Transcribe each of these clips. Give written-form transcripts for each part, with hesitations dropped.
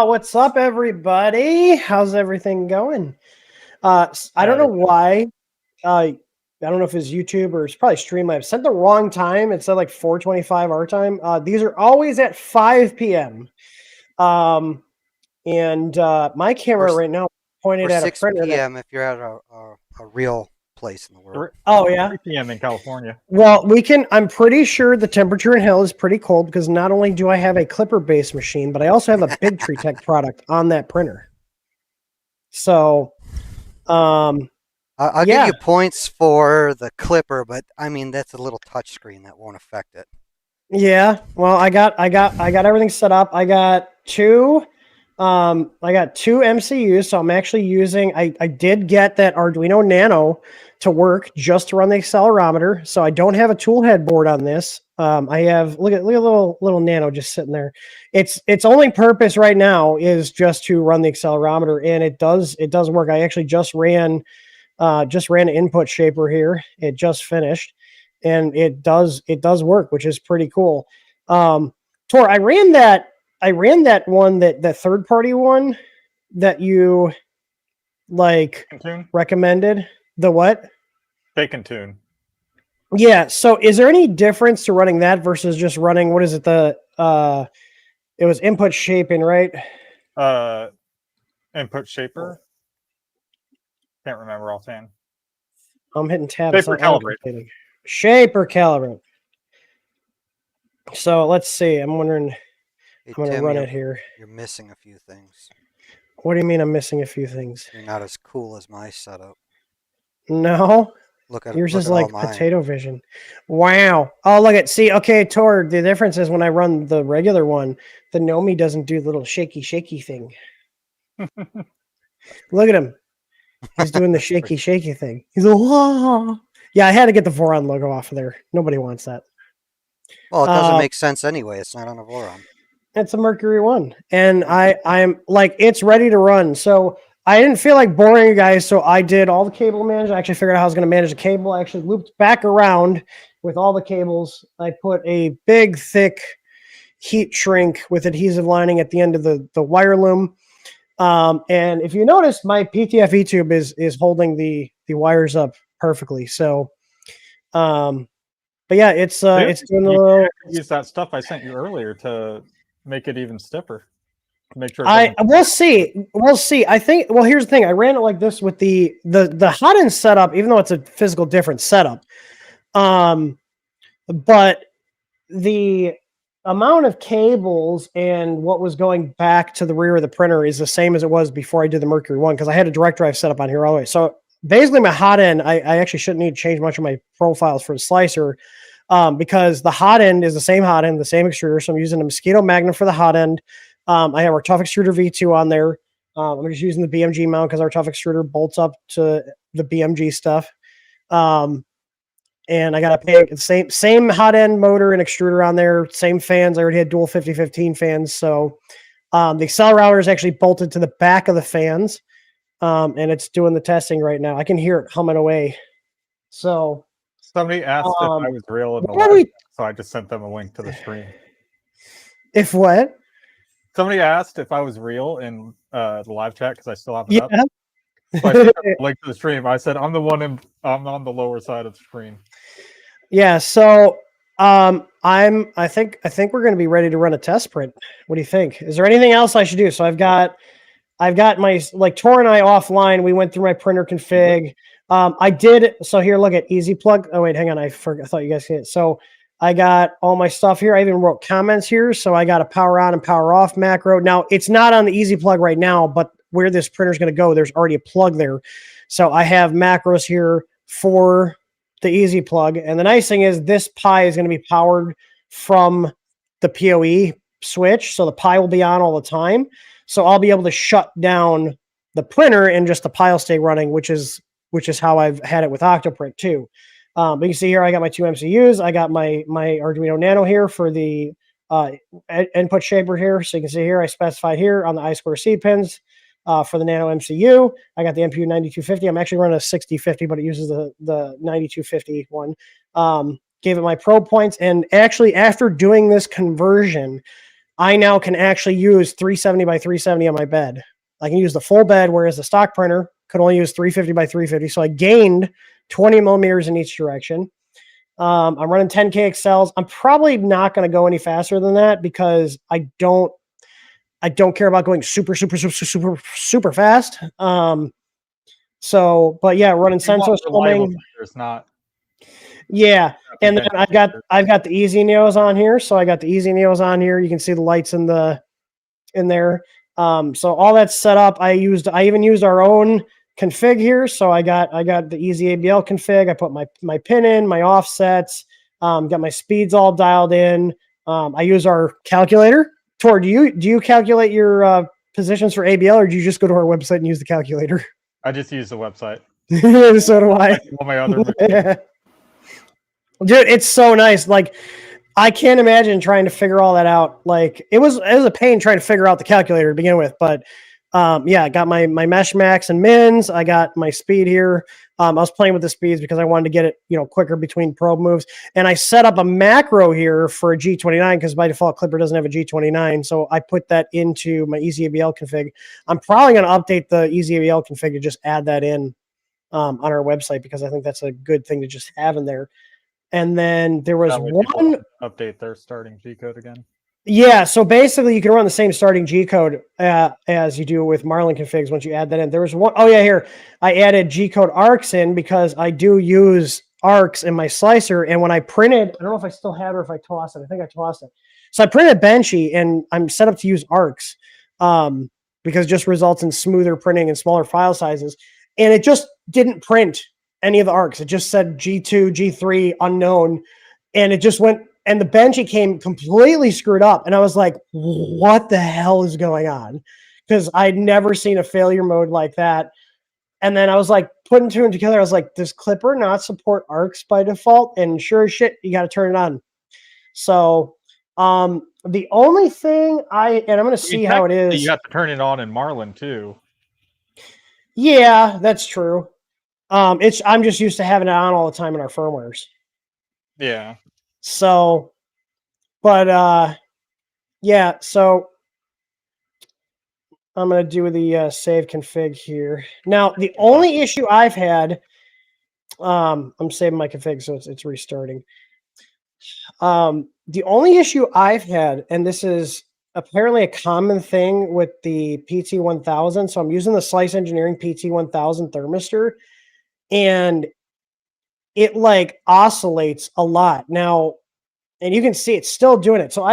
What's up, everybody? How's everything going? I don't know why. I don't know if it's YouTube or it's probably Streamlabs. Sent the wrong time. It said like 4:25 our time. These are always at 5 p.m. And my camera right now pointed at a printer. 6 p.m. if you're at a real place in the world. Oh yeah, 3 p.m. in California. Well, we can. I'm pretty sure the temperature in hell is pretty cold because not only do I have a Clipper-based machine, but I also have a Big Tree Tech product on that printer. So, I'll give you points for the Clipper, but I mean that's a little touch screen that won't affect it. Yeah. Well, I got everything set up. I got two MCUs, so I'm actually using. I did get that Arduino Nano to work just to run the accelerometer, so I don't have a tool head board on this. I have look at little Nano just sitting there. Its only purpose right now is just to run the accelerometer, and it does work. I actually just ran an input shaper here. It just finished, and it does work, which is pretty cool. Tor, I ran that one, that third party one that you recommended. The what? Bacon Tune. Yeah. So is there any difference to running that versus just running, what is it? It was input shaping, right? Input shaper. Can't remember offhand. I'm hitting tab. Shaper calibrate. Shaper calibrate. So let's see. I'm wondering. Hey, I'm going to run it here. You're missing a few things. What do you mean I'm missing a few things? You're not as cool as my setup. No. Yours is like potato vision. Wow. Oh, look at, see, okay, Tor, the difference is when I run the regular one, the Nomi doesn't do the little shaky thing. Look at him. He's doing the shaky thing. He's like, whoa. Yeah, I had to get the Voron logo off of there. Nobody wants that. Well, it doesn't make sense anyway. It's not on a Voron. It's a Mercury one. And I'm like, it's ready to run. So I didn't feel like boring you guys, so I did all the cable management. I actually figured out how I was going to manage the cable. I actually looped back around with all the cables. I put a big, thick heat shrink with adhesive lining at the end of the wire loom. And if you notice, my PTFE tube is holding the wires up perfectly. So, but yeah, it's doing a little. Use that stuff I sent you earlier to make it even stiffer. Make sure. We'll see. I think. Well, here's the thing. I ran it like this with the hot end setup, even though it's a physical different setup. But the amount of cables and what was going back to the rear of the printer is the same as it was before I did the Mercury one, because I had a direct drive setup on here all the way. So basically, my hot end, I actually shouldn't need to change much of my profiles for the slicer. because the hot end is the same hot end, the same extruder. So I'm using a Mosquito Magnum for the hot end. I have our Tough Extruder V2 on there. I'm just using the BMG mount because our Tough Extruder bolts up to the BMG stuff. And I got a same hot end motor and extruder on there, same fans. I already had dual 5015 fans. So the accel router is actually bolted to the back of the fans, and it's doing the testing right now. I can hear it humming away. So somebody asked if I was real in the live, so I just sent them a link to the stream. If what? Somebody asked if I was real in the live chat because I still have it up. So I sent them a link to the stream. I said I'm on the lower side of the screen. Yeah, so I think we're going to be ready to run a test print. What do you think? Is there anything else I should do? So I've got my, like, Tor and I offline. We went through my printer config. I did. So here, look at easy plug. Oh wait, hang on. I thought you guys could see it. So I got all my stuff here. I even wrote comments here. So I got a power on and power off macro. Now it's not on the easy plug right now, but where this printer is going to go, there's already a plug there. So I have macros here for the easy plug. And the nice thing is this Pi is going to be powered from the PoE switch. So the Pi will be on all the time. So I'll be able to shut down the printer and just the Pi will stay running, which is how I've had it with Octoprint too. But you can see here, I got my 2 MCUs. I got my Arduino Nano here for the input shaper here. So you can see here, I specified here on the I2C pins for the Nano MCU. I got the MPU 9250. I'm actually running a 6050, but it uses the 9250 one. Gave it my probe points. And actually, after doing this conversion, I now can actually use 370 by 370 on my bed. I can use the full bed, whereas the stock printer could only use 350 by 350. So I gained 20 millimeters in each direction. I'm running 10K accels. I'm probably not going to go any faster than that because I don't care about going super fast. So, but yeah, running sensor swimming. There's not. Yeah, and then I've got the Easy Neos on here. So I got the Easy Neos on here. You can see the lights in there. So all that's set up. I even used our own config here. So I got the Easy ABL config. I put my pin in, my offsets, got my speeds all dialed in. I use our calculator. Tor, do you calculate your positions for ABL, or do you just go to our website and use the calculator? I just use the website. So do I. All my other yeah. Dude, it's so nice. Like, I can't imagine trying to figure all that out. Like, it was a pain trying to figure out the calculator to begin with. But yeah, I got my mesh max and mins. I got my speed here. I was playing with the speeds because I wanted to get it, quicker between probe moves. And I set up a macro here for a G29 because by default Clipper doesn't have a G29. So I put that into my EasyABL config. I'm probably going to update the EasyABL config to just add that in on our website because I think that's a good thing to just have in there. And then there was one update their starting G code again. Yeah, so basically you can run the same starting G code as you do with Marlin configs once you add that in. There was one, oh yeah, here. I added G code arcs in because I do use arcs in my slicer. And when I printed, I don't know if I still have it or if I tossed it. I think I tossed it. So I printed Benchy and I'm set up to use arcs because it just results in smoother printing and smaller file sizes. And it just didn't print any of the arcs. It just said G2, G3, unknown. And it just went, and the Benchy came completely screwed up. And I was like, what the hell is going on? Because I'd never seen a failure mode like that. And then I was like, putting two and together, I was like, does Clipper not support arcs by default? And sure as shit, you got to turn it on. So the only thing and I'm going to see how it is. You got to turn it on in Marlin too. Yeah, that's true. I'm just used to having it on all the time in our firmwares. Yeah. So, but yeah, so I'm going to do the save config here. Now, the only issue I've had, I'm saving my config, so it's restarting. The only issue I've had, and this is apparently a common thing with the PT1000, so I'm using the Slice Engineering PT1000 thermistor, and it like oscillates a lot. Now, and you can see it's still doing it. So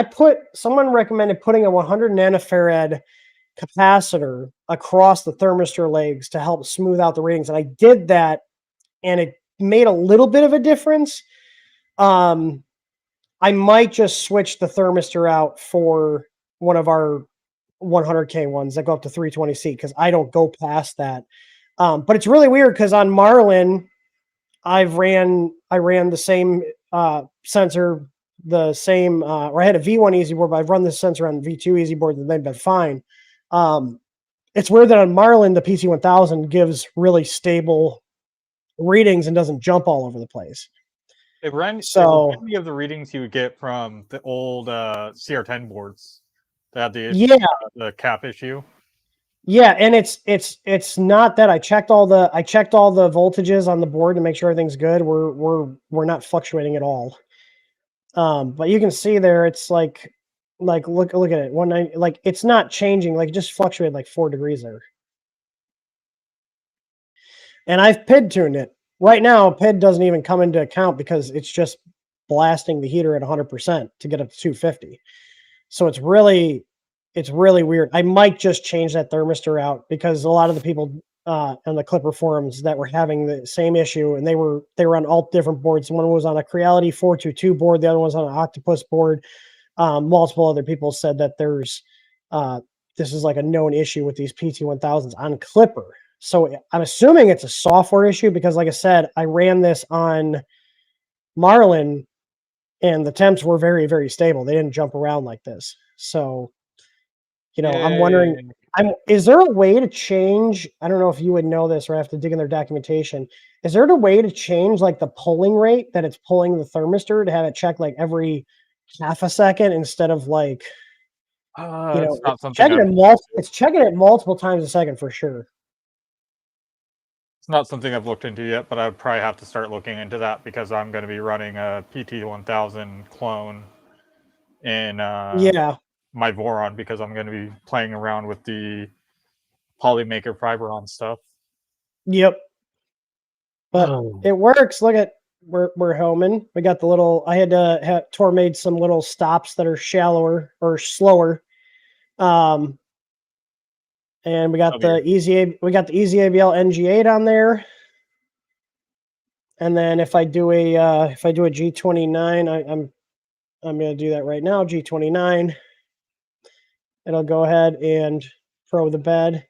someone recommended putting a 100 nanofarad capacitor across the thermistor legs to help smooth out the readings. And I did that and it made a little bit of a difference. I might just switch the thermistor out for one of our 100K ones that go up to 320C because I don't go past that. But it's really weird because on Marlin, I ran the same sensor, the same, or I had a V1 easy board, but I've run this sensor on V2 easy board and they've been fine. It's weird that on Marlin, the PC1000 gives really stable readings and doesn't jump all over the place. It reminded me of the readings you would get from the old CR10 boards that had the cap issue. Yeah, and it's not that I checked all the voltages on the board to make sure everything's good. We're not fluctuating at all. But you can see there it's like look at it 190, like it's not changing, like it just fluctuated like 4 degrees there. And I've PID tuned it. Right now, PID doesn't even come into account because it's just blasting the heater at 100% to get up to 250. So it's really weird. I might just change that thermistor out because a lot of the people on the Clipper forums that were having the same issue, and they were on all different boards. One was on a Creality 422 board, the other one was on an Octopus board. Multiple other people said that there's this is like a known issue with these PT1000s on Clipper. So I'm assuming it's a software issue because, like I said, I ran this on Marlin and the temps were very, very stable. They didn't jump around like this. So, you know, I'm wondering, is there a way to change? I don't know if you would know this or I have to dig in their documentation. Is there a way to change like the pulling rate that it's pulling the thermistor to have it check like every half a second instead of like, you know, it's checking it multiple times a second for sure. It's not something I've looked into yet, but I would probably have to start looking into that because I'm going to be running a PT1000 clone in my Voron because I'm going to be playing around with the Polymaker Fiberon stuff. Yep. But it works. Look at we're homing. We got the little. I had to have Tor made some little stops that are shallower or slower. And we got the easy ABL NG8 on there. And then if I do a G29, I'm going to do that right now. G29. It'll go ahead and probe the bed.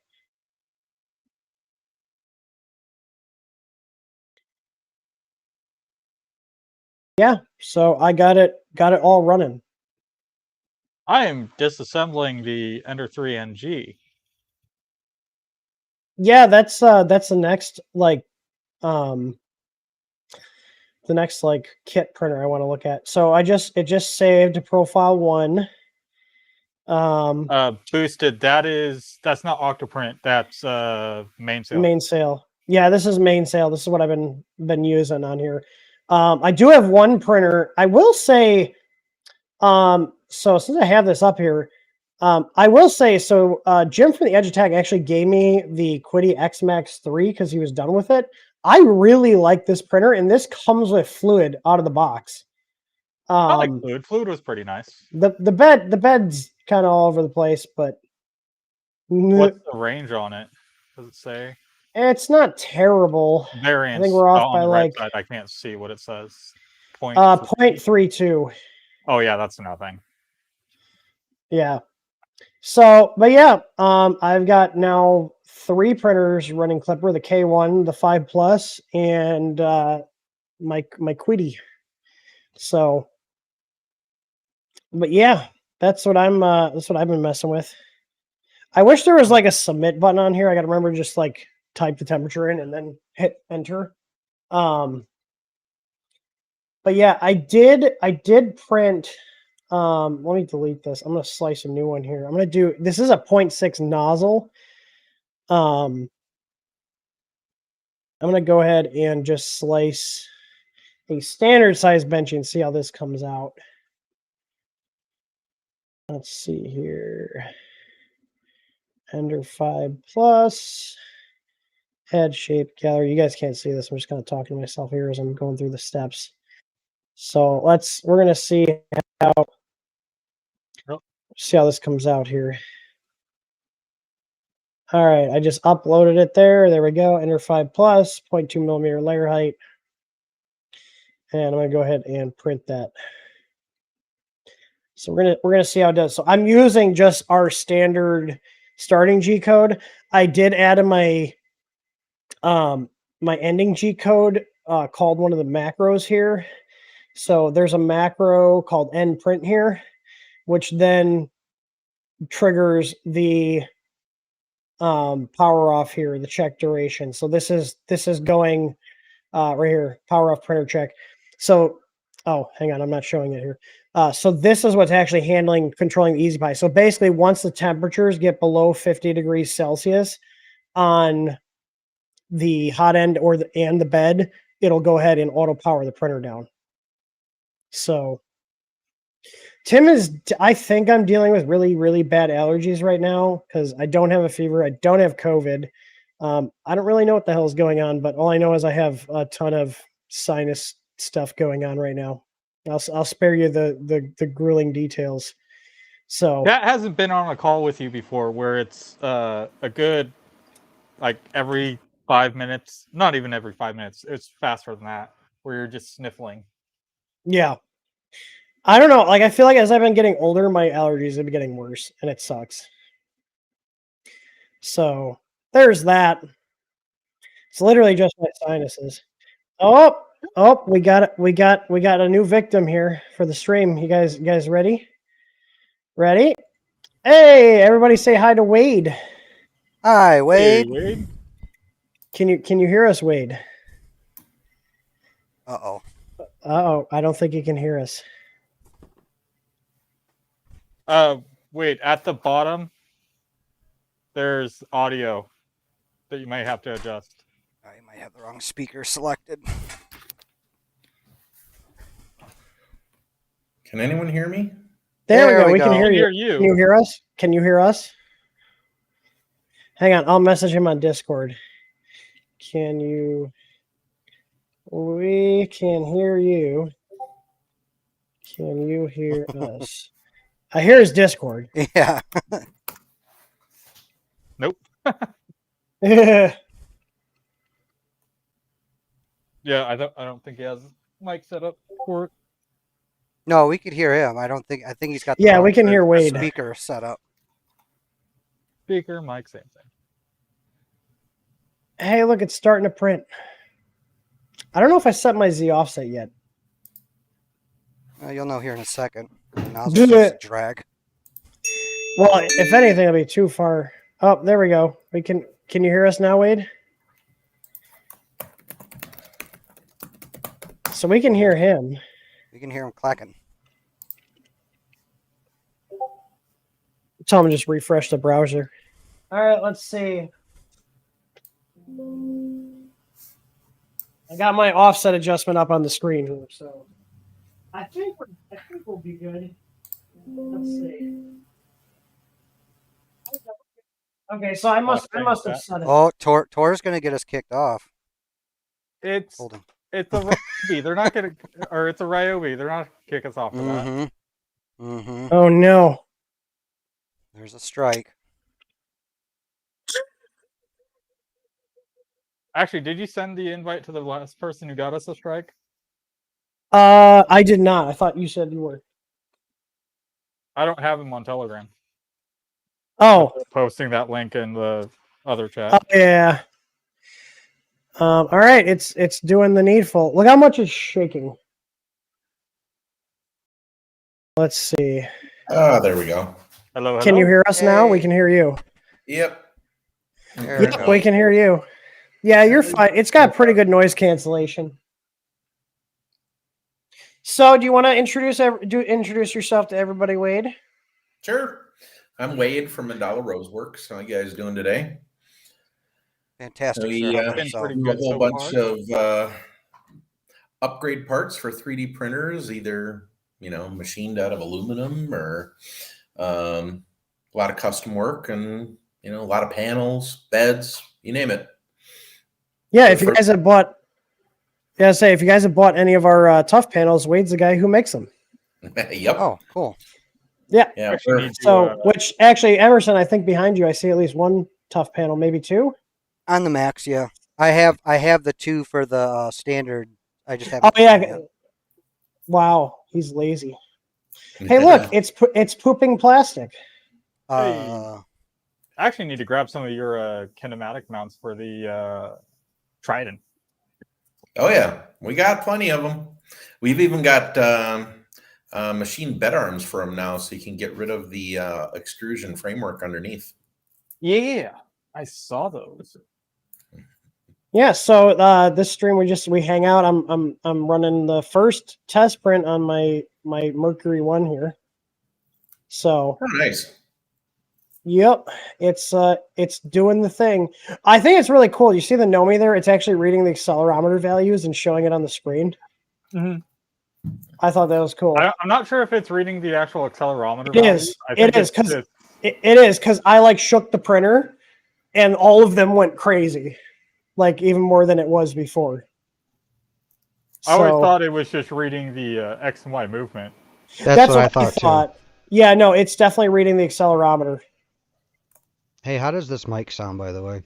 Yeah, so I got it all running. I am disassembling the Ender 3 NG. Yeah, that's the next like kit printer I want to look at. So it just saved profile 1. Boosted. That's not Octoprint. That's Mainsail. Mainsail. Yeah, this is Mainsail. This is what I've been using on here. I do have one printer. I will say, so since I have this up here, I will say, so Jim from the Edge Attack actually gave me the Quiddy X-Max 3 because he was done with it. I really like this printer, and this comes with fluid out of the box. I like fluid. Fluid was pretty nice. The bed's kind of all over the place, but what's the range on it? Does it say? It's not terrible. Variance. I think we're off by like. Side, I can't see what it says. 0.32. Oh yeah, that's nothing. Yeah. So, but yeah, I've got now 3 printers running Clipper: the K1, the 5 Plus, and my Quiddy. So, but yeah, that's what I've been messing with. I wish there was like a submit button on here. I got to remember just like type the temperature in and then hit enter. But yeah, I did print. Let me delete this. I'm going to slice a new one here. I'm going to do, this is a 0.6 nozzle. I'm going to go ahead and just slice a standard size benchy and see how this comes out. Let's see here. Ender 5 Plus. Head shape gallery. You guys can't see this. I'm just kind of talking to myself here as I'm going through the steps. So we're going to see how this comes out here. All right, I just uploaded it there. There we go. Ender 5 Plus, 0.2 millimeter layer height. And I'm going to go ahead and print that. So we're gonna see how it does. So I'm using just our standard starting G code. I did add in my my ending G code called one of the macros here. So there's a macro called end print here, which then triggers the power off here, the check duration. So this is going right here, power off printer check. So, oh, hang on, I'm not showing it here. So this is what's actually controlling the EasyPi. So basically, once the temperatures get below 50 degrees Celsius on the hot end and the bed, it'll go ahead and auto power the printer down. So I think I'm dealing with really, really bad allergies right now because I don't have a fever. I don't have COVID. I don't really know what the hell is going on, but all I know is I have a ton of sinus stuff going on right now. I'll spare you the grueling details. So that hasn't been on a call with you before where it's a good, like every 5 minutes, not even every 5 minutes. It's faster than that where you're just sniffling. Yeah. I don't know. Like, I feel like as I've been getting older, my allergies have been getting worse, and it sucks. So there's that. It's literally just my sinuses. Oh, we got it. We got a new victim here for the stream. You guys ready? Ready? Hey, everybody say hi to Wade. Hi, Wade. Hey, Wade. Can you hear us, Wade? Uh-oh. Uh-oh, I don't think you can hear us. Wait, at the bottom, there's audio that you might have to adjust. I might have the wrong speaker selected. Can anyone hear me? There we go. We go. can hear you. you. Can you hear us? Can you hear us? Hang on, I'll message him on Discord. Can you? We can hear you. Can you hear us? I hear his Discord. Yeah. Nope. Yeah. Yeah, I don't think he has mic set up for it. No, we could hear him. I think he's got the Yeah, we can hear Wade. speaker set up. Speaker, mic, same thing. Hey, look, it's starting to print. I don't know if I set my Z offset yet. You'll know here in a second. Now it's just a drag. Well, if anything, it'll be too far. Oh, there we go. Can you hear us now, Wade? So we can hear him. You can hear him clacking. Tell him to just refresh the browser. All right, let's see. I got my offset adjustment up on the screen here, so I think we'll be good. Let's see. Okay, so I must have set it. Oh, Tor's gonna get us kicked off. It's Hold on. it's a Ryobi. They're not gonna, or it's a Ryobi. They're not gonna kick us off for that. Mm-hmm. Oh no. There's a strike. Actually, did you send the invite to the last person who got us a strike? I did not. I thought you said you were. I don't have him on Telegram. Oh. Posting that link in the other chat. Oh yeah. All right, it's doing the needful. Look how much it's shaking. Let's see. Ah, there we go. Hello. Can you hear us now? We can hear you. Yep. Yep, we can hear you. Yeah, you're fine. It's got pretty good noise cancellation. So, do you want to introduce yourself to everybody, Wade? Sure. I'm Wade from Mandala Roseworks. How you guys doing today? Fantastic. We Sure, do a whole bunch of upgrade parts for 3D printers, either machined out of aluminum or a lot of custom work, and a lot of panels, beds, you name it. Yeah, if you guys have bought, if you guys have bought any of our tough panels, Wade's the guy who makes them. Yep. Oh, cool. Yeah. So, which actually, Emerson, I think behind you, I see at least one tough panel, maybe two. On the Max, yeah. I have the two for the standard. I just haven't. Oh yeah. Wow, he's lazy. Hey, look, it's pooping plastic. Hey. I actually need to grab some of your kinematic mounts for the Trident. Oh yeah, we got plenty of them. We've even got machine bed arms for them now, so you can get rid of the extrusion framework underneath. Yeah, I saw those. Yeah, so this stream we hang out. I'm running the first test print on my Mercury 1 here. So oh, nice. Yep, it's doing the thing. I think it's really cool. You see the Nomi there? It's actually reading the accelerometer values and showing it on the screen. Mm-hmm. I thought that was cool. I'm not sure if it's reading the actual accelerometer It values. is. It is because I like shook the printer, and all of them went crazy, like even more than it was before. I always thought it was just reading the X and Y movement. That's what I thought too. Yeah, no, it's definitely reading the accelerometer. Hey, how does this mic sound, by the way?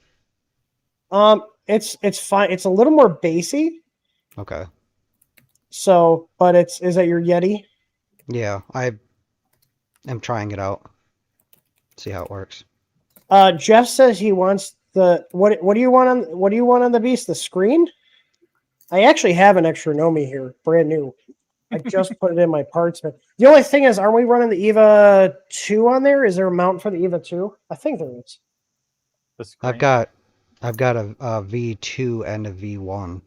It's fine. It's a little more bassy. Okay. So, but is that your Yeti? Yeah, I am trying it out. See how it works. Jeff says he wants the what do you want on the Beast? The screen? I actually have an extra Nomi here, brand new. I just put it in my parts. But the only thing is, are we running the EVA 2 on there? Is there a mount for the EVA 2? I think there is. I've got a V2 and a V1.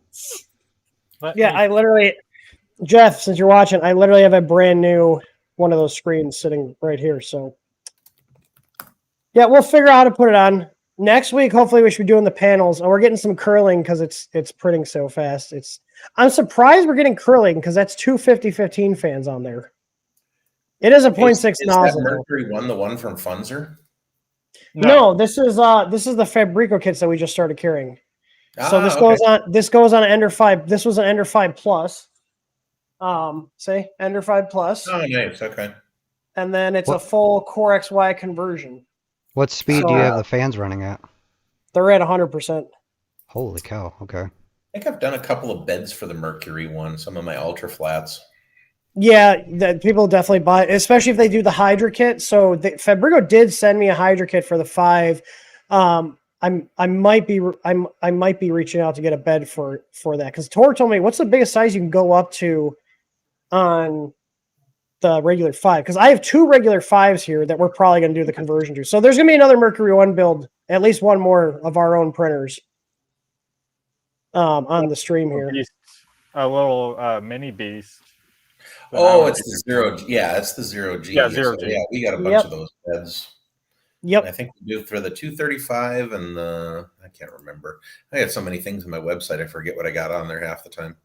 Yeah, I literally, Jeff, since you're watching, I literally have a brand new one of those screens sitting right here. So yeah, we'll figure out how to put it on. Next week, hopefully we should be doing the panels, and we're getting some curling because it's printing so fast. I'm surprised we're getting curling because that's two 50-15 fans on there. It is a 0.6 nozzle. Is that Mercury 1 the one from Funzer? No, this is the Fabrico kits that we just started carrying. So this goes on an Ender 5. This was an Ender 5 Plus. Say Ender 5 Plus. Oh, nice. Okay. And then it's a full Core XY conversion. What speed do you have the fans running at? They're at 100%. Holy cow! Okay. I think I've done a couple of beds for the Mercury 1. Some of my ultra flats. Yeah, that people definitely buy, especially if they do the Hydra kit. So Fabrico did send me a Hydra kit for the 5. I might be reaching out to get a bed for that because Tor told me what's the biggest size you can go up to on the regular 5, because I have 2 regular 5s here that we're probably going to do the conversion to. So there's going to be another Mercury 1 build, at least one more of our own printers on the stream here. A little mini beast. Oh, it's the 0G. Yeah, it's the 0G. Yeah, 0G. So, yeah, we got a bunch of those beds. Yep. And I think we do for the 235 and I can't remember. I got so many things on my website, I forget what I got on there half the time.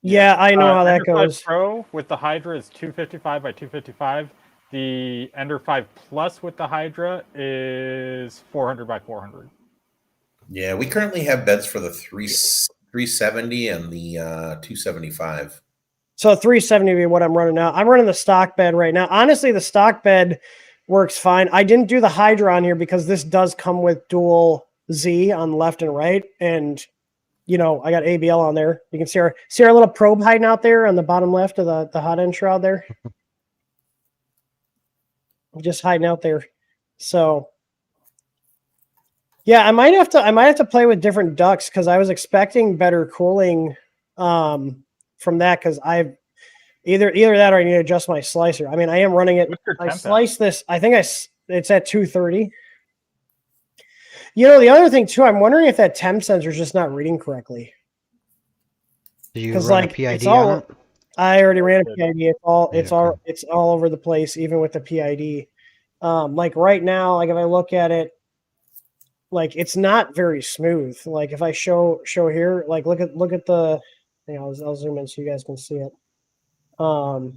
Yeah, I know how that goes. Pro with the Hydra is 255 by 255. The Ender 5 Plus with the Hydra is 400 by 400. Yeah, we currently have beds for the 370 and the 275. So 370 would be what I'm running now. I'm running the stock bed right now. Honestly, the stock bed works fine. I didn't do the Hydra on here because this does come with dual Z on the left and right, and you know, I got ABL on there. You can see our little probe hiding out there on the bottom left of the hot end shroud there. Just hiding out there. So yeah, I might have to play with different ducts because I was expecting better cooling from that, because I've either that or I need to adjust my slicer. I mean, I am running it. I slice this. I think it's at 230. You know, the other thing too, I'm wondering if that temp sensor is just not reading correctly. Did you run a PID on it? I already ran a PID. It's all over the place, even with the PID. Like right now, like if I look at it, like it's not very smooth. Like if I show here, like look at the. You know, I'll zoom in so you guys can see it. Oh,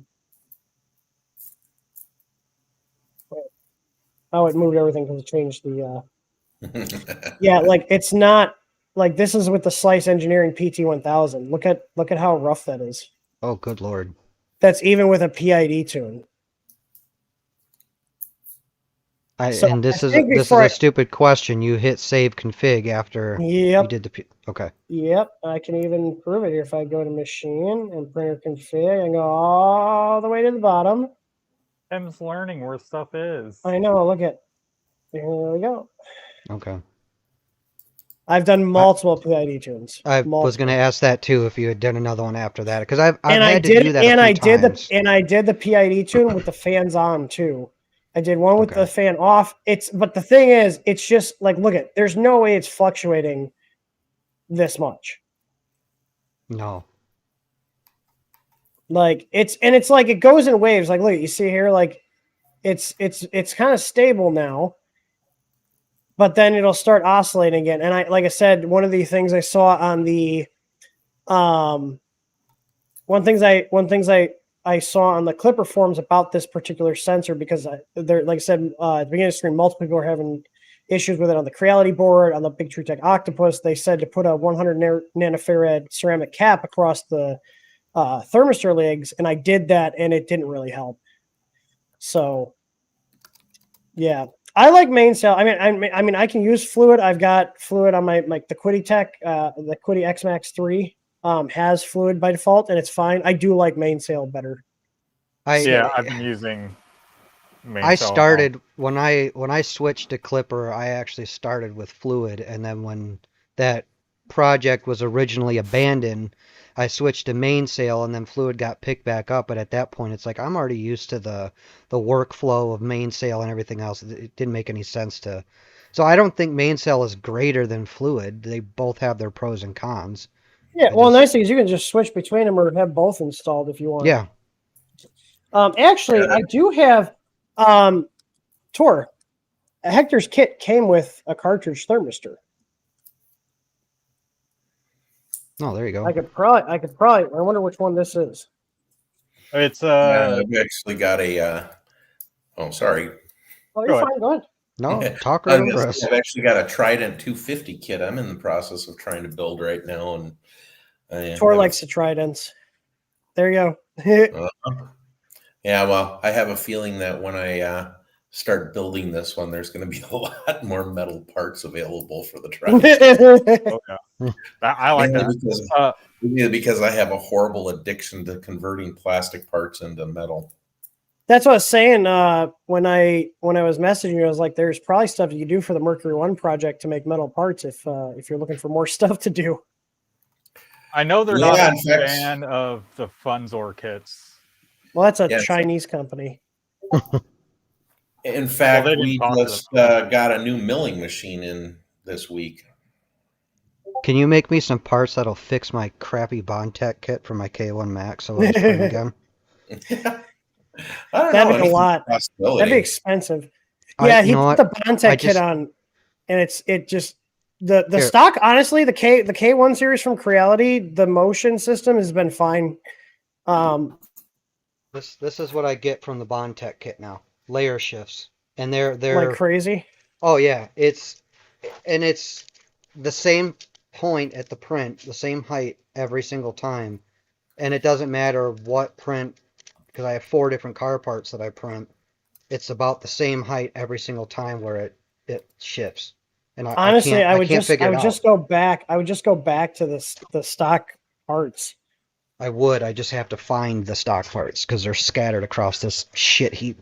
it moved everything because it changed the. Yeah, like it's not like this is with the Slice Engineering PT1000. Look at how rough that is. Oh, good lord! That's even with a PID tune. And this is a stupid question. You hit save config after you did the okay. Yep, I can even prove it here if I go to machine and printer config and go all the way to the bottom. Tim's learning where stuff is. I know. Look at. Here we go. Okay. I've done multiple PID tunes. I was going to ask that too if you had done another one after that, because I've had to do that a few times. And I did the PID tune with the fans on too. I did one with the fan off. But the thing is, it's just like, look at. There's no way it's fluctuating this much. No. Like it's like it goes in waves. Like, look, you see here, like it's kind of stable now. But then it'll start oscillating again. And like I said, one of the things I saw on the one things I saw on the Clipper forums about this particular sensor, because like I said at the beginning of the stream, multiple people are having issues with it on the Creality board, on the Big True Tech Octopus. They said to put a 100 nanofarad ceramic cap across the thermistor legs, and I did that, and it didn't really help. So, yeah. I like main cell. I mean, I can use fluid. I've got fluid on my the Quiddy Tech, the Quiddy X Max 3 has fluid by default, and it's fine. I do like main cell better. I've been using main I cell. started when I switched to Clipper. I actually started with fluid, and then when that project was originally abandoned, I switched to mainsail, and then fluid got picked back up. But at that point, it's like I'm already used to the workflow of mainsail and everything else. It didn't make any sense to. So I don't think mainsail is greater than fluid. They both have their pros and cons. Yeah, well, nice thing is you can just switch between them or have both installed if you want. Yeah. Actually, I do have Tor. Hector's kit came with a cartridge thermistor. Oh, there you go. I could probably. I wonder which one this is. It's I've actually got a. Oh, sorry. Oh, you're fine. Go ahead. No, talk right over us. I've actually got a Trident 250 kit. I'm in the process of trying to build right now, and Tor likes the Tridents. There you go. Yeah, well, I have a feeling that when I start building this one, there's going to be a lot more metal parts available for the Trident. I like that. Because I have a horrible addiction to converting plastic parts into metal. That's what I was saying when I was messaging you. I was like, "There's probably stuff you do for the Mercury One project to make metal parts if you're looking for more stuff to do." I know they're not a fan of the Funzor kits. Well, that's a Chinese company. In fact, we just got a new milling machine in this week. Can you make me some parts that'll fix my crappy Bondtech kit for my K1 Max so I'll spin again? That'd be a lot. That'd be expensive. Yeah, he put the Bondtech kit on, and it just the stock. Honestly, the K1 series from Creality, the motion system has been fine. This is what I get from the Bondtech kit now. Layer shifts, and they're like crazy. Oh yeah, it's the same point at the print, the same height every single time, and it doesn't matter what print, because I have 4 different car parts that I print. It's about the same height every single time where it shifts. And honestly, I would just go back to the stock parts. I just have to find the stock parts because they're scattered across this shit heap.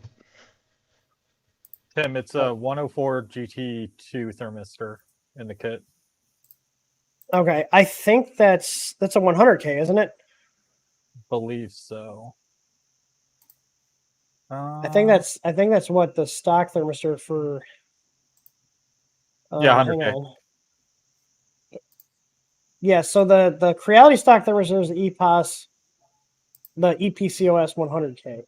Tim, it's a 104 GT2 thermistor in the kit. Okay, I think that's a 100K, isn't it? Believe so. I think that's what the stock thermistor for. Yeah, 100K. Yeah, so the Creality stock thermistor is the EPOS, the EPCOS 100K.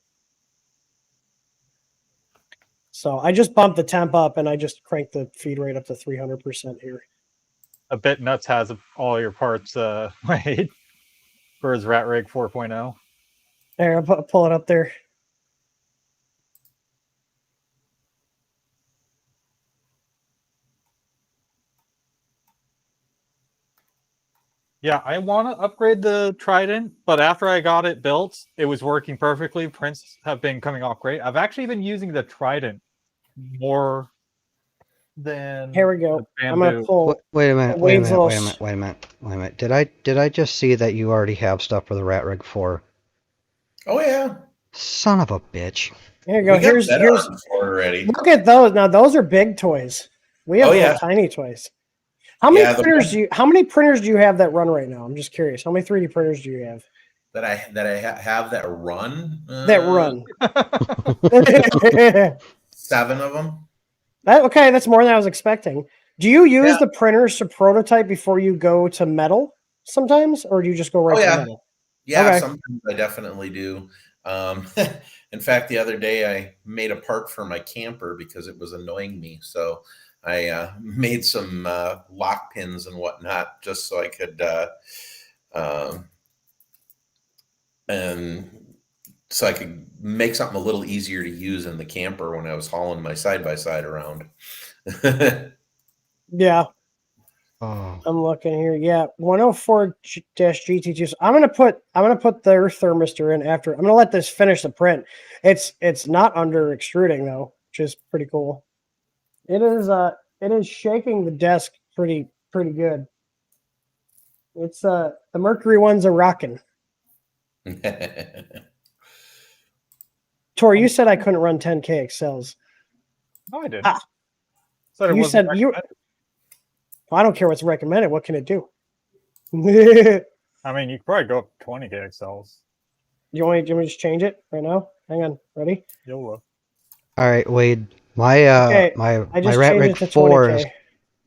So I just bumped the temp up and I just cranked the feed rate up to 300% here. A Bit Nuts has all your parts made for his Rat Rig 4.0. There, I'll pull it up there. Yeah, I want to upgrade the Trident, but after I got it built, it was working perfectly. Prints have been coming off great. I've actually been using the Trident more than. Here we go. I'm gonna pull. Wait a minute. Did I just see that you already have stuff for the Rat Rig 4? Oh yeah. Son of a bitch. Here you go. We got Here's that on before already. look at those. Now those are big toys. We have little tiny toys. How many printers how many printers do you have that run right now? I'm just curious. How many 3D printers do you have? That I have that run? That run. 7 of them. Okay, that's more than I was expecting. Do you use the printers to prototype before you go to metal sometimes, or do you just go right to metal? Yeah, okay. Sometimes I definitely do. In fact, the other day I made a part for my camper because it was annoying me. So I made some lock pins and whatnot just so I could make something a little easier to use in the camper when I was hauling my side-by-side around. Yeah. Oh. I'm looking here. Yeah, 104-GT2. So I'm gonna put their thermistor in after. I'm gonna let this finish the print. It's not under extruding though, which is pretty cool. It is shaking the desk pretty good. It's the Mercury ones are rocking. Tor, you said I couldn't run 10K Excels. No, I didn't. You said you. Well, I don't care what's recommended. What can it do? I mean, you could probably go up 20K Excels. Do you want me to just change it right now? Hang on. Ready? YOLO. All right, Wade. My Rat Rig 4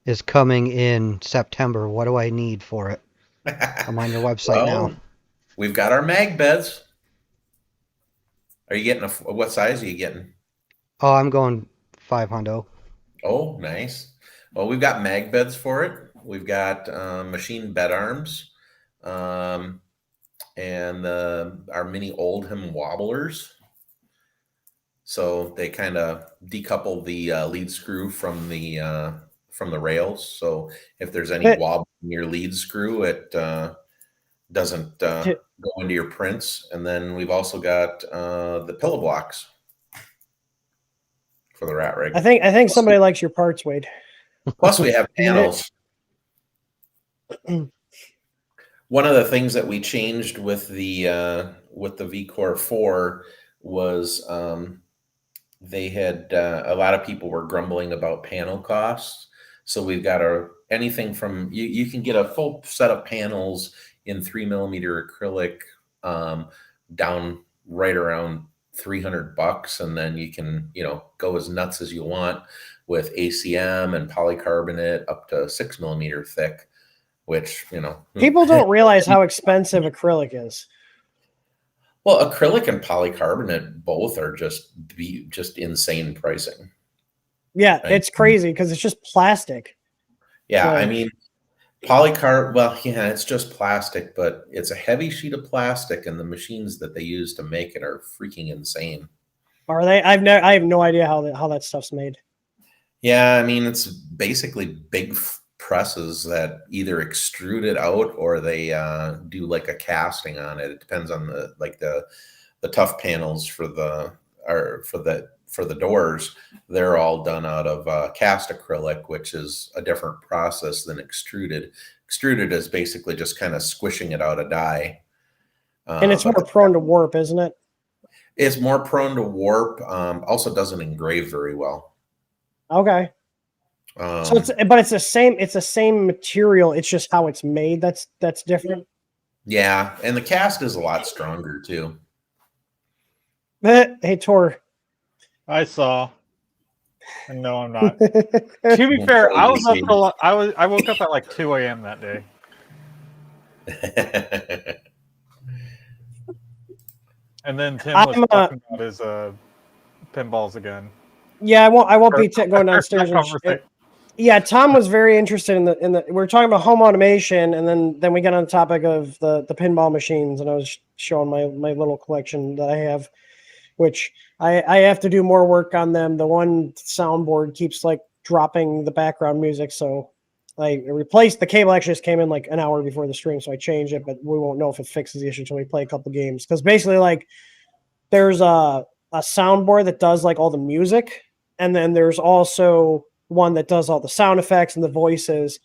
is coming in September. What do I need for it? I'm on your website now. We've got our mag beds. Are you getting what size are you getting? Oh, I'm going 500. Oh, nice. Well, we've got mag beds for it. We've got machine bed arms, and our mini Oldham wobblers. So they kind of decouple the lead screw from the rails. So if there's any wobble in your lead screw, it doesn't go into your prints. And then we've also got the pillow blocks for the rat rig. I think somebody likes your parts, Wade. Plus we have panels. One of the things that we changed with the VCore 4 was they had a lot of people were grumbling about panel costs. So we've got anything from you can get a full set of panels in 3mm acrylic down right around $300, and then you can go as nuts as you want with ACM and polycarbonate up to 6mm thick, which people don't realize how expensive acrylic is. Well, acrylic and polycarbonate both are just insane pricing. Yeah, it's crazy because it's just plastic. Yeah, I mean, it's just plastic, but it's a heavy sheet of plastic, and the machines that they use to make it are freaking insane. Are they? I have no idea how that stuff's made. Yeah, I mean, it's basically big presses that either extrude it out or they do like a casting on it. It depends on the tough panels for the doors. They're all done out of cast acrylic, which is a different process than extruded. Extruded is basically just kind of squishing it out of die. And it's more prone to warp, isn't it? It's more prone to warp. Also doesn't engrave very well. Okay. So it's the same material. It's just how it's made that's different. Yeah, and the cast is a lot stronger too. Hey, Tor. I saw. And no, I'm not. To be fair, I was up I woke up at like 2 a.m. that day. And then Tim was talking about his pinballs again. Yeah, I won't be going downstairs. Yeah, Tom was very interested in the. We were talking about home automation, and then we got on the topic of the pinball machines, and I was showing my little collection that I have, which I have to do more work on them. The one soundboard keeps like dropping the background music, so I replaced the cable. Actually, just came in like an hour before the stream, so I changed it, but we won't know if it fixes the issue until we play a couple games. Because basically, like, there's a soundboard that does like all the music, and then there's also one that does all the sound effects and the voices,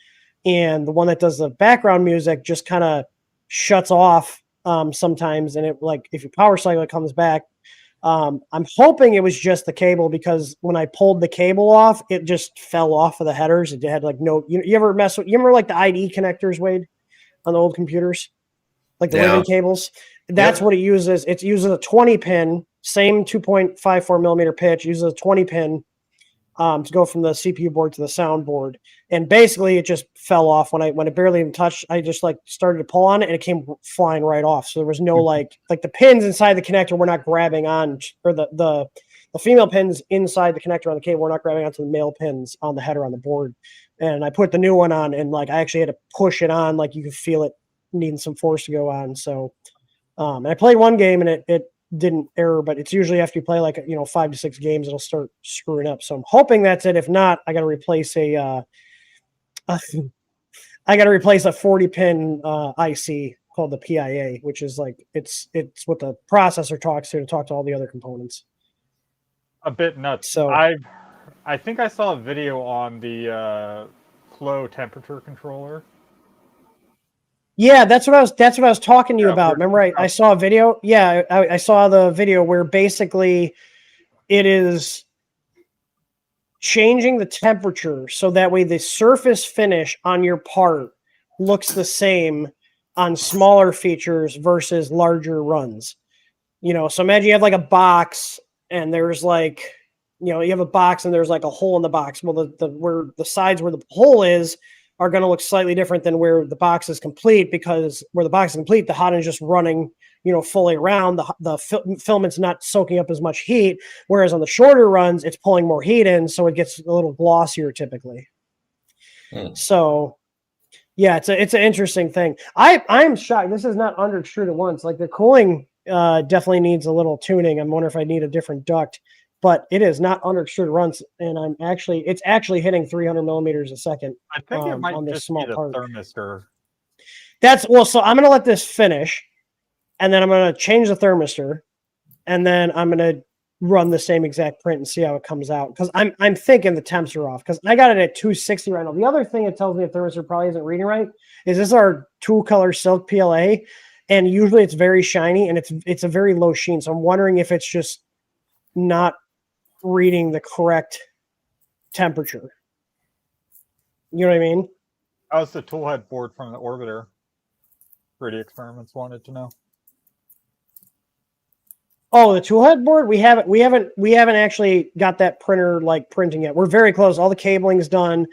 and the one that does the background music just kind of shuts off sometimes, and it, like, if you power cycle, it comes back. I'm hoping it was just the cable because when I pulled the cable off, it just fell off of the headers. It had like no. You ever mess with? You remember like the IDE connectors, Wade, on the old computers, like the ribbon cables. That's what it uses. It uses a 20 pin, same 2.54 millimeter pitch. Uses a 20 pin to go from the CPU board to the sound board. And basically it just fell off when it barely even touched. I just like started to pull on it and it came flying right off. So there was no like the pins inside the connector were not grabbing on, or the female pins inside the connector on the cable were not grabbing onto the male pins on the header on the board. And I put the new one on and like I actually had to push it on, like you could feel it needing some force to go on. So and I played one game and it didn't error, but it's usually after you play like 5 to 6 games, it'll start screwing up. So I'm hoping that's it. If not, I got to replace a 40 pin IC called the PIA, which is like it's what the processor talks to talk to all the other components. A bit nuts. So I think I saw a video on the flow temperature controller. Yeah, that's what I was talking to you about. Remember, I saw a video. Yeah, I saw the video where basically it is changing the temperature so that way the surface finish on your part looks the same on smaller features versus larger runs. So imagine you have like a box and there's like, you have a box and there's like a hole in the box. Well, where the sides where the hole is are going to look slightly different than where the box is complete, because where the box is complete, the hot end is just running, fully around. The filament's not soaking up as much heat, whereas on the shorter runs, it's pulling more heat in, so it gets a little glossier typically. So, yeah, it's an interesting thing. I'm shocked. This is not under extruded once. Like the cooling definitely needs a little tuning. I'm wondering if I need a different duct. But it is not under extruded runs, and it's actually hitting 300 millimeters a second. I think it might on this just small be the part. thermistor. So I'm gonna let this finish, and then I'm gonna change the thermistor, and then I'm gonna run the same exact print and see how it comes out. Because I'm thinking the temps are off, because I got it at 260 right now. The other thing it tells me the thermistor probably isn't reading right is this is our tool color silk PLA, and usually it's very shiny and it's a very low sheen. So I'm wondering if it's just not reading the correct temperature. You know what I mean? That was the toolhead board from the orbiter. 3D Experiments wanted to know. Oh, the toolhead board? We haven't actually got that printer like printing yet. We're very close. All the cabling's done.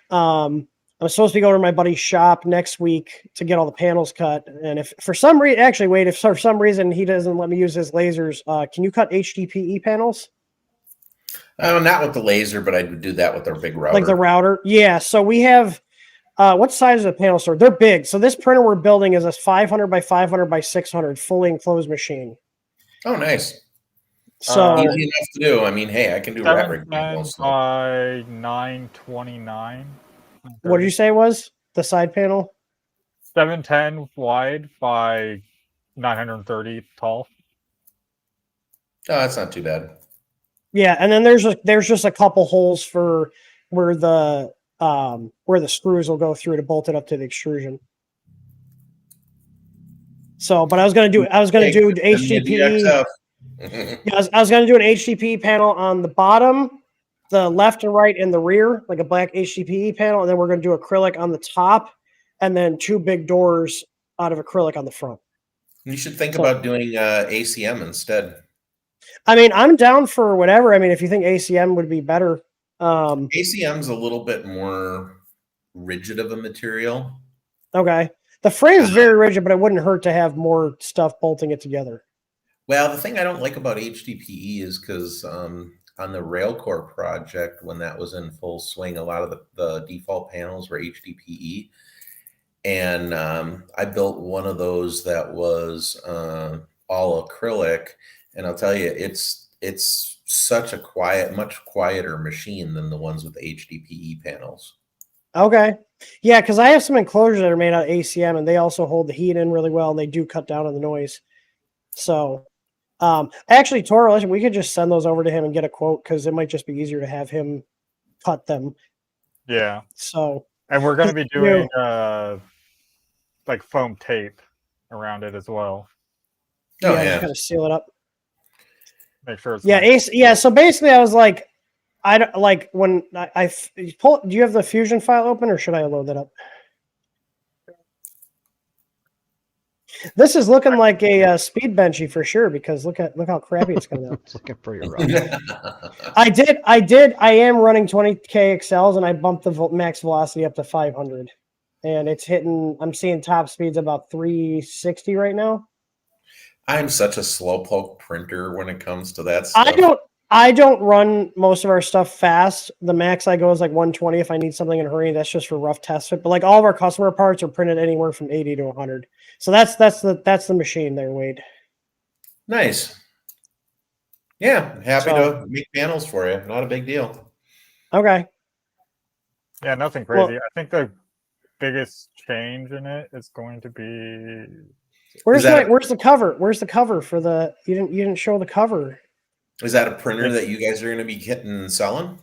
I'm supposed to be going to my buddy's shop next week to get all the panels cut. And if for some reason, actually, wait, if for some reason he doesn't let me use his lasers, can you cut HDPE panels? Not with the laser, but I would do that with our big router. Like the router? Yeah. So we have, what size is the panel store? They're big. So this printer we're building is a 500 by 500 by 600 fully enclosed machine. Oh, nice. So easy enough to do. I mean, hey, I can do rat rig panels. By 929. What did you say was the side panel? 710 wide by 930 tall. Oh, that's not too bad. Yeah, and then there's just a couple holes for where the screws will go through to bolt it up to the extrusion. So, but I was gonna do HDPE. Yeah, I was gonna do an HDPE panel on the bottom, the left and right, and the rear, like a black HDPE panel, and then we're gonna do acrylic on the top, and then 2 big doors out of acrylic on the front. You should think about doing ACM instead. I mean, I'm down for whatever. I mean, if you think ACM would be better. ACM's a little bit more rigid of a material. Okay. The frame's very rigid, but it wouldn't hurt to have more stuff bolting it together. Well, the thing I don't like about HDPE is because on the Railcore project, when that was in full swing, a lot of the default panels were HDPE. And I built one of those that was all acrylic. And I'll tell you, it's such a much quieter machine than the ones with the HDPE panels. Okay. Yeah, because I have some enclosures that are made out of ACM, and they also hold the heat in really well, and they do cut down on the noise. So, actually, Toro, we could just send those over to him and get a quote, because it might just be easier to have him cut them. Yeah. So, and we're going to be doing like foam tape around it as well. Oh, yeah. Just kind of seal it up. make sure it's Yeah, nice. So basically, I was like, I don't like when I pull. Do you have the Fusion file open, or should I load that up? This is looking like a speed benchy for sure, because look how crappy it's coming out. It's looking pretty rough. I am running 20k excels, and I bumped the max velocity up to 500, and it's hitting. I'm seeing top speeds about 360 right now. I'm such a slowpoke printer when it comes to that stuff. I don't run most of our stuff fast. The max I go is like 120 if I need something in a hurry. That's just for rough test fit. But like all of our customer parts are printed anywhere from 80 to 100. So that's the machine there, Wade. Nice. Yeah, happy to make panels for you. Not a big deal. Okay. Yeah, nothing crazy. Well, I think the biggest change in it is going to be. Where's the cover? Where's the cover for the? You didn't show the cover. Is that a printer that you guys are going to be getting and selling?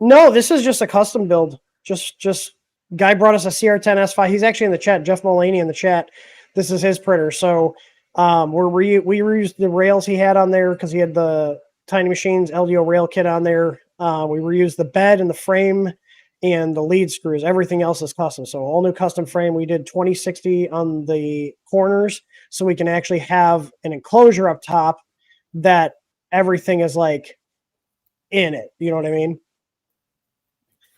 No, this is just a custom build. Just guy brought us a CR10 S5. He's actually in the chat. Jeff Mulaney in the chat. This is his printer. So we reused the rails he had on there because he had the Tiny Machines LDO rail kit on there. We reused the bed and the frame and the lead screws. Everything else is custom. So all new custom frame. We did 2060 on the corners so we can actually have an enclosure up top that everything is like in it. You know what I mean?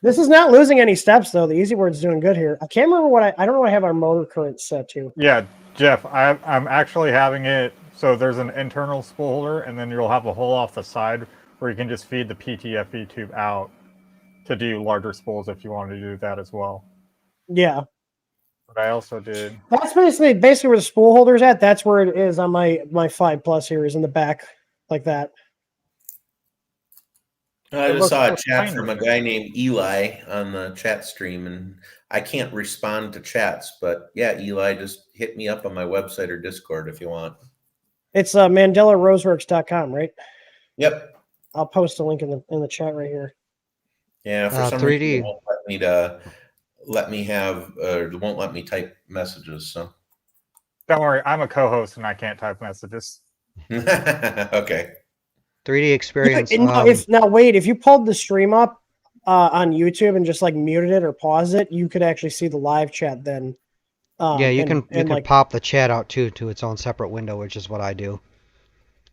This is not losing any steps though. The Easy Word's doing good here. I can't remember what I don't know what I have our motor current set to. Yeah, Jeff, I'm actually having it so there's an internal spool holder and then you'll have a hole off the side where you can just feed the PTFE tube out to do larger spools if you want to do that as well. Yeah. But I also did. That's basically where the spool holder's at. That's where it is on my 5+ here, is in the back like that. I just saw a chat from a guy named Eli on the chat stream, and I can't respond to chats, but yeah, Eli, just hit me up on my website or Discord if you want. It's MandelaRoseworks.com, right? Yep. I'll post a link in the chat right here. Yeah, for some 3D. reason it won't let me type messages. So don't worry, I'm a co-host and I can't type messages. Okay. 3D experience. Now wait, if you pulled the stream up on YouTube and just like muted it or paused it, you could actually see the live chat then. Yeah, you can pop the chat out to its own separate window, which is what I do.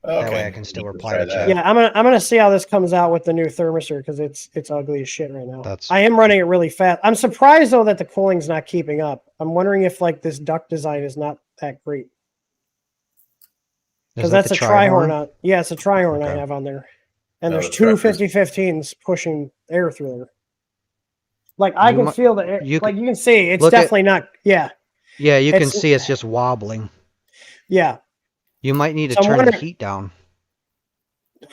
Okay. That way I can still reply to chat. Yeah, I'm gonna see how this comes out with the new thermistor because it's ugly as shit right now. I am running it really fast. I'm surprised though that the cooling's not keeping up. I'm wondering if like this duct design is not that great. Because that's a tri-horn. Yeah, it's a tri-horn I have on there. And there's two 5015s pushing air through there. Like I can feel the air. You can see it's definitely not. Yeah. Yeah, you can see it's just wobbling. Yeah. You might need to turn the heat down.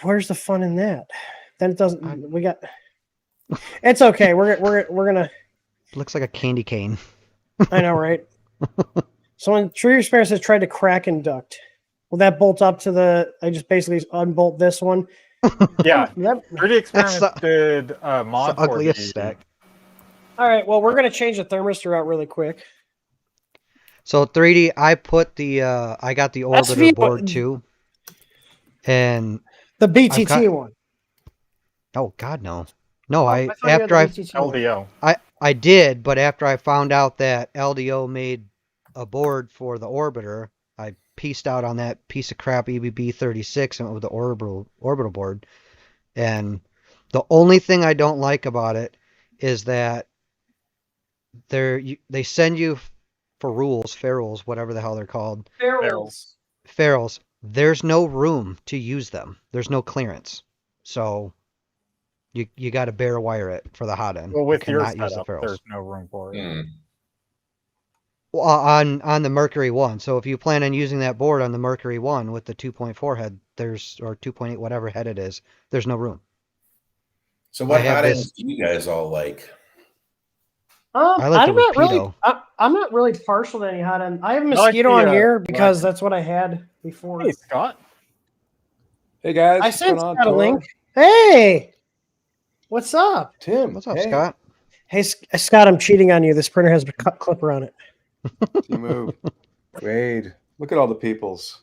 Where's the fun in that? Then it doesn't. We got. It's okay. We're gonna. Looks like a candy cane. I know, right? Someone True Experience has tried to crack and duct. Will that bolt up to the? I just basically unbolt this one. Yeah, 3D Experiment did mod the ugliest stack. All right, well, we're gonna change the thermistor out really quick. So 3D, I put the I got the orbiter board too, and the BTT one. Oh God, no! I LDO. I did, but after I found out that LDO made a board for the orbiter, I pieced out on that piece of crap EBB 36 and went with the orbital board. And the only thing I don't like about it is that they send you for ferrules, whatever the hell they're called. Ferrules. There's no room to use them. There's no clearance. So you got to bare wire it for the hot end. Well, with your setup, there's no room for it. Well, on the Mercury 1. So if you plan on using that board on the Mercury 1 with the 2.4 head, or 2.8, whatever head it is, there's no room. So what hot ends do you guys all like? I'm not really partial to any hot end. I have Mosquito on here because that's what I had before. Hey, Scott. Hey, guys. I sent Scott a link. Hey, what's up? Tim. What's up, Scott? Hey, Scott, I'm cheating on you. This printer has a clipper on it. You move. Wade, look at all the peoples.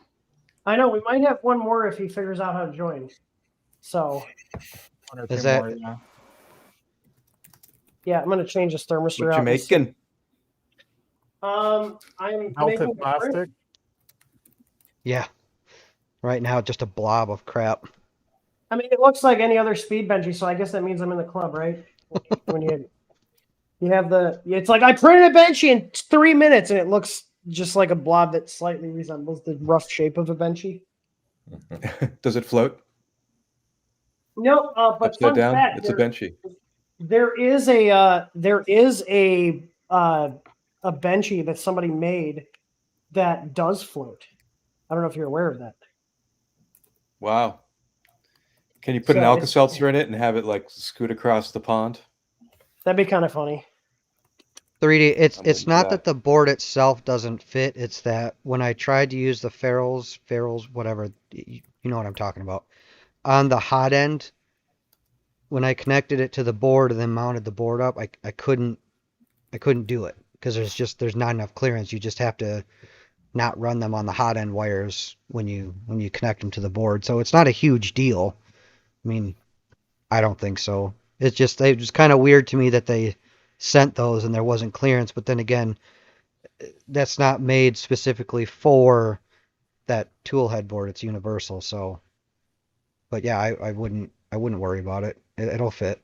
I know we might have one more if he figures out how to join. So One or Is two that- more, yeah. yeah, I'm gonna change this thermistor What out. you and see- making? I'm making Melted a print. plastic. Yeah. Right now, just a blob of crap. I mean, it looks like any other speed benchy, so I guess that means I'm in the club, right? When you have the, it's like I printed a benchy in 3 minutes, and it looks just like a blob that slightly resembles the rough shape of a benchy. Does it float No, but upside fun down? fact, It's a benchy. there is a benchy that somebody made that does float. I don't know if you're aware of that. Wow. Can you put an So it's- Alka-Seltzer in it and have it like scoot across the pond? That'd be kind of funny. 3D. I'm It's waiting for not that. that the board itself doesn't fit. It's that when I tried to use the ferrules, whatever, you know what I'm talking about, on the hot end, when I connected it to the board and then mounted the board up, I couldn't do it because there's not enough clearance. You just have to not run them on the hot end wires when you connect them to the board. So it's not a huge deal. I mean, I don't think so. It was kind of weird to me that they sent those and there wasn't clearance. But then again, that's not made specifically for that tool head board. It's universal. So, but yeah, I wouldn't worry about it. It'll fit.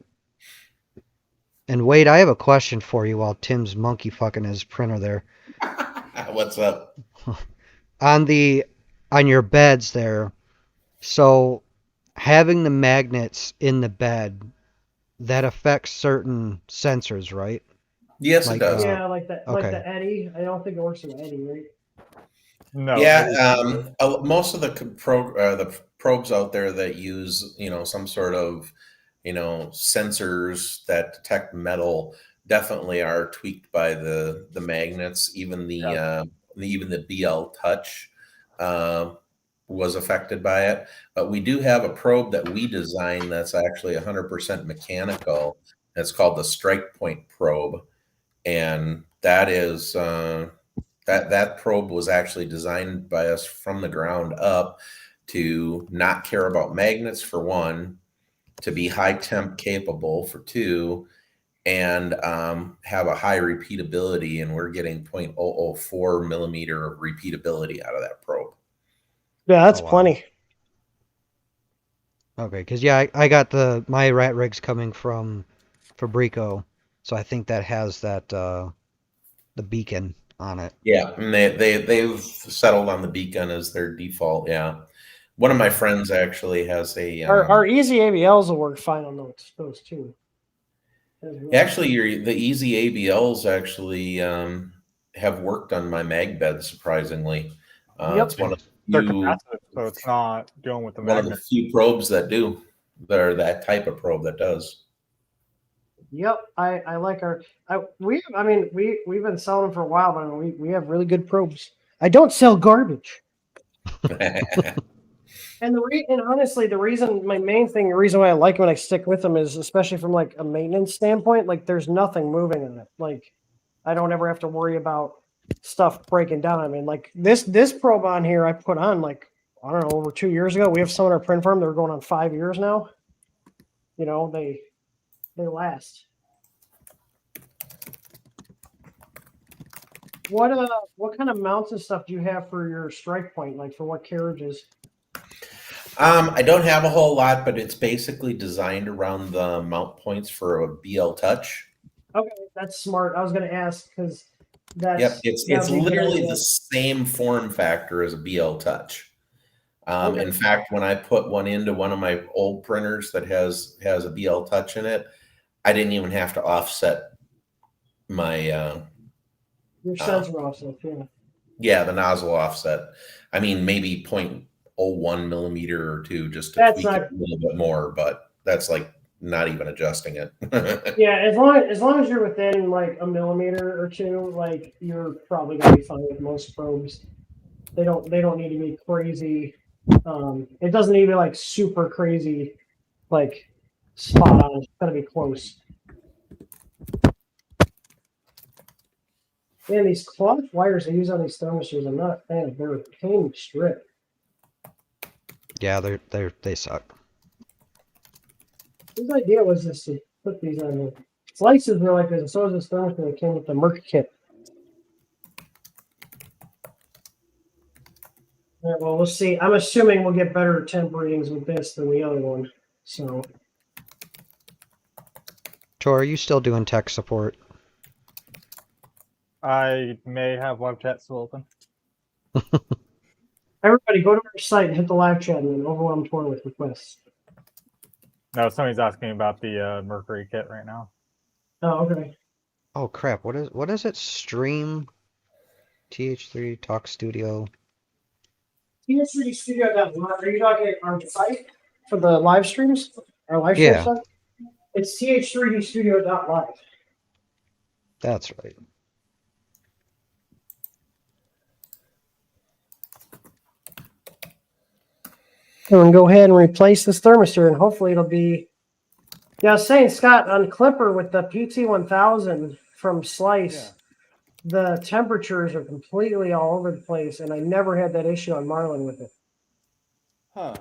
And Wade, I have a question for you while Tim's monkey fucking his printer there. What's up? On your beds there, so having the magnets in the bed, that affects certain sensors, right? Yes, Like, it does. Yeah, like that, like okay. the Eddy. I don't think it works with Eddy, right? No. Yeah, most of the the probes out there that use some sort of sensors that detect metal definitely are tweaked by the magnets. Even the BL Touch was affected by it. But we do have a probe that we designed that's actually 100% mechanical. It's called the Strike Point probe, and that is that probe was actually designed by us from the ground up to not care about magnets for one, to be high temp capable for two, and have a high repeatability. And we're getting 0.004 millimeter of repeatability out of that probe. Yeah, that's Oh, wow. plenty. Okay, because yeah, I got my rat rigs coming from Fabrico, so I think that has that the beacon on it. Yeah, and they've settled on the beacon as their default. Yeah, one of my friends actually has a Our easy ABLs will work fine on those too. actually the easy ABLs actually have worked on my mag bed, surprisingly. Yep. It's one of They're the few, capacitive, so it's not dealing with the one of the magnet. few probes that do. They're that type of probe that does. Yep, I like we've been selling them for a while, but we have really good probes. I don't sell garbage. And honestly, the reason why I like when I stick with them is especially from like a maintenance standpoint, like there's nothing moving in it. Like I don't ever have to worry about stuff breaking down. I mean, like this probe on here I put on like, I don't know, over 2 years ago. We have some in our print farm that are going on 5 years now. They last. What kind of mounts and stuff do you have for your strike point? Like for what carriages? I don't have a whole lot, but it's basically designed around the mount points for a BL Touch. Okay, that's smart. I was going to ask because that's Yep, it's literally the same form factor as a BL Touch. Okay. In fact, when I put one into one of my old printers that has a BL Touch in it, I didn't even have to offset my Your sensor offset, yeah, the nozzle offset. I mean, maybe 0.01 millimeter or two just to That's tweak not- it a little bit more, but that's like not even adjusting it. Yeah, as long as you're within like a millimeter or two, like you're probably gonna be fine with most probes. They don't need to be crazy. It doesn't need to be like super crazy, like spot on. It's gotta be close. Man, these cloth wires they use on these thermistors, I'm not a fan of. They're a pain to strip. Yeah, they suck. Whose idea was this to put these on there? Slices were like this. So was this thermostat that came with the Merc kit. All right, well, we'll see. I'm assuming we'll get better temp readings with this than the other one. So. Tor, are you still doing tech support? I may have web chat still open. Everybody, go to our site and hit the live chat and then overwhelm Tor with requests. No, somebody's asking about the Mercury kit right now. Oh, okay. Oh crap! What is it? Stream, TH3 Talk Studio. TH3 Studio.live. Are you talking our site for the live streams? Our live stream stuff? It's TH3D Studio.live. That's right. And go ahead and replace this thermistor, and hopefully it'll be. Yeah, I was saying, Scott, on Clipper with the PT1000 from Slice, the temperatures are completely all over the place, and I never had that issue on Marlin with it. Huh.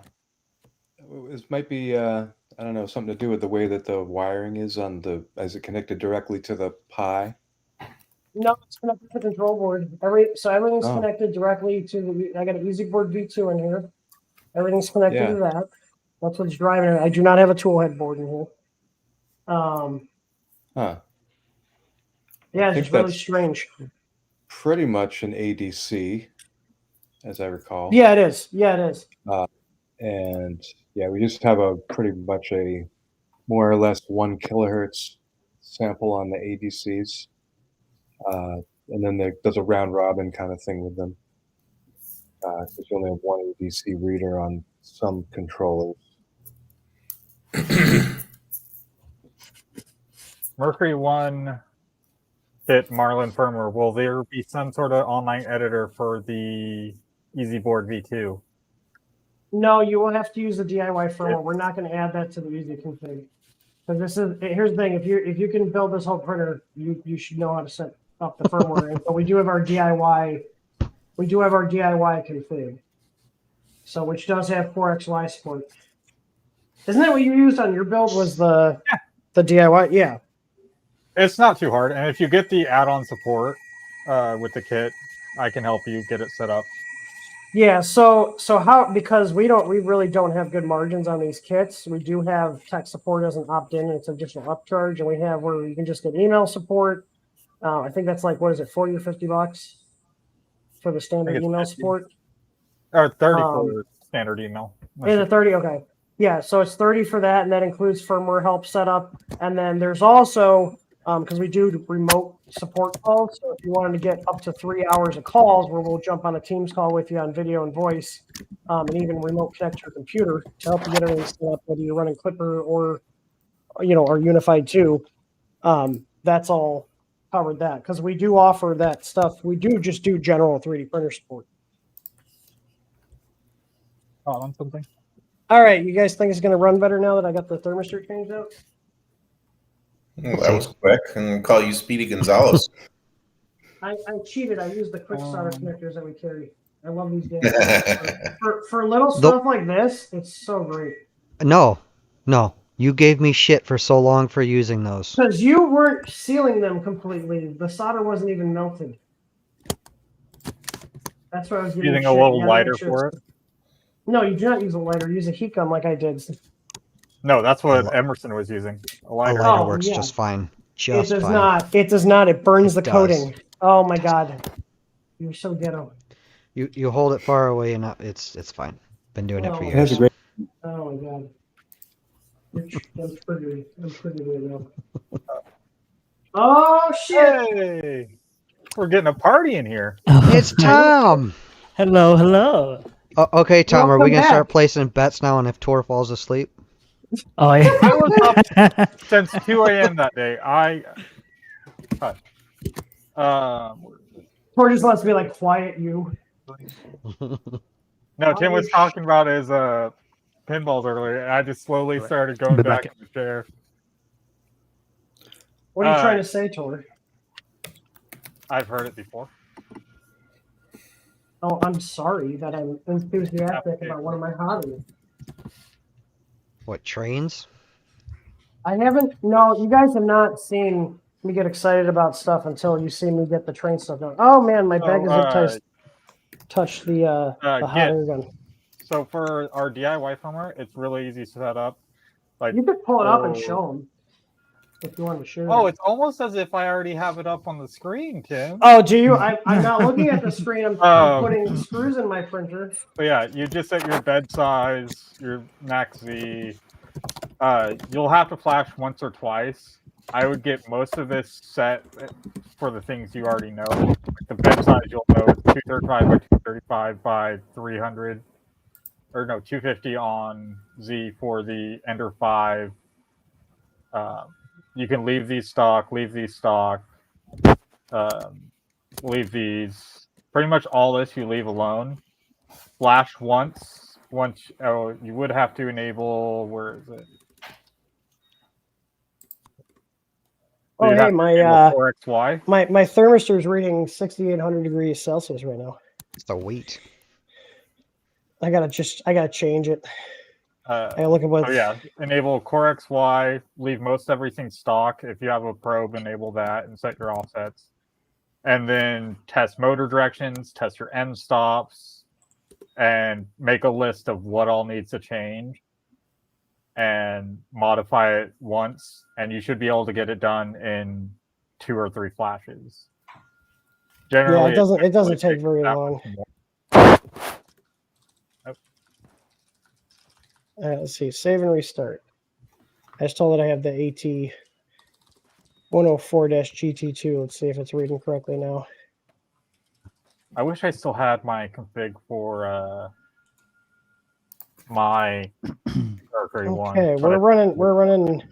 This might be, I don't know, something to do with the way that the wiring is is it connected directly to the Pi? No, it's connected to the control board. Everything's connected directly to the. I got an Easy Board V2 in here. Everything's connected to that. That's what's driving it. I do not have a tool head board in here. Huh. Yeah, it's just really strange. Pretty much an ADC, as I recall. Yeah, it is. Yeah, it is. And yeah, we just have a pretty much a more or less 1 kilohertz sample on the ADCs. And then there's a round robin kind of thing with them. Because you only have one ADC reader on some controllers. Mercury 1 hit Marlin firmware. Will there be some sort of online editor for the EasyBoard V2? No, you will have to use the DIY firmware. We're not going to add that to the easy config. Because here's the thing: if you can build this whole printer, you should know how to set up the firmware. But we do have our DIY. We do have our DIY config. So which does have 4XY support. Isn't that what you used on your build? Was the DIY? Yeah. It's not too hard, and if you get the add-on support with the kit, I can help you get it set up. Yeah, so how, because we really don't have good margins on these kits. We do have tech support as an opt-in, and it's an additional upcharge, and we have where you can just get email support. I think that's like, what is it, $40 or $50 for the standard email 50. Support? Or 30 for standard email. Is it 30? Okay. Yeah, so it's 30 for that, and that includes firmware help setup. And then there's also, because we do remote support calls, so if you wanted to get up to 3 hours of calls where we'll jump on a Teams call with you on video and voice, and even remote connect your computer to help you get everything set up, whether you're running Clipper or Unified 2, that's all covered that. Because we do offer that stuff. We do just do general 3D printer support. On something. All right, you guys think it's going to run better now that I got the thermistor changed out? Well, that was quick. I'm going to call you Speedy Gonzalez. I cheated. I used the quick solder connectors that we carry. I love these guys. for little stuff like this, it's so great. No. You gave me shit for so long for using those. Because you weren't sealing them completely. The solder wasn't even melted. That's why I was using a little lighter for it. No, you do not use a lighter. Use a heat gun like I did. No, that's what Emerson was using. A lighter, works just fine. It does not. It does not. It burns the coating. Oh my god. You're so ghetto. You hold it far away and it's fine. Been doing it for years. That's a great. Oh my god. I'm pretty now. Oh shit! Hey, we're getting a party in here. It's Tom. Hello. Okay, Tom. Are we gonna start placing bets now on if Tor falls asleep? Oh yeah. I was up since 2 a.m. that day. Tor just wants to be like, quiet you. No, Tim was talking about his pinballs earlier, and I just slowly started going back in the chair. What are you trying to say, Tor? I've heard it before. Oh, I'm sorry that I'm enthusiastic about one of my hobbies. What, trains? I haven't. No, you guys have not seen me get excited about stuff until you see me get the train stuff done. Oh man, my bag is touched the hot air gun. So for our DIY firmware, it's really easy to set up. Like you could pull it up and show them if you want to share. Oh, it's almost as if I already have it up on the screen, Tim. Oh, do you? I'm not looking at the screen. I'm putting screws in my printer. But yeah, you just set your bed size, your max Z. You'll have to flash once or twice. I would get most of this set for the things you already know. Like the bed size you'll know is 235 by 235 by 300. Or no, 250 on Z for the Ender 5. You can leave these stock, leave these. Pretty much all this you leave alone. Flash once. You would have to enable, where is it? Oh, hey, my thermistor is reading 6,800 degrees Celsius right now. It's the weight. I gotta change it. I look at what. Oh yeah, enable Core XY. Leave most everything stock. If you have a probe, enable that and set your offsets. And then test motor directions, test your end stops, and make a list of what all needs to change. And modify it once, and you should be able to get it done in 2 or 3 flashes. Generally, yeah, it doesn't take very long. Let's see, save and restart. I just told it I have the AT 104-GT2. Let's see if it's reading correctly now. I wish I still had my config for my okay, we're running.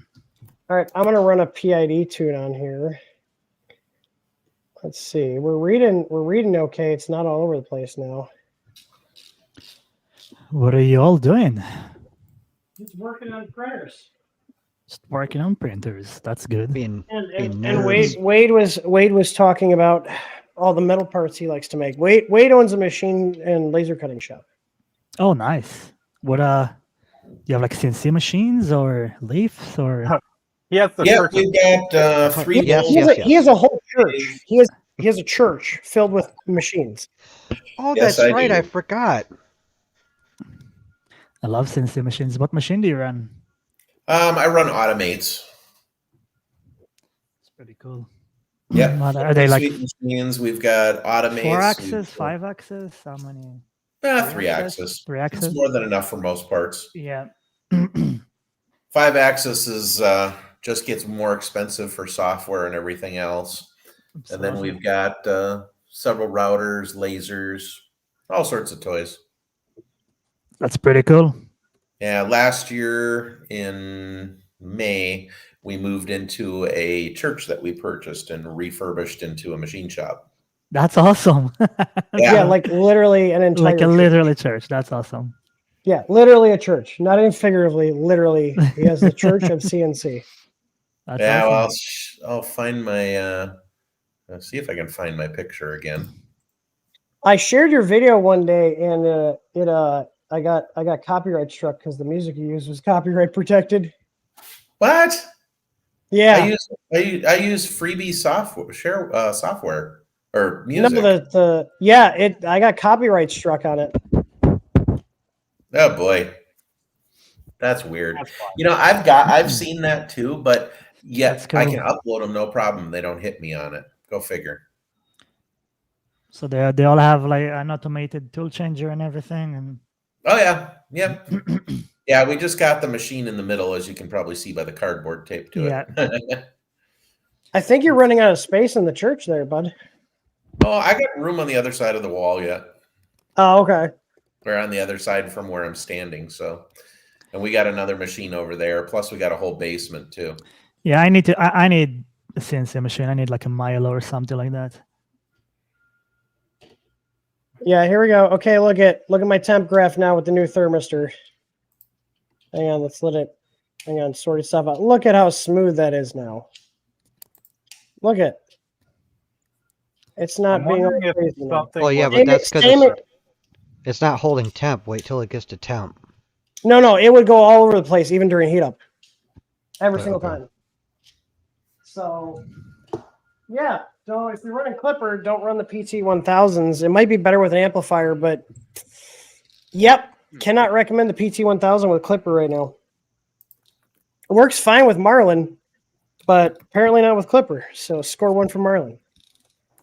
All right, I'm gonna run a PID tune on here. Let's see. We're reading okay. It's not all over the place now. What are you all doing? Just working on printers. Just working on printers. That's good. And Wade was talking about all the metal parts he likes to make. Wade owns a machine and laser cutting shop. Oh, nice. What you have like CNC machines or lathes or? Yes, we've got 3. He has a whole church. He has a church filled with machines. Oh, yes, that's right. I forgot. I love CNC machines. What machine do you run? I run Automates. It's pretty cool. Yeah. Are they like machines? We've got Automates. 4-axis, 5-axis? How many? 3-axis. 3-axis. It's more than enough for most parts. Yeah. 5-axis is just gets more expensive for software and everything else. Absolutely. And then we've got several routers, lasers, all sorts of toys. That's pretty cool. Yeah, last year in May, we moved into a church that we purchased and refurbished into a machine shop. That's awesome. Yeah, like literally an entire literally church. That's awesome. Yeah, literally a church. Not even figuratively, literally. He has the church of CNC. That's awesome. Well, I'll find my let's see if I can find my picture again. I shared your video one day and I got copyright struck because the music you used was copyright protected. What? Yeah. I use freebie software or music. No, I got copyright struck on it. Oh boy. That's weird. I've seen that too, but yet cool. I can upload them no problem. They don't hit me on it. Go figure. So they all have like an automated tool changer and everything, and oh yeah. Yeah, we just got the machine in the middle, as you can probably see by the cardboard tape to it. I think you're running out of space in the church there, bud. Oh, I got room on the other side of the wall yet. Oh, okay. We're on the other side from where I'm standing, so. And we got another machine over there. Plus, we got a whole basement too. Yeah, I need a CNC machine. I need like a Milo or something like that. Yeah, here we go. Okay, look at my temp graph now with the new thermistor. Hang on, let's let it. Hang on, sort stuff out. Look at how smooth that is now. Look at. It's not I'm being all wondering if crazy now. something. Well, yeah, was- but that's because Same it's not holding temp. Wait till it gets to temp. No, it would go all over the place, even during heat up. Every single Okay. time. So, yeah. So if you're running Clipper, don't run the PT1000s. It might be better with an amplifier, but yep, cannot recommend the PT1000 with Clipper right now. It works fine with Marlin, but apparently not with Clipper. So score 1 for Marlin.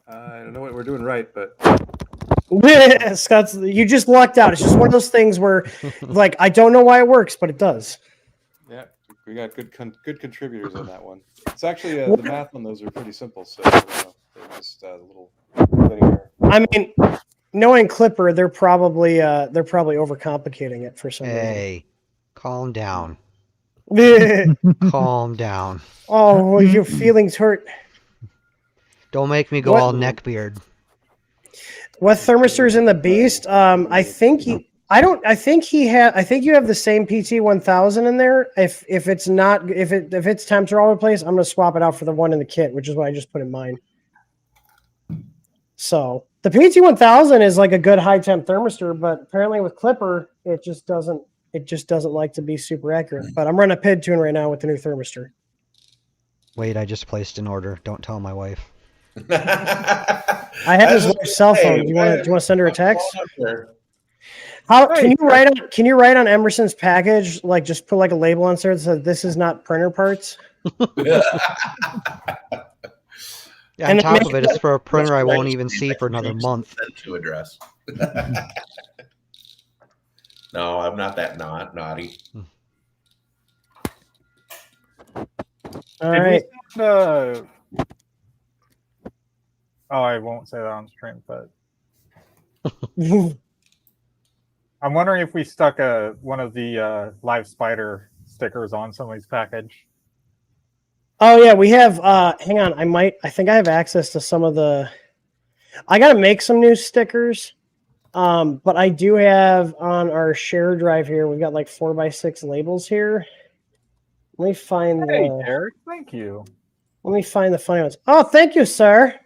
I don't know what we're doing right, but Scott's, you just lucked out. It's just one of those things where, like, I don't know why it works, but it does. yeah, we got good contributors on that one. It's actually the math on those are pretty simple, so I don't know. They're just a little linear. I mean, knowing Clipper, they're probably overcomplicating it for some Hey, calm down. reason. Calm down. Oh, your feelings hurt. Don't make me go What? all neckbeard. What thermistor's in the Beast? I think you have the same PT1000 in there. If it's not, if its temps are all over the place, I'm gonna swap it out for the one in the kit, which is what I just put in mine. So the PT1000 is like a good high temp thermistor, but apparently with Clipper, it just doesn't like to be super accurate. But I'm running a PID tune right now with the new thermistor. Wait, I just placed an order. Don't tell my wife. I have his wife's cell phone. Do you want to send her a text? How can you write on Emerson's package, like just put like a label on there that says this is not printer parts? Yeah, on And top of it, it's for a printer I won't even see for another month. To address. No, I'm not that naughty. All right. Oh, I won't say that on stream, but I'm wondering if we stuck one of the live spider stickers on somebody's package. Oh yeah, we have. Hang on, I think I have access to some of the. I got to make some new stickers, but I do have on our share drive here. We've got like 4x6 labels here. Let me find Derek, thank you. Let me find the funny ones. Oh, thank you, sir.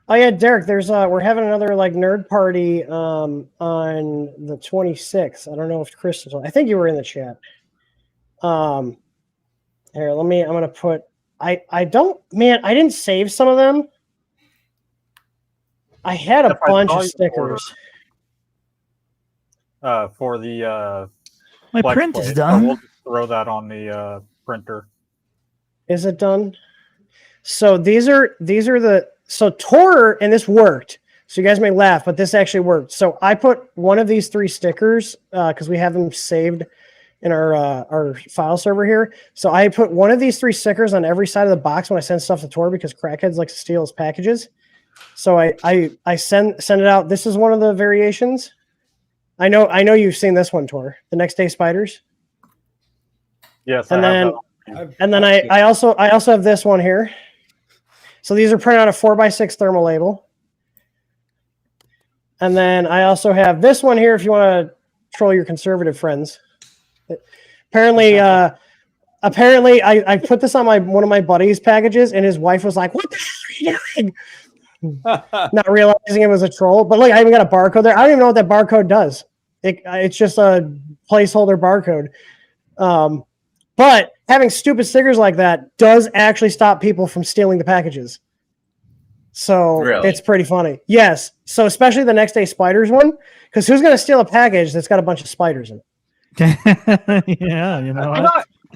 Oh yeah, Derek. There's we're having another like nerd party on the 26th. I don't know if Chris is. I think you were in the chat. Here, I'm gonna put. I didn't save some of them. I had a bunch of stickers. For the my flex print plate, is so done. we'll just throw that on the printer. Is it done? So these are the Tor, and this worked. So you guys may laugh, but this actually worked. So I put one of these 3 stickers because we have them saved in our file server here. So I put one of these 3 stickers on every side of the box when I send stuff to Tor because crackheads like to steal his packages. So I send it out. This is one of the variations. I know you've seen this one, Tor. The next day spiders. Yes, and then I've I also have this one here. So these are printed on a 4x6 thermal label. And then I also have this one here if you want to troll your conservative friends. Apparently, I put this on one of my buddy's packages, and his wife was like, "What the hell are you doing?" Not realizing it was a troll. But look, I even got a barcode there. I don't even know what that barcode does. It's just a placeholder barcode. But having stupid stickers like that does actually stop people from stealing the packages. So Really? It's pretty funny. Yes. So especially the next day spiders one, because who's going to steal a package that's got a bunch of spiders in it? Yeah, you know.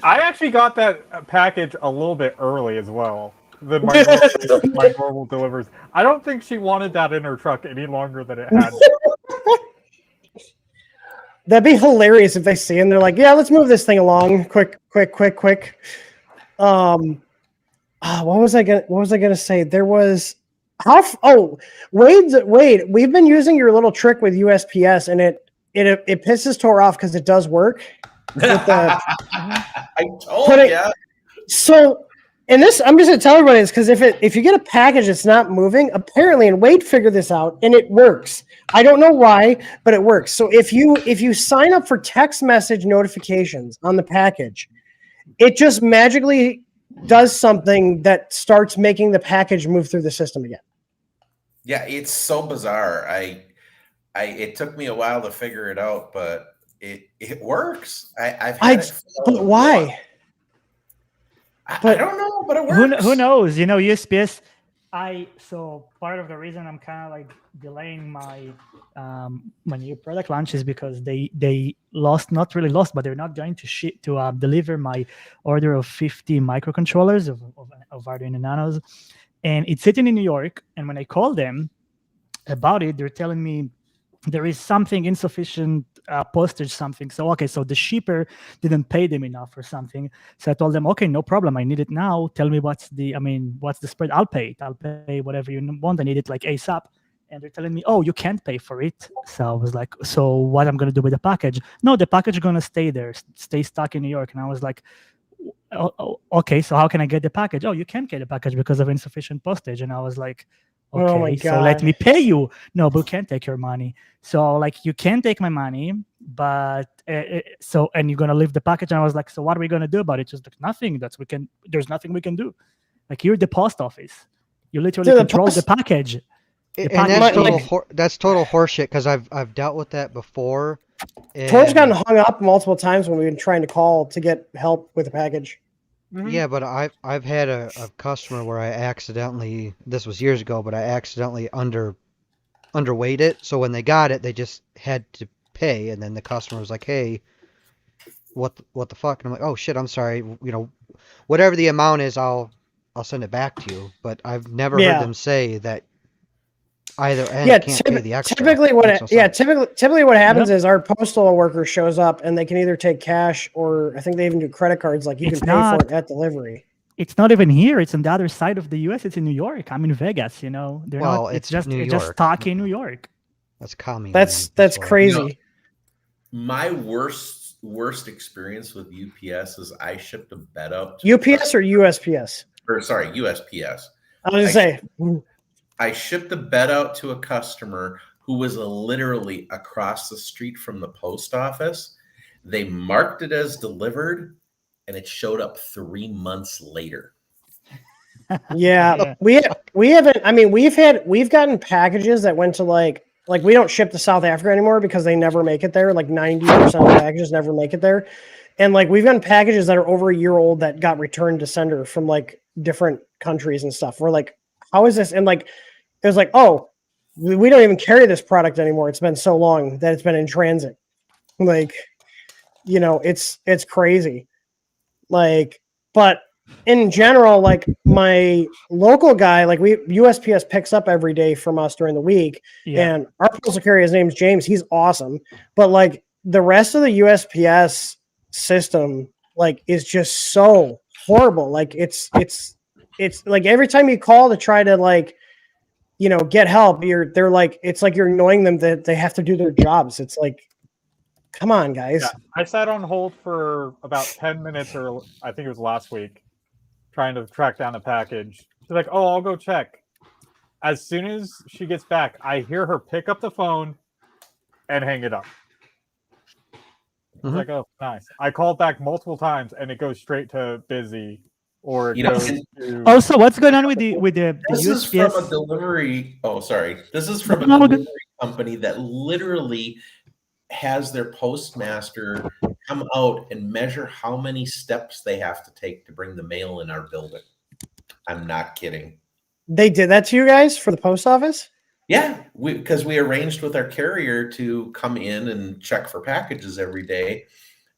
I actually got that package a little bit early as well. My normal delivers. I don't think she wanted that in her truck any longer than it had. That'd be hilarious if they see and they're like, "Yeah, let's move this thing along, quick." What was I gonna say? There was Wade. We've been using your little trick with USPS, and it pisses Tor off because it does work. With the, I told you. So, and this, I'm just gonna tell everybody this because if you get a package that's not moving, apparently, and Wade figured this out, and it works. I don't know why, but it works. So if you sign up for text message notifications on the package, it just magically does something that starts making the package move through the system again. Yeah, it's so bizarre. It took me a while to figure it out, but it works. I've had it fail but why? I don't know, but it works. Who knows? You know, USPS. So part of the reason I'm kind of like delaying my new product launch is because they lost, not really lost, but they're not going to ship to deliver my order of 50 microcontrollers of Arduino Nanos, and it's sitting in New York. And when I call them about it, they're telling me there is something insufficient postage something. So okay, so the shipper didn't pay them enough or something. So I told them, okay, no problem, I need it now. Tell me what's the spread. I'll pay it. I'll pay whatever you want. I need it like ASAP. And they're telling me, oh, you can't pay for it. So I was like, so what I'm going to do with the package? No, the package is going to stay there, stay stuck in New York. And I was like, okay, so how can I get the package? Oh, you can't get the package because of insufficient postage. And I was like, okay, oh my God. So let me pay you. No, but we can't take your money. So like, you can take my money, but and you're gonna leave the package. And I was like, so what are we gonna do about it? Just like, nothing. There's nothing we can do. Like, you're the post office. You literally control the package. And that's total horseshit, because I've dealt with that before. Tor's gotten hung up multiple times when we've been trying to call to get help with the package. Mm-hmm. Yeah, but I've had a customer where I accidentally, this was years ago, but I accidentally underweight it. So when they got it, they just had to pay, and then the customer was like, "Hey, what the fuck?" And I'm like, "Oh shit, I'm sorry. You know, whatever the amount is, I'll send it back to you." But I've never heard them say that either end can't pay the extra. Typically what happens is our postal worker shows up and they can either take cash, or I think they even do credit cards. Like, you can pay for it at delivery. It's not even here. It's on the other side of the U.S. It's in New York. I'm in Vegas. You know, it's just stuck in New York. That's coming. That's crazy. You know, my worst experience with UPS is I shipped a bed out. UPS or USPS? Or sorry, USPS. I was gonna say. I shipped a bed out to a customer who was literally across the street from the post office. They marked it as delivered, and it showed up 3 months later. Yeah, we haven't. I mean, we've gotten packages that went to like we don't ship to South Africa anymore because they never make it there. Like 90% of the packages never make it there, and like we've gotten packages that are over a year old that got returned to sender from like different countries and stuff. We're like, how is this? And like, it was like, oh, we don't even carry this product anymore. It's been so long that it's been in transit. Like, you know, it's crazy. Like, but in general, like my local guy, like USPS picks up every day from us during the week, and our postal carrier, his name's James. He's awesome. But like the rest of the USPS system, like, is just so horrible. Like it's like every time you call to try to like, you know, get help, they're like, it's like you're annoying them that they have to do their jobs. It's like, come on, guys. Yeah, I sat on hold for about 10 minutes, or I think it was last week, trying to track down a package. She's like, oh, I'll go check. As soon as she gets back, I hear her pick up the phone and hang it up. It's like, oh, nice. I called back multiple times and it goes straight to busy. Or it goes to... Also, what's going on with the This USPS? is from a delivery. Oh, sorry. This is from a delivery company that literally has their postmaster come out and measure how many steps they have to take to bring the mail in our building. I'm not kidding. They did that to you guys for the post office? Yeah, because we arranged with our carrier to come in and check for packages every day.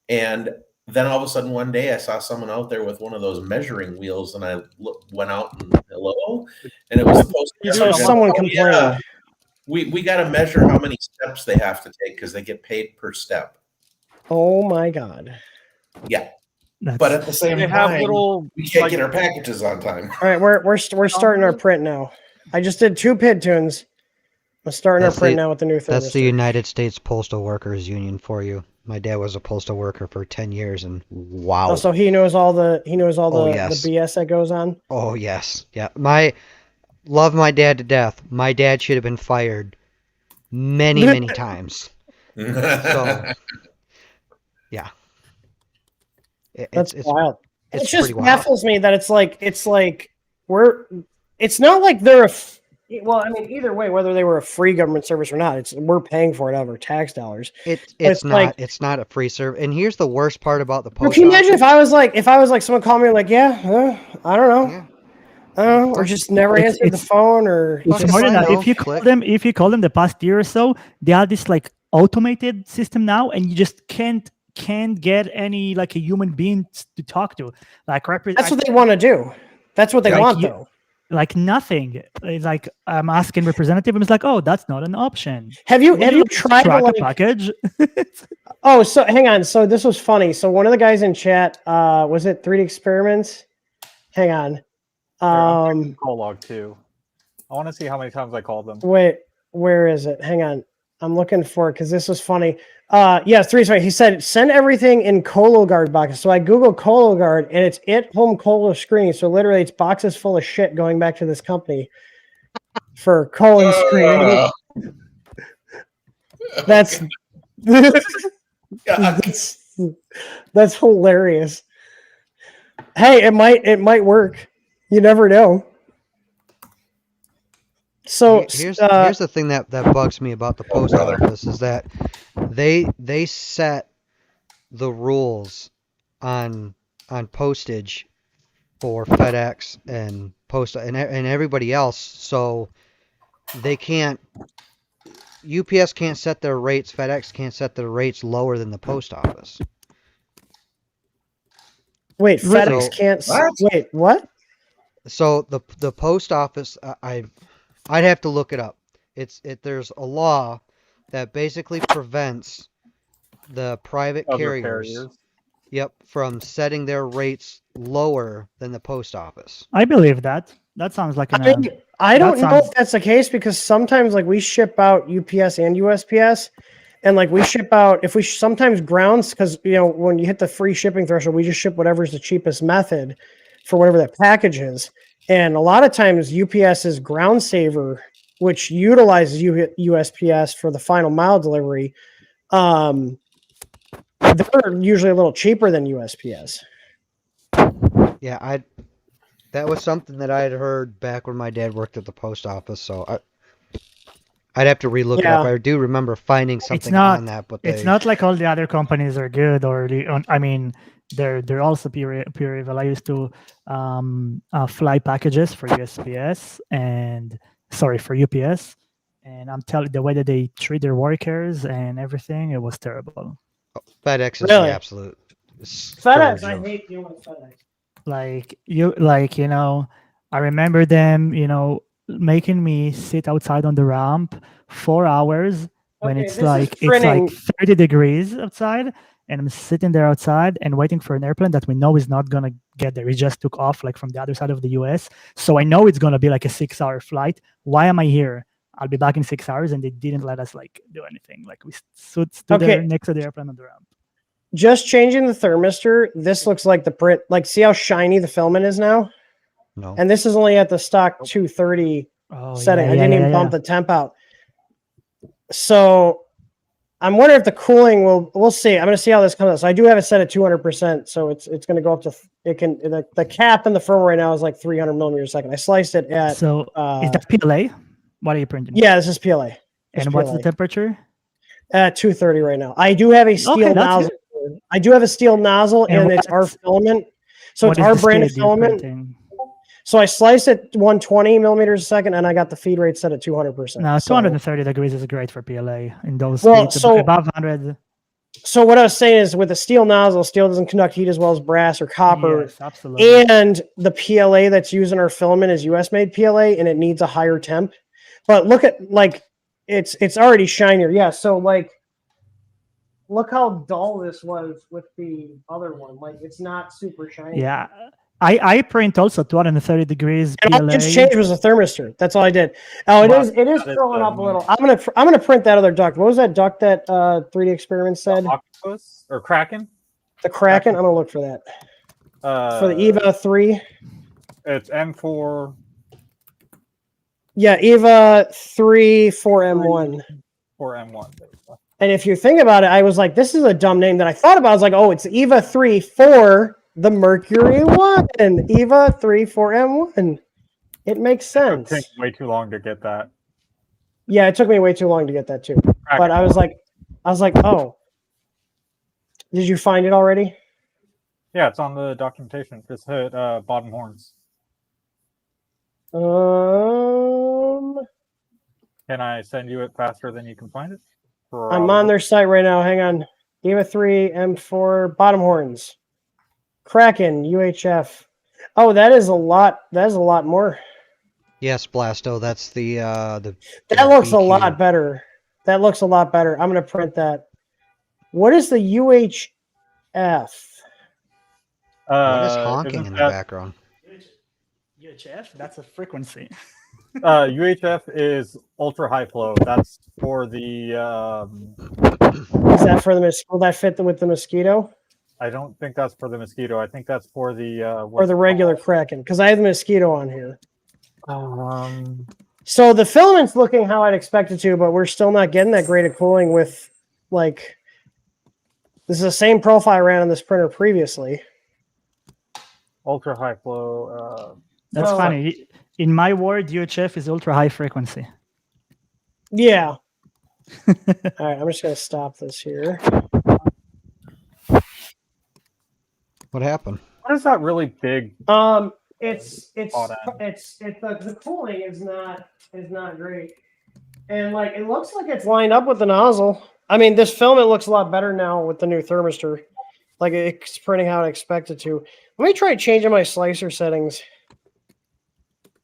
And then all of a sudden one day I saw someone out there with one of those measuring wheels, and I went out and hello, and it was the postmaster. So someone complained. Yeah. We got to measure how many steps they have to take because they get paid per step. Oh my God. Yeah. But at the same time, we can't get our packages on time. All right, we're starting our print now. I just did 2 PID tunes. We're starting our print now with the new thing. That's the United States Postal Workers Union for you. My dad was a postal worker for 10 years, and wow. Oh, so he knows all the the BS that goes on. Oh yes, yeah. Love my dad to death. My dad should have been fired many times. So, yeah. That's wild. It just wild. baffles me that it's not like they're Well, I mean, either way, whether they were a free government service or not, we're paying for it out of our tax dollars. It's not a free service. And here's the worst part about the post Can you imagine office. if I was like someone called me like, yeah, I don't know. Yeah. Or just never answered the phone, or it's more than that. If you call them the past year or so, they have this like automated system now, and you just can't get any like a human being to talk to. Like that's what they want to do. That's what they want, though. Like nothing. It's like I'm asking representative, and it's like, oh, that's not an option. Have you tried to like, package? Oh, so hang on. So this was funny. So one of the guys in chat, was it 3D Experiments? Hang on. Call log 2. I want to see how many times I called them. Wait, where is it? Hang on. I'm looking for it because this was funny. Yes, 3. Sorry. He said, send everything in ColoGuard boxes. So I Googled ColoGuard and it's home colo screening. So literally it's boxes full of shit going back to this company for colon screening. That's, that's hilarious. Hey, it might work. You never know. So here's the thing that bugs me about the post office is that they set the rules on postage for FedEx and Post and everybody else, so they can't. UPS can't set their rates. FedEx can't set their rates lower than the post office. Wait, FedEx can't. Wait, what? So the post office, I'd have to look it up. There's a law that basically prevents the private carriers, from setting their rates lower than the post office. I believe that. That sounds like I don't know if that's the case, because sometimes like we ship out UPS and USPS, and like we ship out sometimes grounds, because when you hit the free shipping threshold, we just ship whatever's the cheapest method for whatever that package is. And a lot of times UPS is Ground Saver, which utilizes USPS for the final mile delivery. They're usually a little cheaper than USPS. Yeah, that was something that I had heard back when my dad worked at the post office. So I'd have to relook it up. I do remember finding something on that, but it's not like all the other companies are good, I mean, they're all superior. I used to fly packages for USPS for UPS, and I'm telling the way that they treat their workers and everything, it was terrible. FedEx is the absolute. FedEx, I hate dealing with FedEx. I remember them, making me sit outside on the ramp 4 hours when it's like 30 degrees outside, and I'm sitting there outside and waiting for an airplane that we know is not gonna get there. It just took off like from the other side of the US, so I know it's gonna be like a 6-hour flight. Why am I here? I'll be back in 6 hours, and they didn't let us like do anything. Like we stood there next to the airplane on the ramp. Just changing the thermistor. This looks like the print. Like, see how shiny the filament is now? No. And this is only at the stock 230 setting. I didn't even bump the temp out. So I'm wondering if the cooling we'll see. I'm going to see how this comes out. So I do have it set at 200%. So it's going to go up to, the cap in the firmware right now is like 300 millimeters a second. I sliced it at. So is that PLA? What are you printing? Yeah, this is PLA. And what's the temperature? At 230 right now. I do have a steel nozzle. I do have a steel nozzle, and it's our filament. So it's our brand filament. So I sliced it 120 millimeters a second, and I got the feed rate set at 200%. Now, 230 degrees is great for PLA in those speeds above 100. So what I was saying is, with a steel nozzle, steel doesn't conduct heat as well as brass or copper. Yes, absolutely. And the PLA that's using our filament is US-made PLA, and it needs a higher temp. But look at, it's already shinier. Yeah, so, look how dull this was with the other one. It's not super shiny. Yeah. I print also 230 degrees PLA. And all I just changed was the thermistor. That's all I did. Oh, it is curling up a little. I'm gonna print that other duct. What was that duct that 3D Experiments said? Octopus or Kraken? The Kraken. I'm gonna look for that. For the EVA 3. It's M4. Yeah, EVA 3 4M1. 4M1. And if you think about it, I was like, this is a dumb name that I thought about. I was like, oh, it's EVA 3 for the Mercury 1. EVA 3 4M1. It makes It sense. took way too long to get that. Yeah, it took me way too long to get that too. But I was like, oh, did you find it already? Yeah, it's on the documentation. Just hit bottom horns. Can I send you it faster than you can find it? I'm on their site right now. Hang on. EVA 3, M4, bottom horns. Kraken, UHF. Oh, that is a lot. That is a lot more. Yes, Blasto. That's the That looks BQ. a lot better. That looks a lot better. I'm gonna print that. What is the UHF? What is honking in the background? UHF. That's a frequency. UHF is ultra high flow. That's for the. Is that for the mosquito? Will that fit with the mosquito? I don't think that's for the mosquito. I think that's for the. Or the regular Kraken, because I have the mosquito on here. So the filament's looking how I'd expect it to, but we're still not getting that great of cooling with, like, this is the same profile I ran on this printer previously. Ultra high flow. That's funny. In my word, UHF is ultra high frequency. Yeah. All right, I'm just gonna stop this here. What happened? What is that really big? The cooling is not great, and like it looks like it's lined up with the nozzle. I mean, this filament looks a lot better now with the new thermistor. Like it's printing how I expect it to. Let me try changing my slicer settings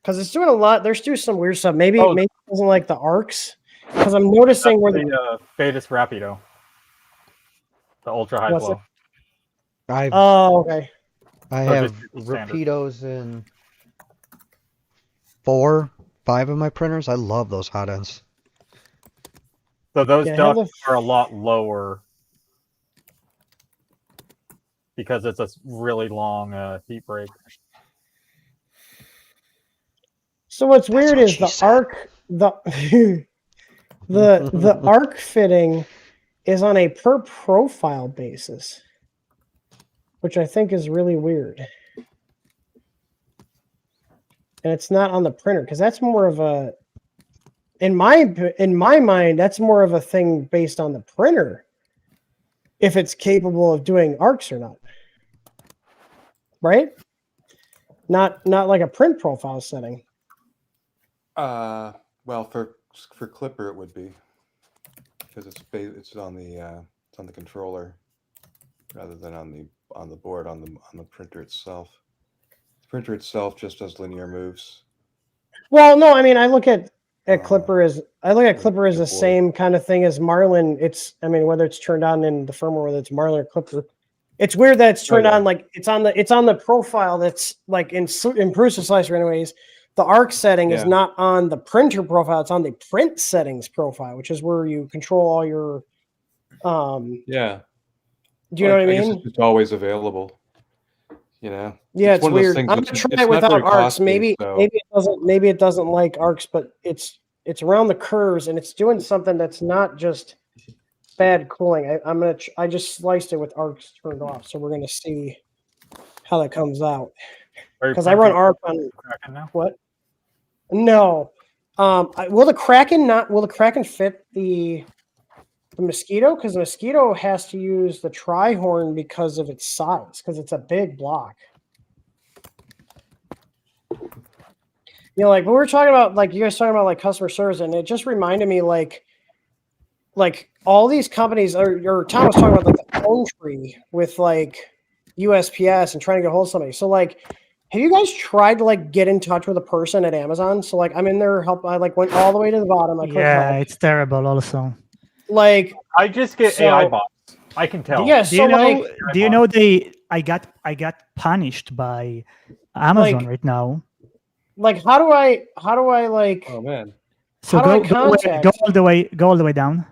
because it's doing a lot. There's doing some weird stuff. Maybe it doesn't like the arcs because I'm noticing where the Betis Rapido, the ultra high flow. Okay. I have Rapidos in 4, 5 of my printers. I love those hot ends. So those ducts are a lot lower because it's a really long heat break. So what's weird is the arc the arc fitting is on a per profile basis, which I think is really weird. And it's not on the printer because that's more of a in my mind that's more of a thing based on the printer if it's capable of doing arcs or not. Right? Not like a print profile setting. Well, for Clipper it would be because it's on the controller rather than on the board on the printer itself. The printer itself just does linear moves. Well, no, I mean I look at Clipper as the same kind of thing as Marlin. I mean whether it's turned on in the firmware, whether it's Marlin or Clipper. It's weird that it's turned on like it's on the profile that's like in Prusa Slicer anyways. The arc setting is not on the printer profile; it's on the print settings profile, which is where you control all your. Yeah. Do you know what I mean? Guess it's always available. You know. Yeah, it's weird. I'm gonna try it without arcs. Maybe it doesn't like arcs, but it's around the curves and it's doing something that's not just bad cooling. I just sliced it with arcs turned off, so we're gonna see how that comes out. Because I run arc on what? No. Will the Kraken fit the mosquito? Because the mosquito has to use the tri-horn because of its size, because it's a big block. You know, like we were talking about, like you guys talking about like customer service, and it just reminded me like all these companies or Tom was talking about like the phone tree with like USPS and trying to get a hold of somebody. So like, have you guys tried to like get in touch with a person at Amazon? So like I'm in their help. I like went all the way to the bottom. I clicked help. It's terrible also. Like I just get AI bots. I can tell. Yeah. Do you know I got punished by Amazon right now. Like how do I like? Oh man. So go all the way down.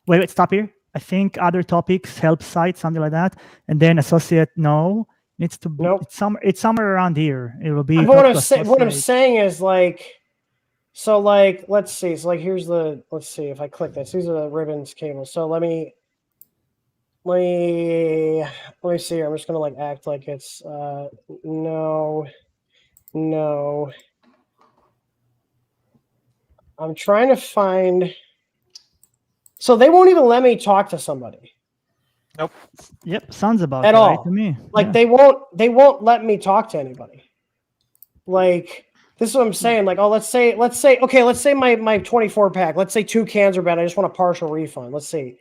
Wait, stop here. I think other topics, help site, something like that, and then associate. No, needs to be. Nope. It's somewhere around here. It will be. What I'm saying is like, so like let's see. So like here's let's see if I click this. These are the ribbons cables. So let me see here. I'm just gonna like act like it's no. I'm trying to find. So they won't even let me talk to somebody. Nope. Yep, sounds about At right all. to me. Like Yeah. they won't let me talk to anybody. Like this is what I'm saying. Like, oh, let's say my 24 pack. Let's say 2 cans are bad. I just want a partial refund. Let's see.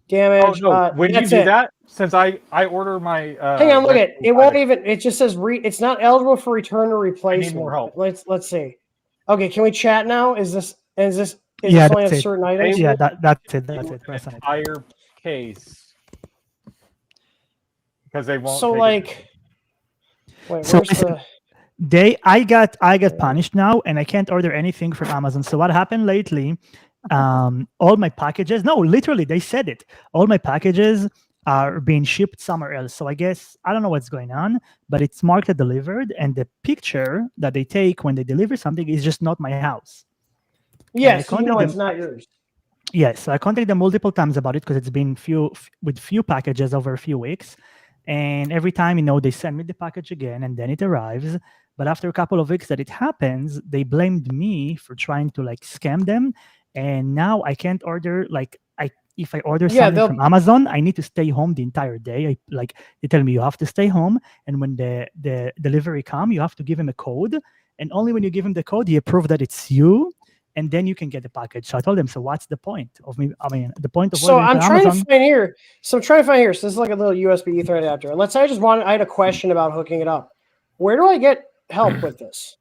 Damage. Oh no! When you that's do it. that, since I order my Hang on, look at it. It won't product, even. It just says it's not eligible for return or replacement. more help. Let's see. Okay, can we chat now? Is this Yeah, this only that's on it. certain items? Yeah, that's it. That's it. Press on it. Entire case because they won't. So take like, wait, So where's the? I got punished now, and I can't order anything from Amazon. So what happened lately? All my packages. No, literally, they said it. All my packages are being shipped somewhere else. So I guess I don't know what's going on, but it's marked as delivered, and the picture that they take when they deliver something is just not my house. Yes, you know it's not yours. Yes, so I contacted them multiple times about it because it's been few packages over a few weeks, and every time they send me the package again, and then it arrives. But after a couple of weeks that it happens, they blamed me for trying to like scam them, and now I can't order if I order something from Amazon, I need to stay home the entire day. They tell me you have to stay home, and when the delivery come, you have to give him a code, and only when you give him the code, he approves that it's you, and then you can get the package. So I told them, so what's the point of me? I mean, the point of ordering from Amazon. So I'm trying to find here. So this is like a little USB Ethernet adapter. And let's say I had a question about hooking it up. Where do I get help with this?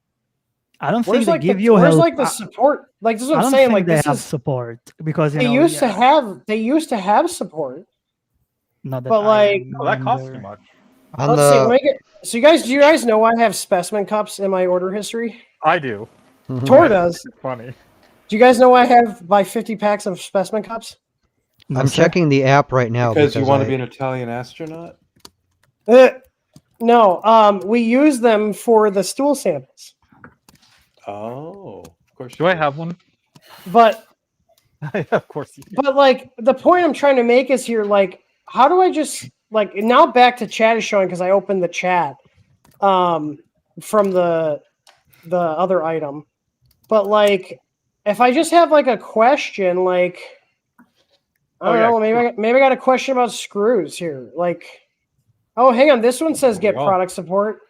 I don't think they give you help. Where's like the support? Like this is what I'm saying. Like they have support because they used to have support. Not that but like that costs too much. Let's see. Do you guys know I have specimen cups in my order history? I do. Tor does. It's funny. Do you guys know I have 50 packs of specimen cups? No, I'm checking the app right now because you want to be an Italian astronaut. No, we use them for the stool samples. Oh, of course. Do I have one? But of course you do. But like the point I'm trying to make is here, like, how do I just like now back to chat is showing because I opened the chat from the other item. But like if I just have like a question, like I don't know, maybe I got a question about screws here. Like, oh, hang on, this one says get product support.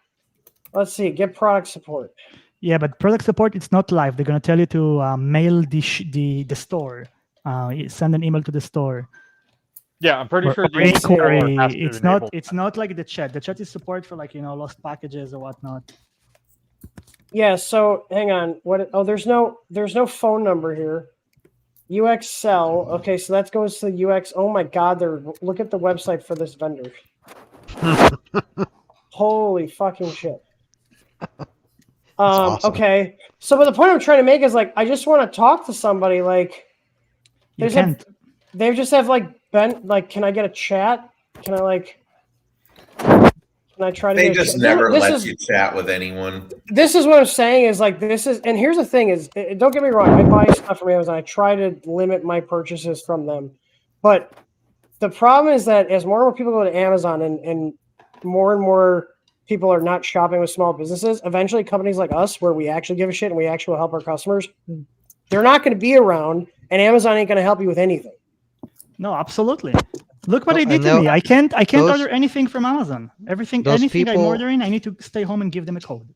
Let's see, get product support. Yeah, but product support, it's not live. They're gonna tell you to mail the store, send an email to the store. Yeah, I'm pretty sure the inquiry. It's not like the chat. The chat is support for lost packages or whatnot. Yeah. So hang on. What? Oh, there's no phone number here. UXL. Okay, so that goes to the UX. Oh my God! Look at the website for this vendor. Holy fucking shit. Awesome. Okay. So, but the point I'm trying to make is like, I just want to talk to somebody. Like, you can't. They just have can I get a chat? Can I try to? They just never let you chat with anyone. This is what I'm saying is like and here's the thing is, don't get me wrong, I buy stuff from Amazon. I try to limit my purchases from them, but the problem is that as more and more people go to Amazon and more people are not shopping with small businesses, eventually companies like us, where we actually give a shit and we actually help our customers, they're not going to be around, and Amazon ain't going to help you with anything. No, absolutely. Look what they did to me. I can't order anything from Amazon. Anything I'm ordering, I need to stay home and give them a code.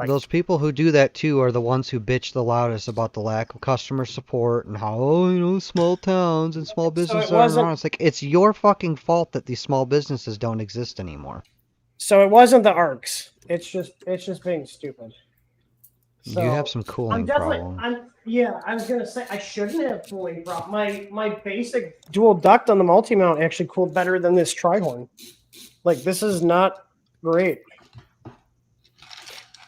Those people who do that too are the ones who bitch the loudest about the lack of customer support and how small towns and small businesses are around. It's like it's your fucking fault that these small businesses don't exist anymore. So it wasn't the ARCs. It's just being stupid. So you have some cooling problem. I was gonna say I shouldn't have cooling problem. My basic dual duct on the multi-mount actually cooled better than this tri-horn. Like this is not great.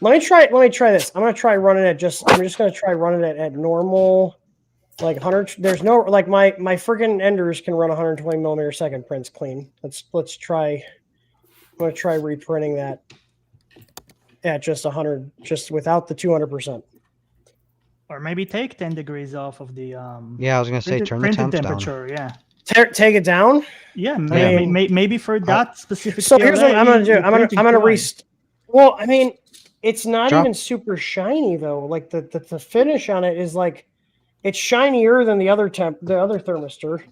Let me try this. I'm just gonna try running it at normal, like 100. There's no my friggin' Enders can run 120 millimeter second prints clean. Let's try. I'm going to try reprinting that at just 100, just without the 200%. Or maybe take 10 degrees off of the yeah, I was going to say turn the temperature down. Yeah, take it down. Yeah, maybe for that specific. So here's what I'm going to do. I'm going to Well, I mean, it's not even super shiny though. Like the finish on it is like It's shinier than the other thermistor,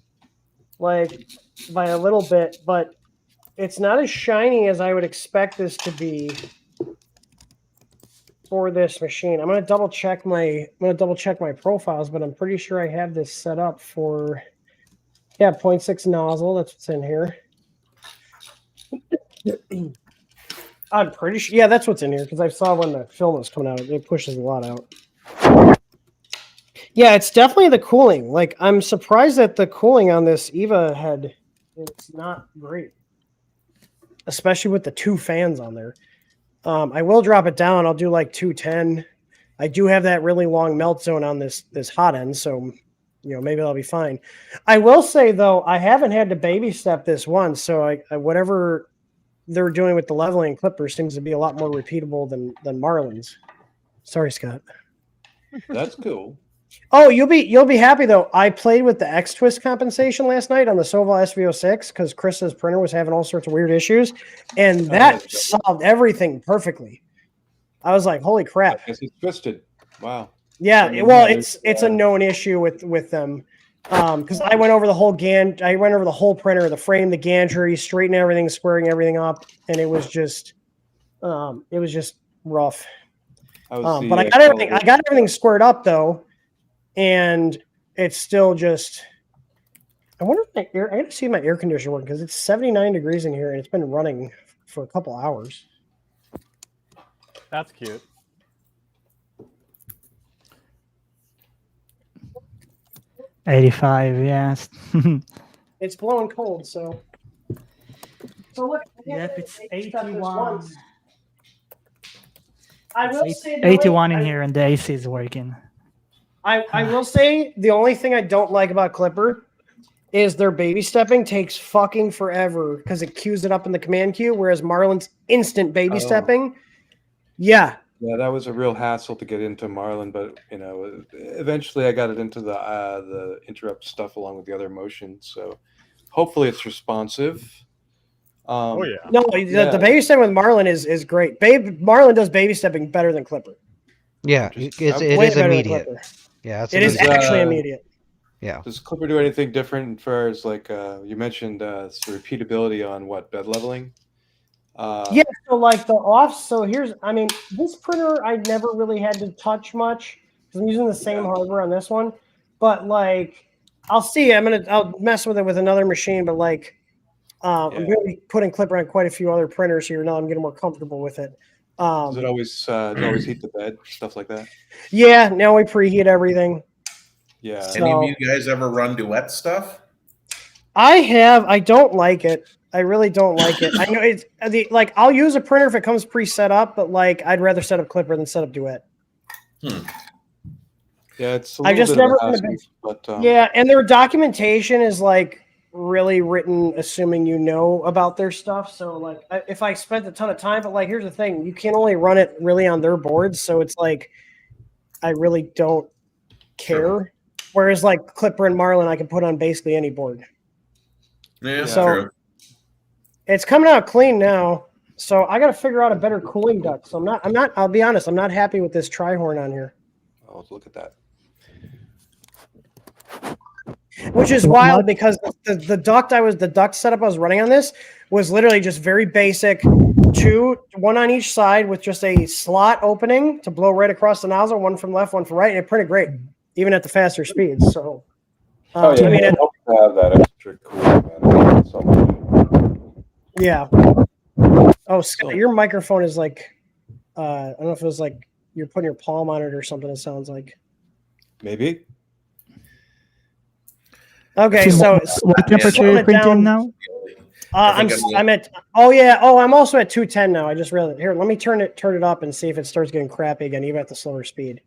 like by a little bit, but it's not as shiny as I would expect this to be for this machine. I'm gonna double check my profiles, but I'm pretty sure I have this set up for 0.6 nozzle. That's what's in here. I'm pretty sure. Yeah, that's what's in here because I saw when the film was coming out. It pushes a lot out. Yeah, it's definitely the cooling. Like, I'm surprised that the cooling on this EVA head is not great, especially with the 2 fans on there. I will drop it down. I'll do like 210. I do have that really long melt zone on this hot end, so maybe that'll be fine. I will say though, I haven't had to baby step this once, so I whatever they're doing with the leveling clipper seems to be a lot more repeatable than Marlin's. Sorry, Scott. That's cool. Oh, you'll be happy though. I played with the X twist compensation last night on the Soval SV06 because Chris's printer was having all sorts of weird issues, and that solved everything perfectly. I was like, "Holy crap!" I guess he's twisted. Wow. Yeah, it's a known issue with them because I went over the whole I went over the whole printer, the frame, the gantry, straightening everything, squaring everything up, and it was just rough. But I got everything squared up though. And it's still just. I wonder if I got to see my air conditioner working because it's 79 degrees in here and it's been running for a couple hours. That's cute. $85, yes. It's blowing cold, so. So look. Yep, it's 81. I will say 81 in here and the AC is working. I will say the only thing I don't like about Clipper is their baby stepping takes fucking forever because it queues it up in the command queue, whereas Marlin's instant baby stepping. Yeah. Yeah, that was a real hassle to get into Marlin, but eventually I got it into the interrupt stuff along with the other motions. So hopefully it's responsive. Oh yeah. No, the baby stepping with Marlin is great. Marlin does baby stepping better than Clipper. Yeah, it is immediate. Yeah, it is actually immediate. Yeah. Does Clipper do anything different as far as like you mentioned repeatability on bed leveling? Yeah, so like the offs. So this printer I never really had to touch much because I'm using the same hardware on this one. But like, I'll see. I'll mess with it with another machine. But like, I'm going to be putting Clipper on quite a few other printers here now. I'm getting more comfortable with it. Does it always heat the bed, stuff like that? Yeah, now we preheat everything. Yeah. So, any of you guys ever run duet stuff? I have. I don't like it. I really don't like it. I know it's like I'll use a printer if it comes pre-set up, but like I'd rather set up Clipper than set up Duet. Yeah, it's. I just never. Yeah, and their documentation is like really written assuming you know about their stuff. So like if I spent a ton of time, but like here's the thing, you can only run it really on their boards, so it's like I really don't care. Sure. Whereas like Clipper and Marlin I can put on basically any board. Yeah, so true. It's coming out clean now. So I got to figure out a better cooling duct. So I'm not I'll be honest, I'm not happy with this tri-horn on here. Oh, let's look at that. Which is wild because the duct setup I was running on this was literally just very basic, one on each side with just a slot opening to blow right across the nozzle, one from left, one from right, and it printed great, even at the faster speeds. So, I mean, it helps to have that extra cooling. Yeah. Oh, Scott, your microphone is like, I don't know if it was like you're putting your palm on it or something. It sounds like. Maybe. Okay, so what temperature are you printing now? I'm at. Oh yeah. Oh, I'm also at 210 now. I just realized. Here, let me turn it up and see if it starts getting crappy again, even at the slower speed.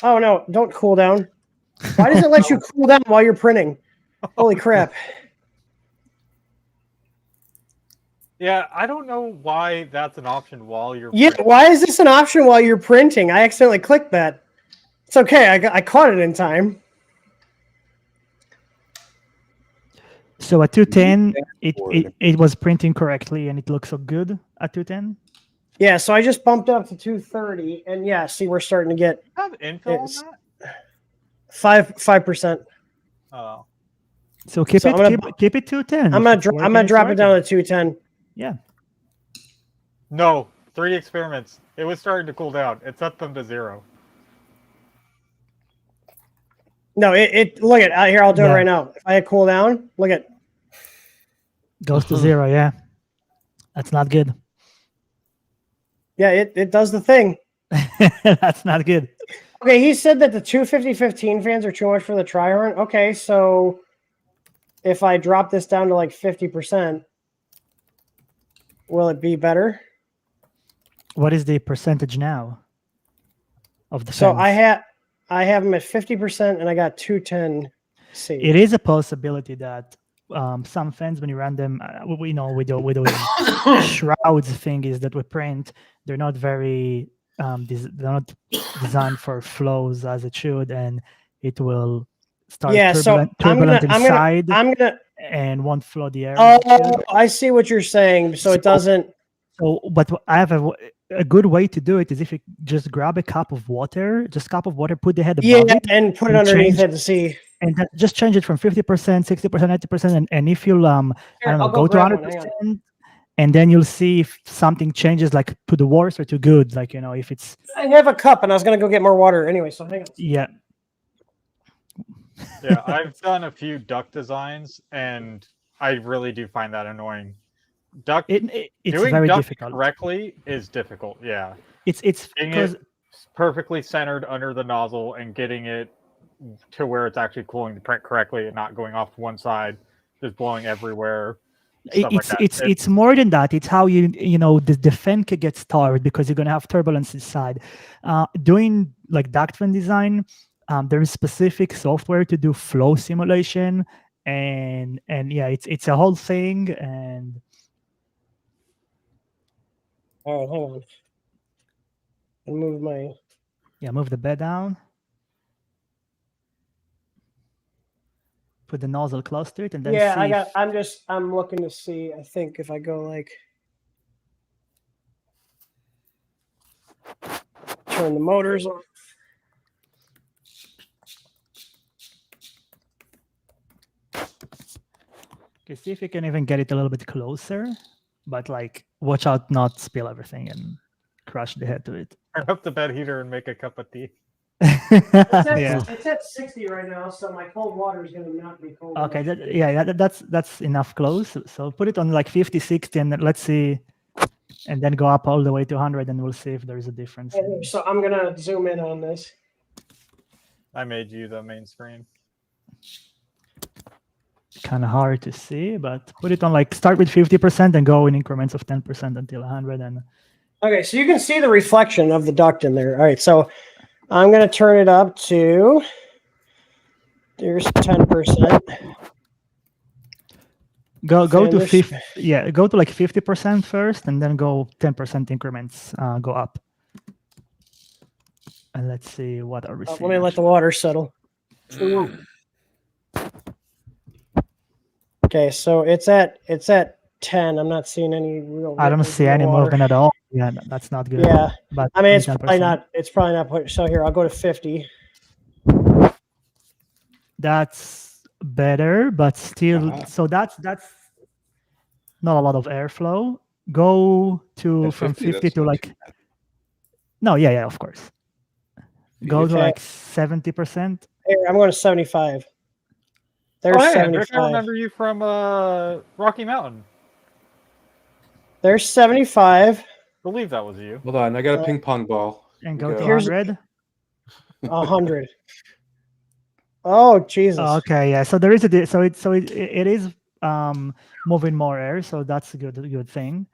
Oh no! Don't cool down. Why does it let you cool down while you're printing? Holy crap! Yeah, I don't know why that's an option while you're. Yeah, printing. Why is this an option while you're printing? I accidentally clicked that. It's okay. I caught it in time. So at 210, it was printing correctly and it looks so good at 210. Yeah, so I just bumped up to 230, and yeah, see, we're starting to get Have infill on that? 5%. Oh. So keep So keep it 210. I'm gonna drop it down to 210. Yeah. No, 3 experiments. It was starting to cool down. It set them to 0. No, it look at here. I'll do it right now. If I hit cool down, look at goes to 0. Yeah, that's not good. Yeah, it does the thing. That's not good. Okay, he said that the 250-15 fans are too much for the Tri-Horn. Okay, so if I drop this down to like 50%, will it be better? What is the percentage now of the fans? So I have them at 50%, and I got 210 C. It is a possibility that some fans, when you run them, we know with the shrouds thing is that we print, they're not very they're not designed for flows as it should, and it will start turbulent inside and won't flow the air. Oh, I see what you're saying. So it doesn't. So, but I have a good way to do it is if you just grab a cup of water, put the head above it, and put it underneath it to see. And just change it from 50%, 60%, 90%, and if you'll I don't know, go to 100%, and then you'll see if something changes, like to the worse or to good. Like, you know, if it's. I have a cup, and I was gonna go get more water anyway. So hang on. Yeah. Yeah, I've done a few duct designs, and I really do find that annoying. It's doing very duct difficult. correctly is difficult. Yeah, it's because perfectly centered under the nozzle and getting it to where it's actually cooling the print correctly and not going off to one side, just blowing everywhere. It's more than that. It's how the fan gets starved because you're gonna have turbulence inside. Doing like duct fan design, there is specific software to do flow simulation, and yeah, it's a whole thing. And all right, hold on. And move the bed down. Put the nozzle close to it, and then I'm looking to see. I think if I go like turn the motors on. Okay, see if you can even get it a little bit closer, but like watch out not spill everything and crush the head to it. Turn up the bed heater and make a cup of tea. It's at 60 right now, so my cold water is going to not be cold. Okay, that's enough close. So put it on like 50, 60, and let's see, and then go up all the way to 100, and we'll see if there is a difference. So I'm going to zoom in on this. I made you the main screen. Kind of hard to see, but put it on like start with 50% and go in increments of 10% until 100. And okay, so you can see the reflection of the duct in there. All right, so I'm going to turn it up to, there's 10%. Go to 50. Yeah, go to like 50% first, and then go 10% increments. Go up, and let's see what are we seeing. Let me let the water settle. Okay, so it's at 10. I'm not seeing any real. I don't see any movement at all. Yeah, that's not good. Yeah, but I mean it's probably not. It's probably not put. So here, I'll go to 50. That's better, but still. So that's not a lot of airflow. Go to from 50 to like. No, yeah, of course. Go to like 70%. Here, I'm going to 75. There's 75. I remember you from Rocky Mountain. There's 75. I believe that was you. Hold on, I got a ping pong ball. And go to 100. 100. Oh Jesus. Oh, okay, yeah. So there is it is moving more air, so that's a good thing.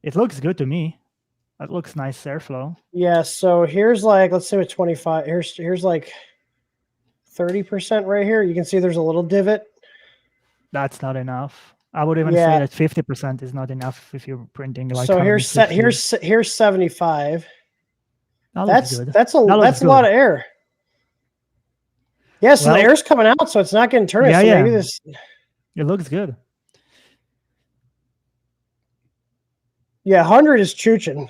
It looks good to me. That looks nice airflow. Yeah. So here's like, let's say with 25. Here's like 30% right here. You can see there's a little divot. That's not enough. I would even say that 50% is not enough if you're printing like. So here's 75. That's a lot of air. Yeah, so the air's coming out, so it's not getting turned. Yeah, so yeah. Maybe this. It looks good. Yeah, 100 is chooching.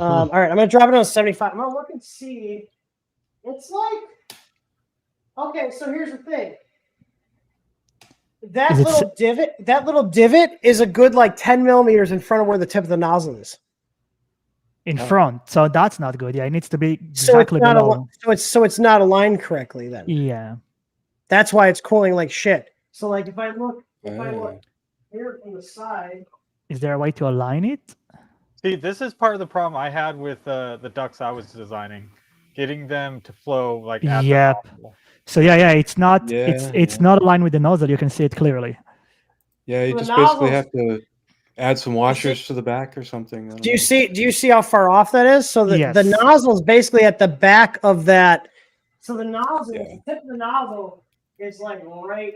All right, I'm gonna drop it on 75. I'm gonna look and see. It's like, okay, so here's the thing. That little divot is a good like 10 millimeters in front of where the tip of the nozzle is. In front, so that's not good. Yeah, it needs to be So exactly below. so it's not aligned correctly then. Yeah. That's why it's cooling like shit. So like if I look here from the side. Is there a way to align it? See, this is part of the problem I had with the ducts I was designing, getting them to flow like at the nozzle. So it's not it's not aligned with the nozzle. You can see it clearly. Yeah, you just basically have to add some washers to the back or something. Do you see how far off that is? So the nozzle is basically at the back of that. So the nozzle, the tip of the nozzle is like right.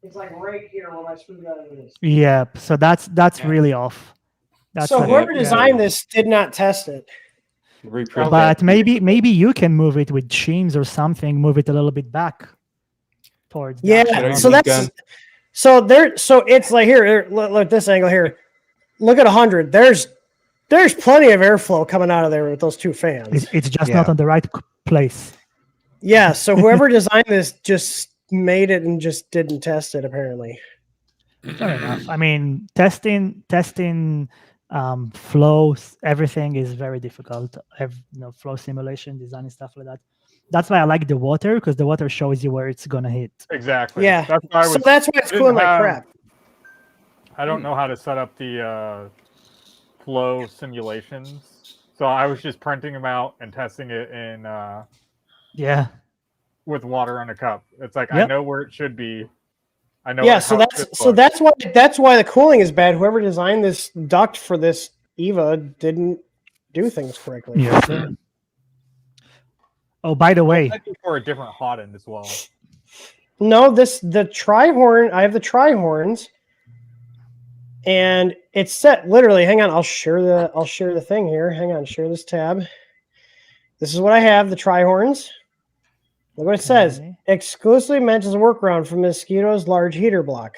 It's like right here where my screwdriver is. Yeah. So that's really off. So whoever designed this did not test it. But maybe you can move it with shims or something. Move it a little bit back towards. So it's like here. Look at this angle here. Look at 100. There's plenty of airflow coming out of there with those two fans. It's just not on the right place. Yeah. So whoever designed this just made it and just didn't test it apparently. Fair enough. I mean, testing flows, everything is very difficult. Flow simulation, design and stuff like that. That's why I like the water, because the water shows you where it's gonna hit. Exactly. Yeah. That's why it's cooling like crap. I don't know how to set up the flow simulations, so I was just printing them out and testing it in with water on a cup. It's like I know where it should be. I know. Yeah, so that's why the cooling is bad. Whoever designed this duct for this EVA didn't do things correctly. Yeah. Oh, by the way, for a different hot end as well. No, the tri-horn. I have the tri-horns, and it's set literally. Hang on, I'll share the thing here. Hang on, share this tab. This is what I have. The tri-horns. Look what it says. Exclusively meant as a workaround for Mosquito's large heater block.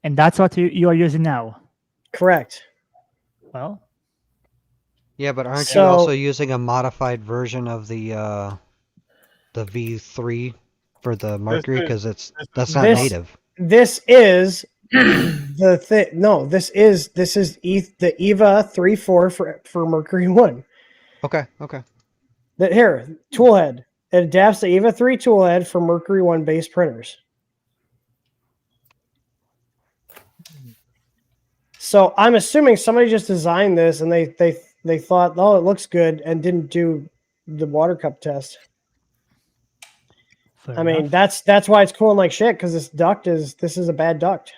And that's what you are using now? Correct. Well. Yeah, but aren't you also using a modified version of the V3 for the Mercury? Because that's not native. This is the thing. No, this is the EVA 3.4 for Mercury 1. Okay. Here, toolhead. It adapts the EVA 3 toolhead for Mercury 1 base printers. So I'm assuming somebody just designed this and they thought, oh, it looks good, and didn't do the water cup test. I mean, that's why it's cooling like shit, because this is a bad duct.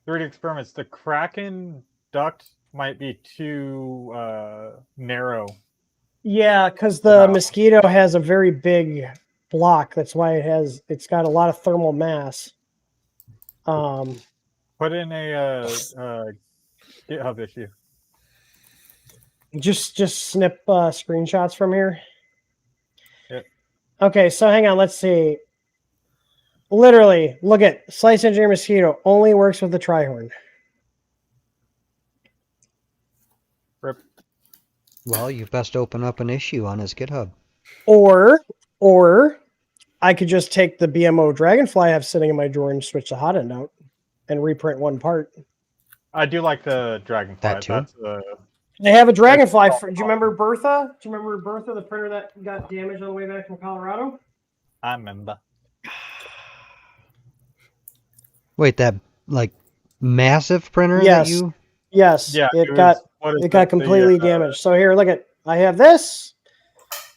3D experiments. The Kraken duct might be too narrow. Yeah, because the Mosquito has a very big block. That's why it's got a lot of thermal mass. Put in a GitHub issue. Just snip screenshots from here. Yep. Okay, so hang on. Let's see. Literally, look at Slice Engineer Mosquito only works with the tri-horn. Rip. Well, you best open up an issue on his GitHub. Or I could just take the BMO Dragonfly I have sitting in my drawer and switch the hot end out and reprint one part. I do like the Dragonfly. That too. They have a Dragonfly. Do you remember Bertha? Do you remember Bertha, the printer that got damaged on the way back from Colorado? I remember. Wait, that like massive printer Yes. that you... Yes. Yeah, it got completely damaged. So here, look at. I have this.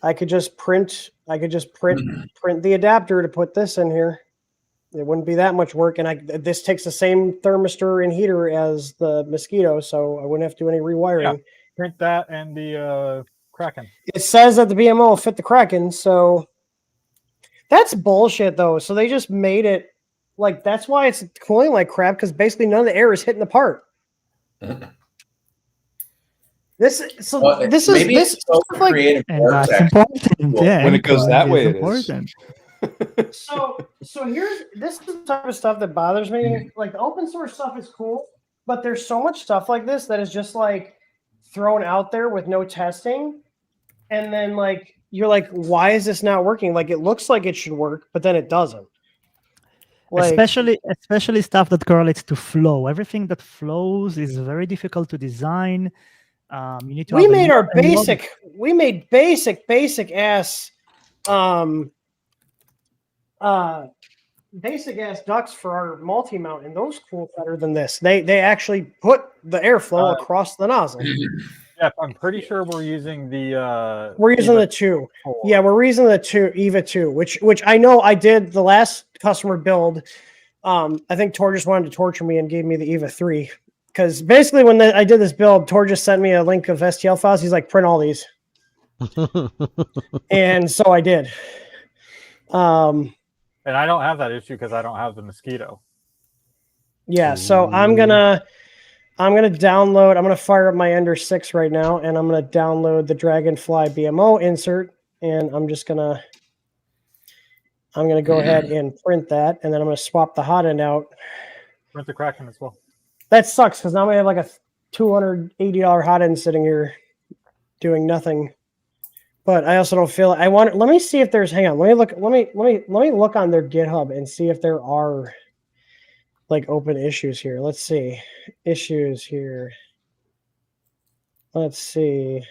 I could just print the adapter to put this in here. It wouldn't be that much work, and this takes the same thermistor and heater as the Mosquito, so I wouldn't have to do any rewiring. Yeah, print that and the Kraken. It says that the BMO will fit the Kraken, so that's bullshit, though. So they just made it like that's why it's cooling like crap, because basically none of the air is hitting the part. This is creative and that's important. Yeah, when it goes that way, it important. is. So this is the type of stuff that bothers me. Like the open source stuff is cool, but there's so much stuff like this that is just like thrown out there with no testing, and then like you're like, why is this not working? Like it looks like it should work, but then it doesn't. Like, especially stuff that correlates to flow. Everything that flows is very difficult to design. You need to. We made our basic. We made basic ass, basic ass ducts for our multi mount, and those cool better than this. They actually put the airflow across the nozzle. Yeah, I'm pretty sure we're using the. We're using the 2. Yeah, we're using the 2 EVA 2, which I know I did the last customer build. I think Tor just wanted to torture me and gave me the EVA 3 because basically when I did this build, Tor just sent me a link of STL files. He's like, print all these, and so I did. And I don't have that issue because I don't have the mosquito. Yeah, so I'm gonna download. I'm gonna fire up my Ender 6 right now, and I'm gonna download the Dragonfly BMO insert, and I'm gonna go ahead and print that, and then I'm gonna swap the hot end out. Print the Kraken as well. That sucks because now we have like a $280 hot end sitting here doing nothing. But I also don't feel I want. Let me see if there's. Hang on. Let me look. Let me look on their GitHub and see if there are like open issues here. Let's see. Issues here. Let's see.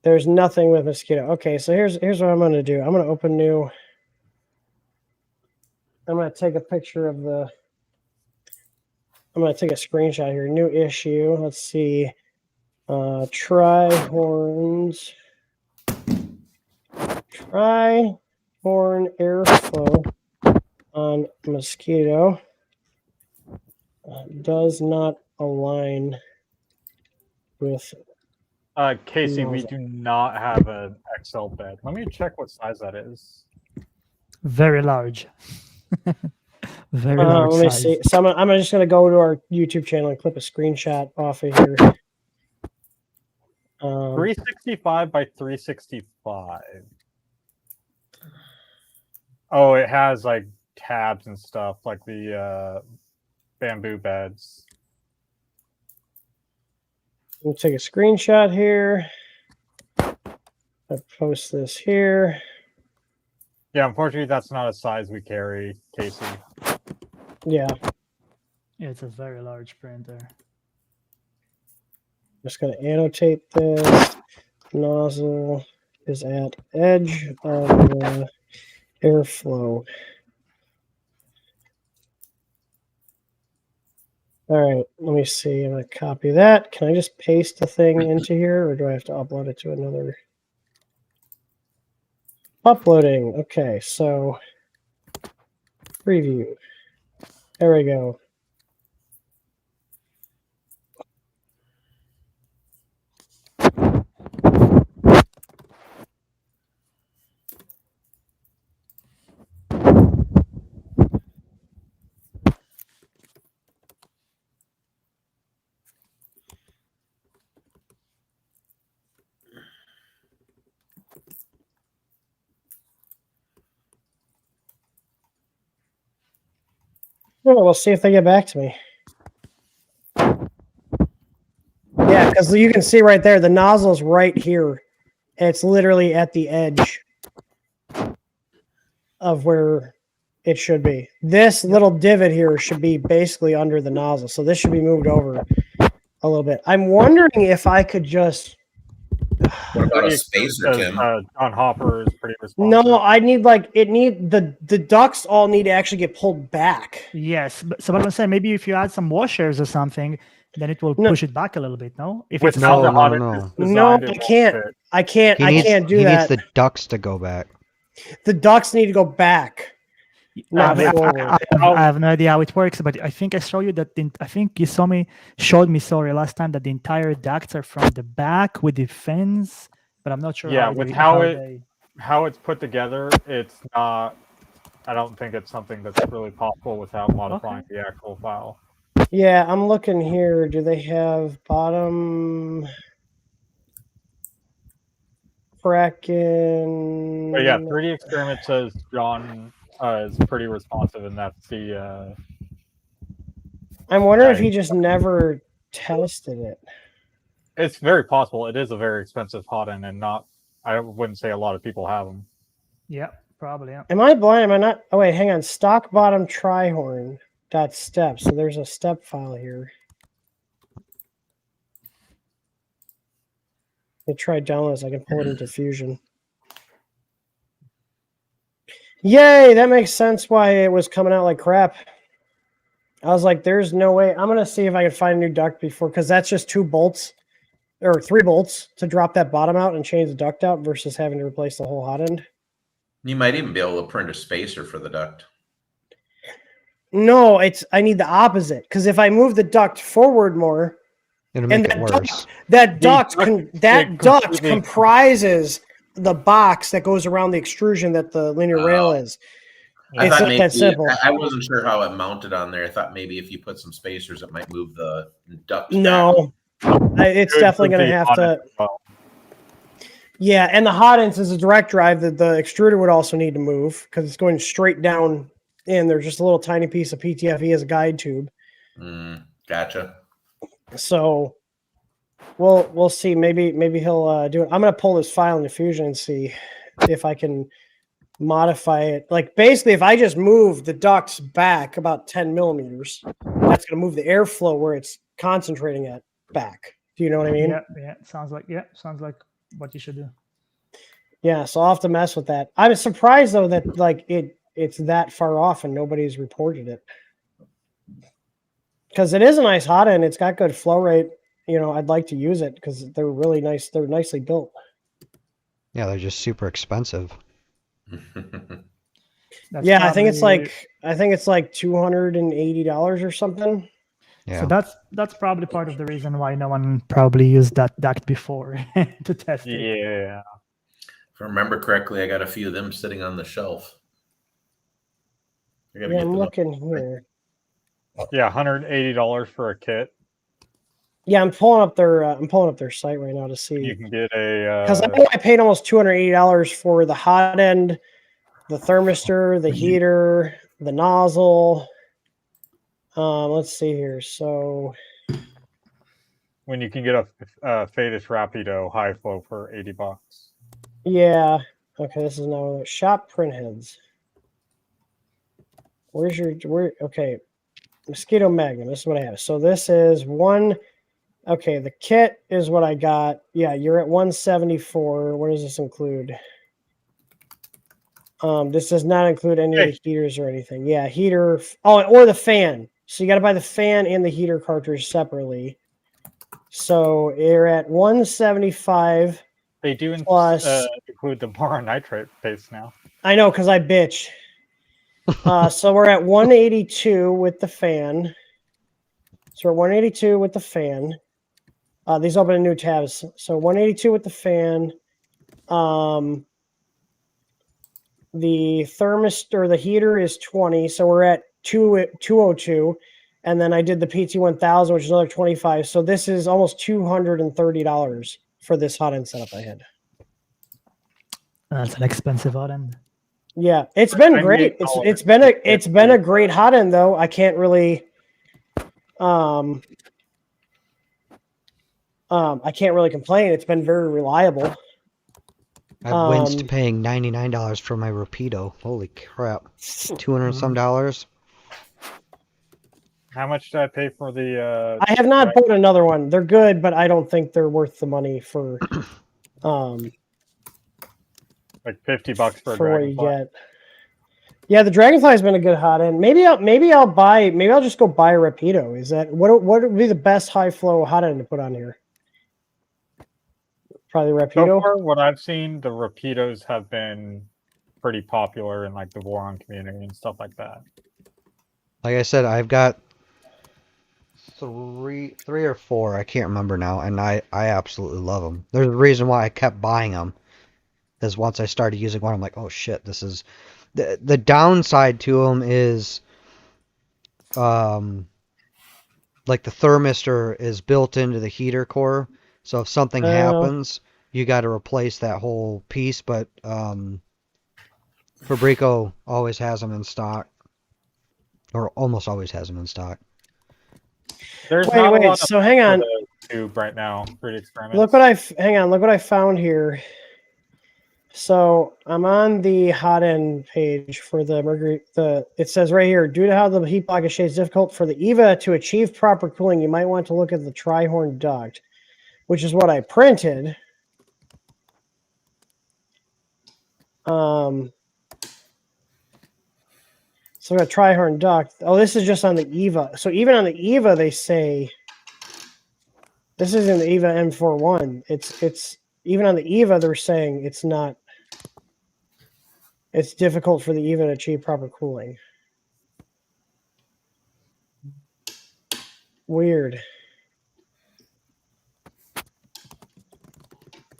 There's nothing with mosquito. Okay, so here's what I'm going to do. I'm going to open new. I'm going to take a picture of the. I'm going to take a screenshot here. New issue. Let's see. Tri-horns. Tri-horn airflow on mosquito does not align with. Casey, we do not have an XL bed. Let me check what size that is. Very large. Very large. Let me see. So I'm just going to go to our YouTube channel and clip a screenshot off of here. 365 by 365. Oh, it has like tabs and stuff, like the bamboo beds. We'll take a screenshot here. I post this here. Yeah, unfortunately, that's not a size we carry, Casey. Yeah. It's a very large printer. Just going to annotate this. Nozzle is at edge of the airflow. All right, let me see. I'm going to copy that. Can I just paste the thing into here, or do I have to upload it to another? Uploading. Okay, so preview. There we go. Well, we'll see if they get back to me. Yeah, because you can see right there, the nozzle's right here. It's literally at the edge of where it should be. This little divot here should be basically under the nozzle. So this should be moved over a little bit. I'm wondering if I could just... What about a spacer, Tim? John Hopper is pretty responsive. No, I need like the ducts all need to actually get pulled back. Yes, so what I'm saying, maybe if you add some washers or something, then it will push it back a little bit. No, if With it's how the No, hot no, end is no. designed, No, it I can't. won't fit. I can't do He that. needs the ducts to go back. The ducts need to go back. Not forward. I have no idea how it works, but I think I showed you that. I think you showed me. Sorry, last time that the entire ducts are from the back with the fence, but I'm not sure. Yeah, with how it's put together, it's not. I don't think it's something that's really possible without modifying the actual file. Yeah, I'm looking here. Do they have bottom fracking? But yeah, 3D Experiment says John is pretty responsive, and that's the I'm wondering if he just never tested it. It's very possible. It is a very expensive hot end, and not. I wouldn't say a lot of people have them. Yeah, probably. Yeah. Am I blind? Am I not? Oh wait, hang on. Stock bottom trihorn dot step. So there's a step file here. Let me try download so I can pull it into Fusion. Yay! That makes sense why it was coming out like crap. I was like, there's no way. I'm gonna see if I can find a new duct before, because that's just 2 bolts or 3 bolts to drop that bottom out and change the duct out versus having to replace the whole hot end. You might even be able to print a spacer for the duct. No, I need the opposite, because if I move the duct forward more, It'll make it worse. That duct comprises the box that goes around the extrusion that the linear rail is. It's not that simple. I wasn't sure how it mounted on there. I thought maybe if you put some spacers, it might move the duct. No, it's definitely going to have to. Yeah, and the hot ends is a direct drive that the extruder would also need to move because it's going straight down in. There's just a little tiny piece of PTFE as a guide tube. Gotcha. So we'll see. Maybe he'll do it. I'm going to pull this file into Fusion and see if I can modify it. Like basically, if I just move the ducts back about 10 millimeters, that's going to move the airflow where it's concentrating at back. Do you know what I mean? Yeah. Sounds like what you should do. Yeah, so I'll have to mess with that. I'm surprised though that like it's that far off and nobody's reported it. Because it is a nice hot end. It's got good flow rate. You know, I'd like to use it because they're really nice. They're nicely built. Yeah, they're just super expensive. Yeah, I think it's like $280 or something. Yeah. So that's probably part of the reason why no one probably used that duct before to test it. Yeah. If I remember correctly, I got a few of them sitting on the shelf. Yeah, I'm looking here. Yeah, $180 for a kit. Yeah, I'm pulling up their site right now to see. You can get a because I know I paid almost $280 for the hot end, the thermistor, the heater, the nozzle. Let's see here. So when you can get a Fadis Rapido high flow for $80. Yeah. Okay, this is now shop print heads. Okay. Mosquito Magnum. This is what I have. So this is one. Okay, the kit is what I got. Yeah, you're at 174. What does this include? This does not include any of the heaters or anything. Yeah, heater. Oh, or the fan. So you got to buy the fan and the heater cartridge separately. So you're at 175. They do include the boron nitrate paste now. I know, because I bitch. So we're at 182 with the fan. So we're 182 with the fan. These open in new tabs. So 182 with the fan. The thermistor, the heater is 20. So we're at 202. And then I did the PT1000, which is another 25. So this is almost $230 for this hot end setup I had. That's an expensive hot end. Yeah, it's been great. It's been a great hot end though. I can't really I can't really complain. It's been very reliable. I winced paying $99 for my Rapido. Holy crap. 200 and some dollars. How much did I pay for the I have not bought another one. They're good, but I don't think they're worth the money for like $50 for a Dragonfly. Yeah, the Dragonfly has been a good hot end. Maybe I'll just go buy a Rapido. Is that what would be the best high flow hot end to put on here? Probably Rapido. So far, what I've seen, the Rapidos have been pretty popular in like the Voron community and stuff like that. Like I said, I've got three or four, I can't remember now, and I absolutely love them. There's a reason why I kept buying them. Because once I started using one, I'm like, oh shit, this is the downside to them is like the thermistor is built into the heater core, so if something happens, you got to replace that whole piece. But Fabrico always has them in stock, or almost always has them in stock. There's Wait, not a wait. lot of So hang on. tube right now for the experiments. Look what hang on. Look what I found here. So I'm on the hot end page for the Mercury. It says right here, due to how the heat block is shaped, it's difficult for the EVA to achieve proper cooling. You might want to look at the tri-horn duct, which is what I printed. So we got tri-horn duct. Oh, this is just on the EVA. So even on the EVA, they say this isn't the EVA M41. It's even on the EVA, they're saying it's not. It's difficult for the EVA to achieve proper cooling. Weird.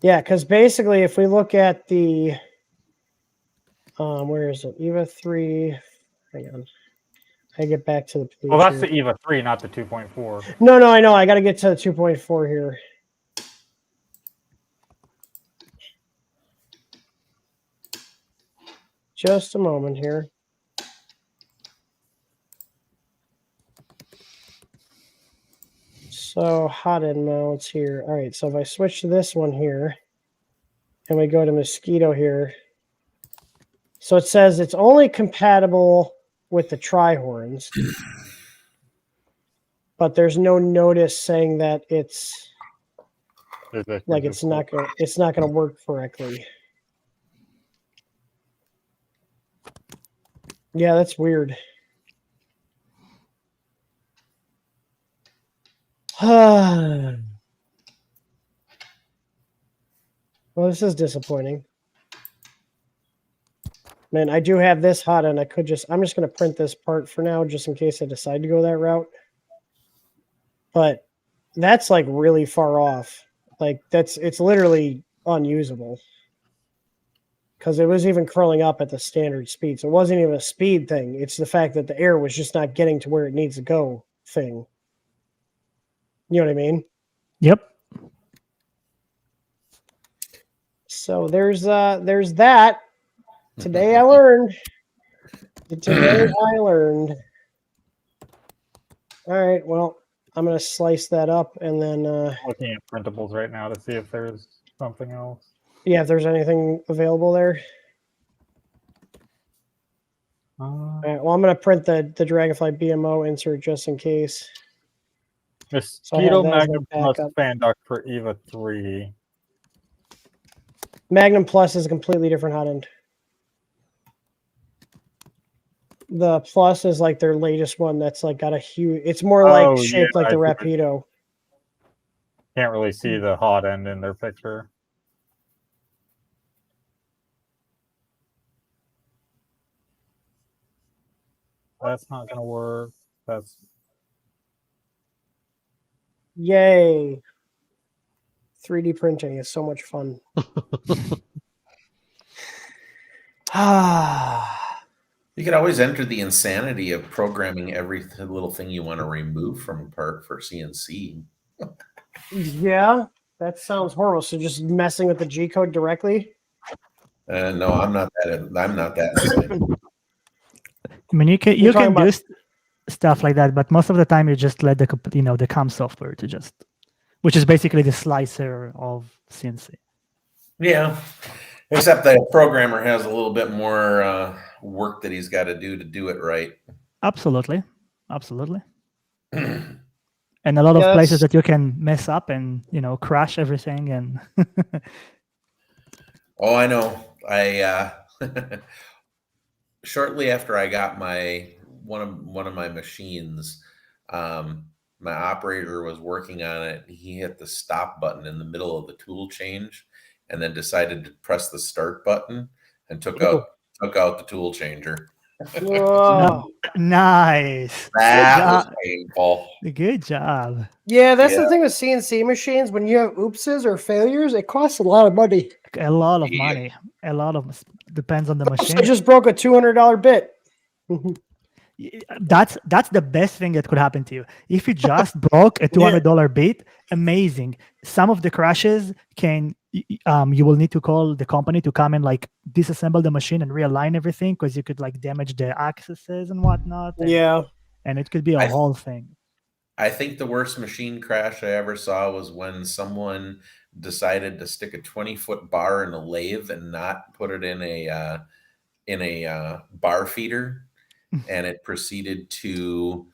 Yeah, because basically, if we look at the where is it? EVA 3. Hang on. I get back to the page. Well, that's here. the EVA 3, not the 2.4. No, I know. I got to get to the 2.4 here. Just a moment here. So hot end mounts here. All right. So if I switch to this one here, and we go to Mosquito here. So it says it's only compatible with the tri-horns, but there's no notice saying that it's like it's not gonna work correctly. Yeah, that's weird. Well, this is disappointing. Man, I do have this hot and I'm just going to print this part for now just in case I decide to go that route. But that's like really far off. Like it's literally unusable. Because it was even curling up at the standard speed. So it wasn't even a speed thing. It's the fact that the air was just not getting to where it needs to go thing. You know what I mean? Yep. So there's that. Today I learned. All right, well, I'm going to slice that up and then... looking at printables right now to see if there's something else. Yeah, if there's anything available there. All right, well, I'm going to print the Dragonfly BMO insert just in case. Mosquito Magnum Plus fan duct for EVA 3. Magnum Plus is a completely different hot end. The Plus is like their latest one that's like got a huge... It's more like shaped like the Rapido. Can't really see the hot end in their picture. That's not going to work. That's... Yay. 3D printing is so much fun. You could always enter the insanity of programming every little thing you want to remove from a part for CNC. Yeah, that sounds horrible. So just messing with the G code directly? No, I'm not that. I mean, you can do stuff like that, but most of the time you just let the CAM software to just, which is basically the slicer of CNC. Yeah, except the programmer has a little bit more work that he's got to do it right. Absolutely. And a lot of places that you can mess up and crash everything and. Oh, I know. I shortly after I got my one of my machines, my operator was working on it. He hit the stop button in the middle of the tool change, and then decided to press the start button and took out the tool changer. Whoa. Nice. That was painful. Good job. Yeah, that's the thing with CNC machines. When you have oopses or failures, it costs a lot of money. A lot of money. A lot of depends on the machine. I just broke a $200 bit. That's the best thing that could happen to you. If you just broke a $200 bit, amazing. Some of the crashes you will need to call the company to come and like disassemble the machine and realign everything because you could like damage the axes and whatnot. And it could be a whole thing. I think the worst machine crash I ever saw was when someone decided to stick a 20-foot bar in a lathe and not put it in a bar feeder, and it proceeded to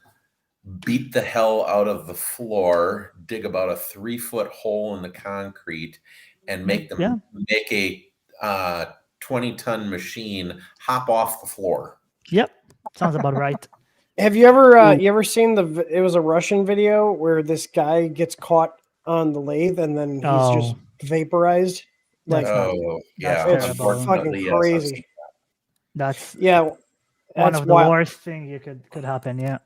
beat the hell out of the floor, dig about a 3-foot hole in the concrete, and make a 20-ton machine hop off the floor. Yep, sounds about right. Have you ever seen it was a Russian video where this guy gets caught on the lathe and then he's just vaporized? Like, yeah, it's fucking crazy. That's one of the worst thing you could happen. Yeah.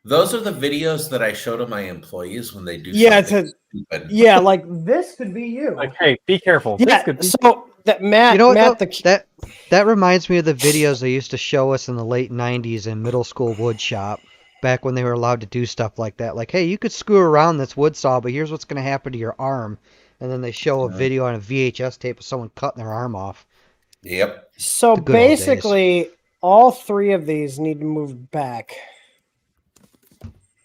Those are the videos that I show to my employees when they do something stupid. Yeah, like this could be you. Like, hey, be careful. Yeah, so that Matt, you know what, Matt, that reminds me of the videos they used to show us in the late 90s in middle school wood shop, back when they were allowed to do stuff like that. Like, hey, you could screw around this wood saw, but here's what's going to happen to your arm. And then they show a video on a VHS tape of someone cutting their arm off. Yep. So basically, all three of these need to move back.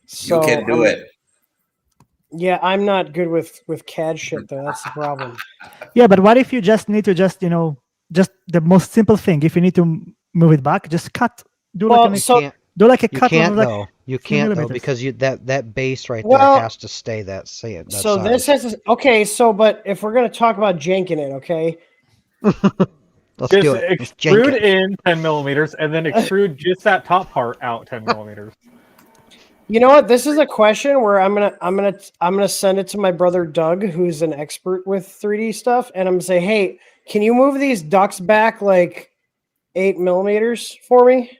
So, you can do it. Yeah, I'm not good with CAD shit though. That's the problem. Yeah, but what if you just need to just the most simple thing? If you need to move it back, just cut. Do like a cut. You can't though because that base right there has to stay that same. So size. This has to, okay. So, but if we're gonna talk about janking it, okay. Let's do it. Extrude in 10 millimeters and then extrude just that top part out 10 millimeters. You know what? This is a question where I'm gonna send it to my brother Doug, who's an expert with 3D stuff, and I'm gonna say, hey, can you move these ducts back like 8 millimeters for me?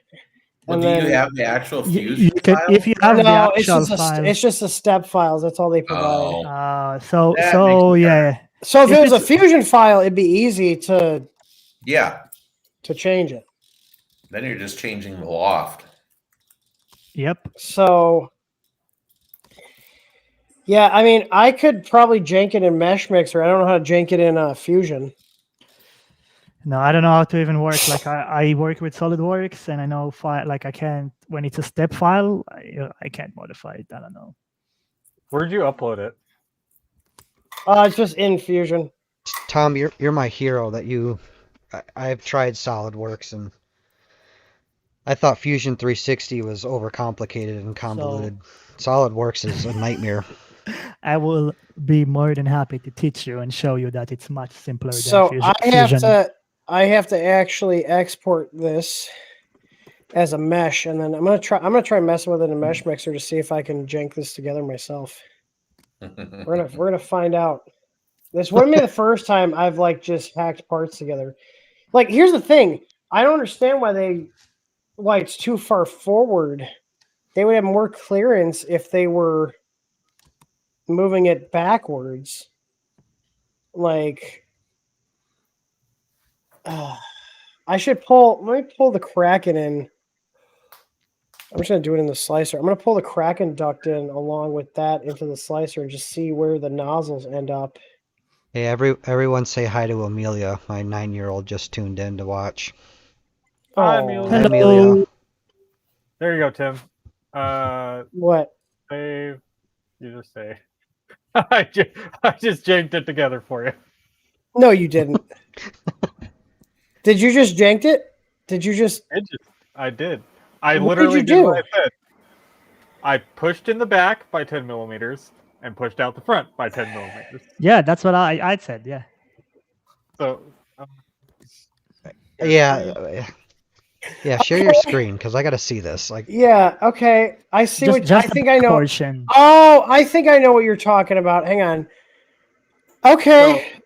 Well, do you have the actual fusion you can, file? If you have the actual it's just a step files. That's all they provide. So if it was a fusion file, it'd be easy to change it. Then you're just changing the loft. Yep. So, yeah, I mean, I could probably jank it in Mesh Mixer. I don't know how to jank it in Fusion. No, I don't know how to even work. Like I work with SolidWorks, and I know I can't when it's a step file. I can't modify it. I don't know. Where'd you upload it? It's just in Fusion. Tom, you're my hero. I've tried SolidWorks and I thought Fusion 360 was overcomplicated and convoluted. SolidWorks is a nightmare. I will be more than happy to teach you and show you that it's much simpler than Fusion. So I have to actually export this as a mesh, and then I'm gonna try messing with it in a Mesh Mixer to see if I can jank this together myself. We're gonna find out. This wouldn't be the first time I've just hacked parts together. Like, here's the thing: I don't understand why it's too far forward. They would have more clearance if they were moving it backwards. I should let me pull the Kraken in. I'm just going to do it in the slicer. I'm going to pull the Kraken duct in along with that into the slicer and just see where the nozzles end up. Hey, everyone say hi to Amelia. My 9-year-old just tuned in to watch. Hi, Amelia. Hi, Amelia. There you go, Tim. What? Save. You just say. I just janked it together for you. No, you didn't. Did you just janked it? Did you just? I did. I literally did what I said. I pushed in the back by 10 millimeters and pushed out the front by 10 millimeters. Yeah, that's what I said. Yeah. So. Yeah, share your screen because I got to see this. Yeah, okay. I see I think I know. Portion. Oh, I think I know what you're talking about. Hang on. Okay. So,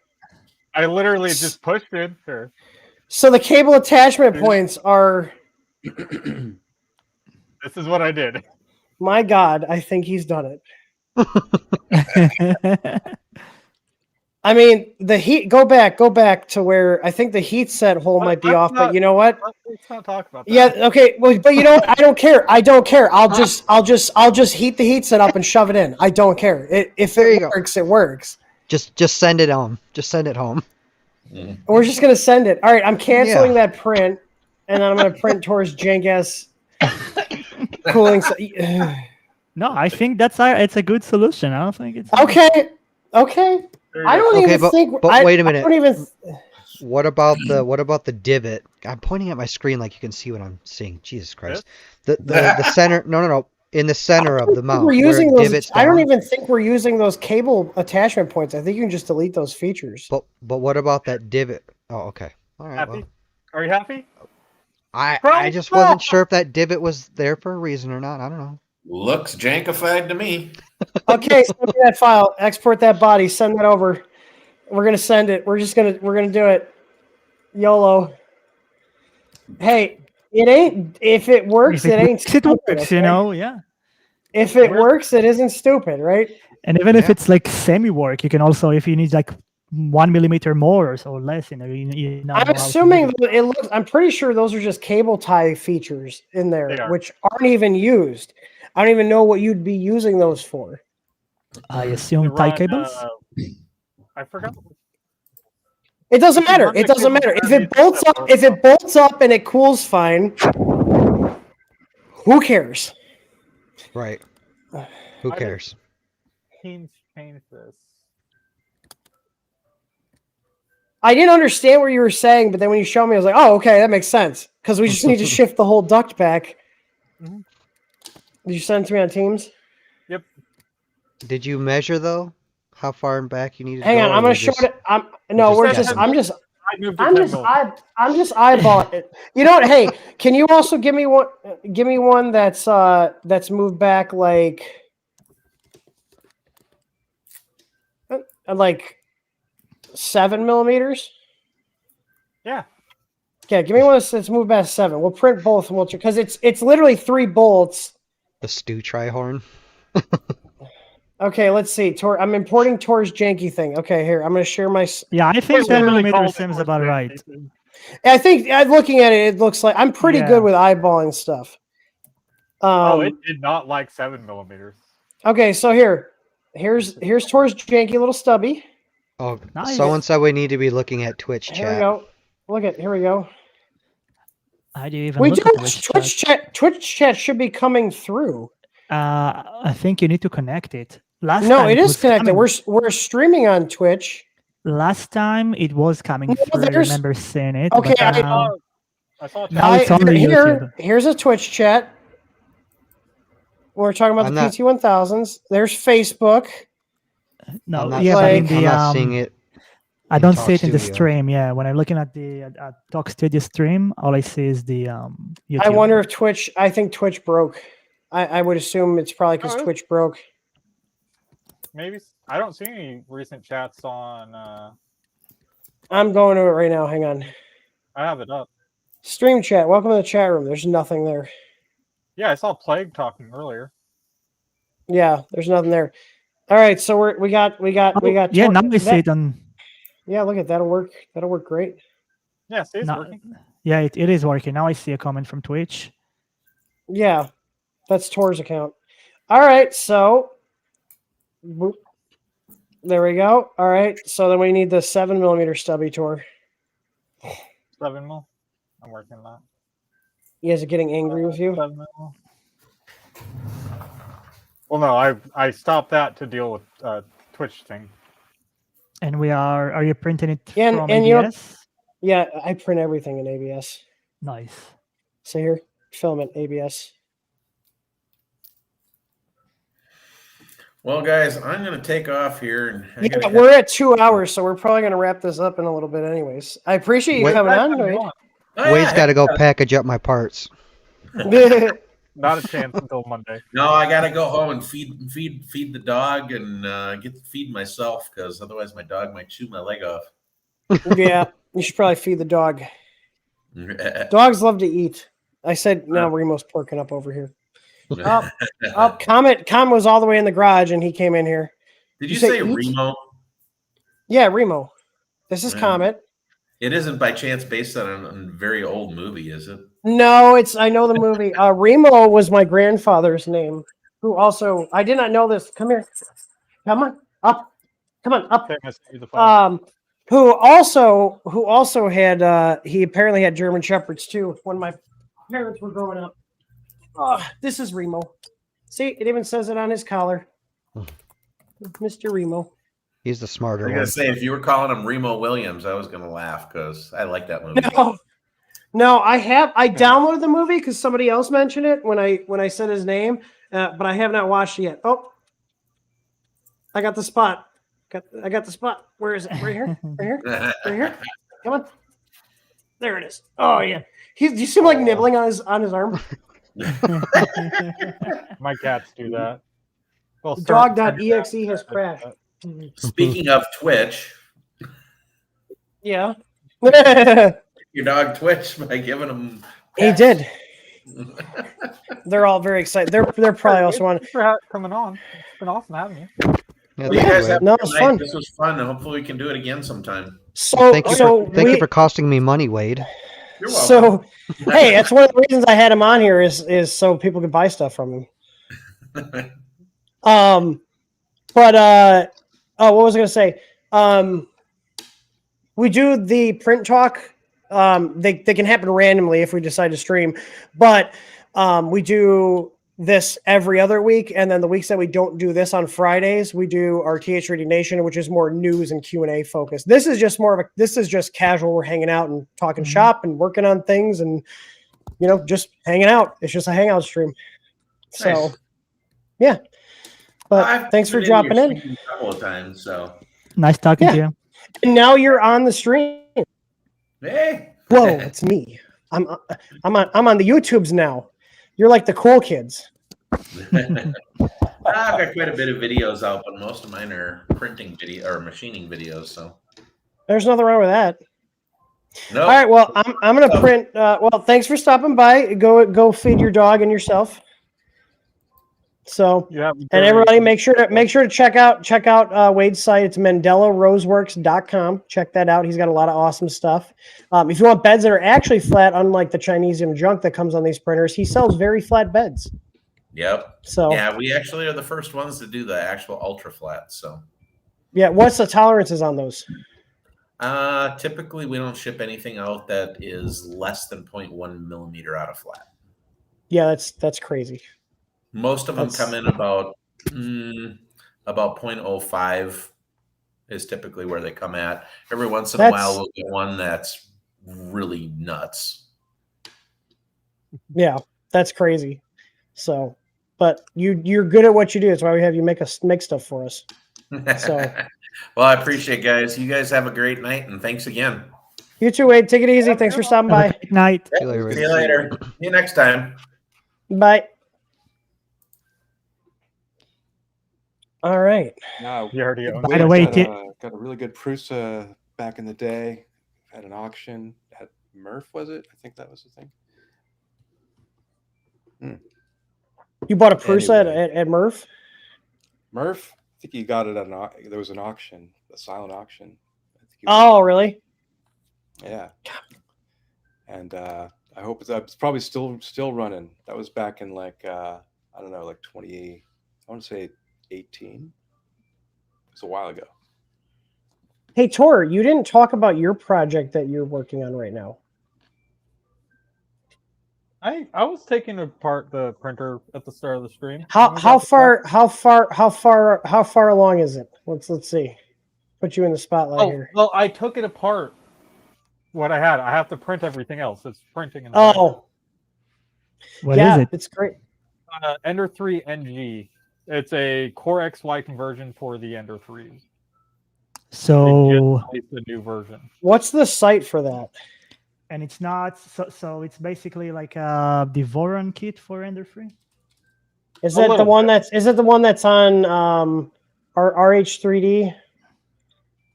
I literally just pushed in. Sure. So the cable attachment points are. This is what I did. My God, I think he's done it. I mean, the heat. Go back to where I think the heat set hole might be off. But you know what? Let's not talk about that. Yeah. Okay. Well, but you know what? I don't care. I'll just heat the heat set up and shove it in. I don't care. If it works, it works. Just send it home. Just send it home. We're just gonna send it. All right. I'm canceling that print, and then I'm gonna print towards Jengas cooling. No, I think it's a good solution. I don't think it's Okay. I don't even think. But wait a minute. I don't even. What about the divot? I'm pointing at my screen like you can see what I'm seeing. Jesus Christ. The center. No. In the center of the mount. We're using where it those. divots I don't down. even think we're using those cable attachment points. I think you can just delete those features. But what about that divot? Oh, okay. All right. Happy? Well, Are you happy? I just wasn't sure if that divot was there for a reason or not. I don't know. Looks jankified to me. Okay, send me that file. Export that body. Send that over. We're gonna send it. We're gonna do it. YOLO. Hey, it ain't. If it works, it ain't. It works, okay? you know. Yeah. If it works, it isn't stupid, right? And even if it's like semi-work, you can also, if you need like 1 millimeter more or less, you know. I'm assuming that it looks. I'm pretty sure those are just cable tie features in there, which aren't even used. I don't even know what you'd be using those for. I assume tie cables. I forgot. It doesn't matter. It doesn't matter if it bolts up. If it bolts up and it cools fine, who cares? Right. Who cares? Change this. I didn't understand what you were saying, but then when you showed me, I was like, "Oh, okay, that makes sense." Because we just need to shift the whole duct back. Mm-hmm. Did you send it to me on Teams? Yep. Did you measure though? How far back you needed? Hang on, I'm gonna show it. I'm just eyeballing it. You know what? Hey, can you also give me one? Give me one that's moved back like 7 millimeters. Yeah. Okay, give me one that's moved back 7. We'll print both and we'll because it's literally 3 bolts. The stew tri-horn. Okay, let's see. I'm importing Tor's janky thing. Okay, here I'm going to share my. Yeah, I think 10 millimeters seems about right. I think looking at it, it looks like I'm pretty good with eyeballing stuff. It did not like 7 millimeters. Okay, so here's Tor's janky little stubby. Oh, nice. Someone said we need to be looking at Twitch chat. Here we go. Here we go. I do even. We do. Twitch chat should be coming through. I think you need to connect it. No, it is connected. We're streaming on Twitch. Last time it was coming through. I remember seeing it. Okay, I saw it. Now it's only YouTube. Here's a Twitch chat. We're talking about the PT1000s. There's Facebook. No, I'm not seeing it. I don't see it in the stream. Yeah, when I'm looking at the Talk Studio stream, all I see is the YouTube. I wonder if Twitch. I think Twitch broke. I would assume it's probably because Twitch broke. Maybe I don't see any recent chats on. I'm going to it right now. Hang on. I have it up. Stream chat. Welcome to the chat room. There's nothing there. Yeah, I saw Plague talking earlier. Yeah, there's nothing there. All right, so we got. Yeah, now we see it on. Yeah, look at that'll work. That'll work great. Yeah, see, it's working. Yeah, it is working. Now I see a comment from Twitch. Yeah, that's Tor's account. All right, so there we go. All right, so then we need the 7 millimeter stubby Tor. 7 mil. I'm working on that. You guys are getting angry with you. 7 mil. Well, no, I stopped that to deal with Twitch thing. And are you printing it from ABS? Yeah, I print everything in ABS. Nice. So here, filament ABS. Well, guys, I'm going to take off here. And we're at 2 hours, so we're probably going to wrap this up in a little bit anyways. I appreciate you coming on, Wade. Wade's got to go package up my parts. Not a chance until Monday. No, I got to go home and feed the dog and get to feed myself because otherwise my dog might chew my leg off. Yeah, you should probably feed the dog. Dogs love to eat. I said, no, Remo's porking up over here. Comet was all the way in the garage and he came in here. Did you say Remo? Yeah, Remo. This is Comet. It isn't by chance based on a very old movie, is it? No, I know the movie. Remo was my grandfather's name, who also, I did not know this. Come here. Come on, up. Come on, up. Who also had, he apparently had German Shepherds too when my parents were growing up. Oh, this is Remo. See, it even says it on his collar. Mr. Remo. He's the smarter I'm one. gonna say if you were calling him Remo Williams, I was gonna laugh because I like that movie. No, I downloaded the movie because somebody else mentioned it when I said his name, but I have not watched it yet. Oh, I got the spot. I got the spot. Where is it? Right here. Right here. Right here. Come on. There it is. Oh yeah. Do you see him like nibbling on his arm? My cats do that. Well, Dog.exe has crashed. Speaking of Twitch, Yeah. your dog Twitch by giving him. He did. They're all very excited. They're probably also on. Thanks for coming on. It's been awesome having you. Yeah, Well, you guys have No, it's fun. This was fun. Hopefully, we can do it again sometime. So thank you for costing me money, Wade. You're welcome. So hey, that's one of the reasons I had him on here is so people could buy stuff from him. But what was I going to say? We do the print talk. They can happen randomly if we decide to stream, but we do this every other week, and then the weeks that we don't do this on Fridays, we do our TH Reading Nation, which is more news and Q&A focused. This is just this is just casual. We're hanging out and talking shop and working on things, and just hanging out. It's just a hangout stream. So, Nice. yeah. But thanks for dropping in. A couple of times, so Nice talking to you. And now you're on the stream. hey, Whoa, it's me. I'm on the YouTubes now. You're like the cool kids. I've got quite a bit of videos out, but most of mine are printing video or machining videos. So there's nothing wrong with that. No. All right. Well, I'm gonna print. Well, thanks for stopping by. Go feed your dog and yourself. So, and everybody, make sure to check out Wade's site. It's MandelaRoseworks.com. Check that out. He's got a lot of awesome stuff. If you want beds that are actually flat, unlike the Chinesium junk that comes on these printers, he sells very flat beds. Yep. So yeah, we actually are the first ones to do the actual ultra flat. So yeah, what's the tolerances on those? Typically we don't ship anything out that is less than 0.1 millimeter out of flat. Yeah, that's crazy. Most of them come in about 0.05 is typically where they come at. Every once in a while we'll get one that's really nuts. Yeah, that's crazy. So, but you're good at what you do. That's why we have you make stuff for us. So, well, I appreciate it, guys. You guys have a great night, and thanks again. You too, Wade. Take it easy. Thanks for stopping by. Good night. See you later. See you next time. Bye. All right. No, you already own. By the way, got a really good Prusa back in the day. Had an auction at Murph, was it? I think that was the thing. You bought a Prusa at Murph? Murph? I think he got it at there was an auction, a silent auction. Oh, really? Yeah. And I hope it's probably still running. That was back in like I don't know, like 20. I want to say 18. It's a while ago. Hey, Tor, you didn't talk about your project that you're working on right now. I was taking apart the printer at the start of the stream. How far along is it? Let's see. Put you in the spotlight here. Well, I took it apart. What I have to print everything else. It's printing. What is it? It's great. Ender 3 NG. It's a Core XY conversion for the Ender 3s. So it's the new version. What's the site for that? And it's not so it's basically like the Voron kit for Ender 3. Is it the one that's on RH3D?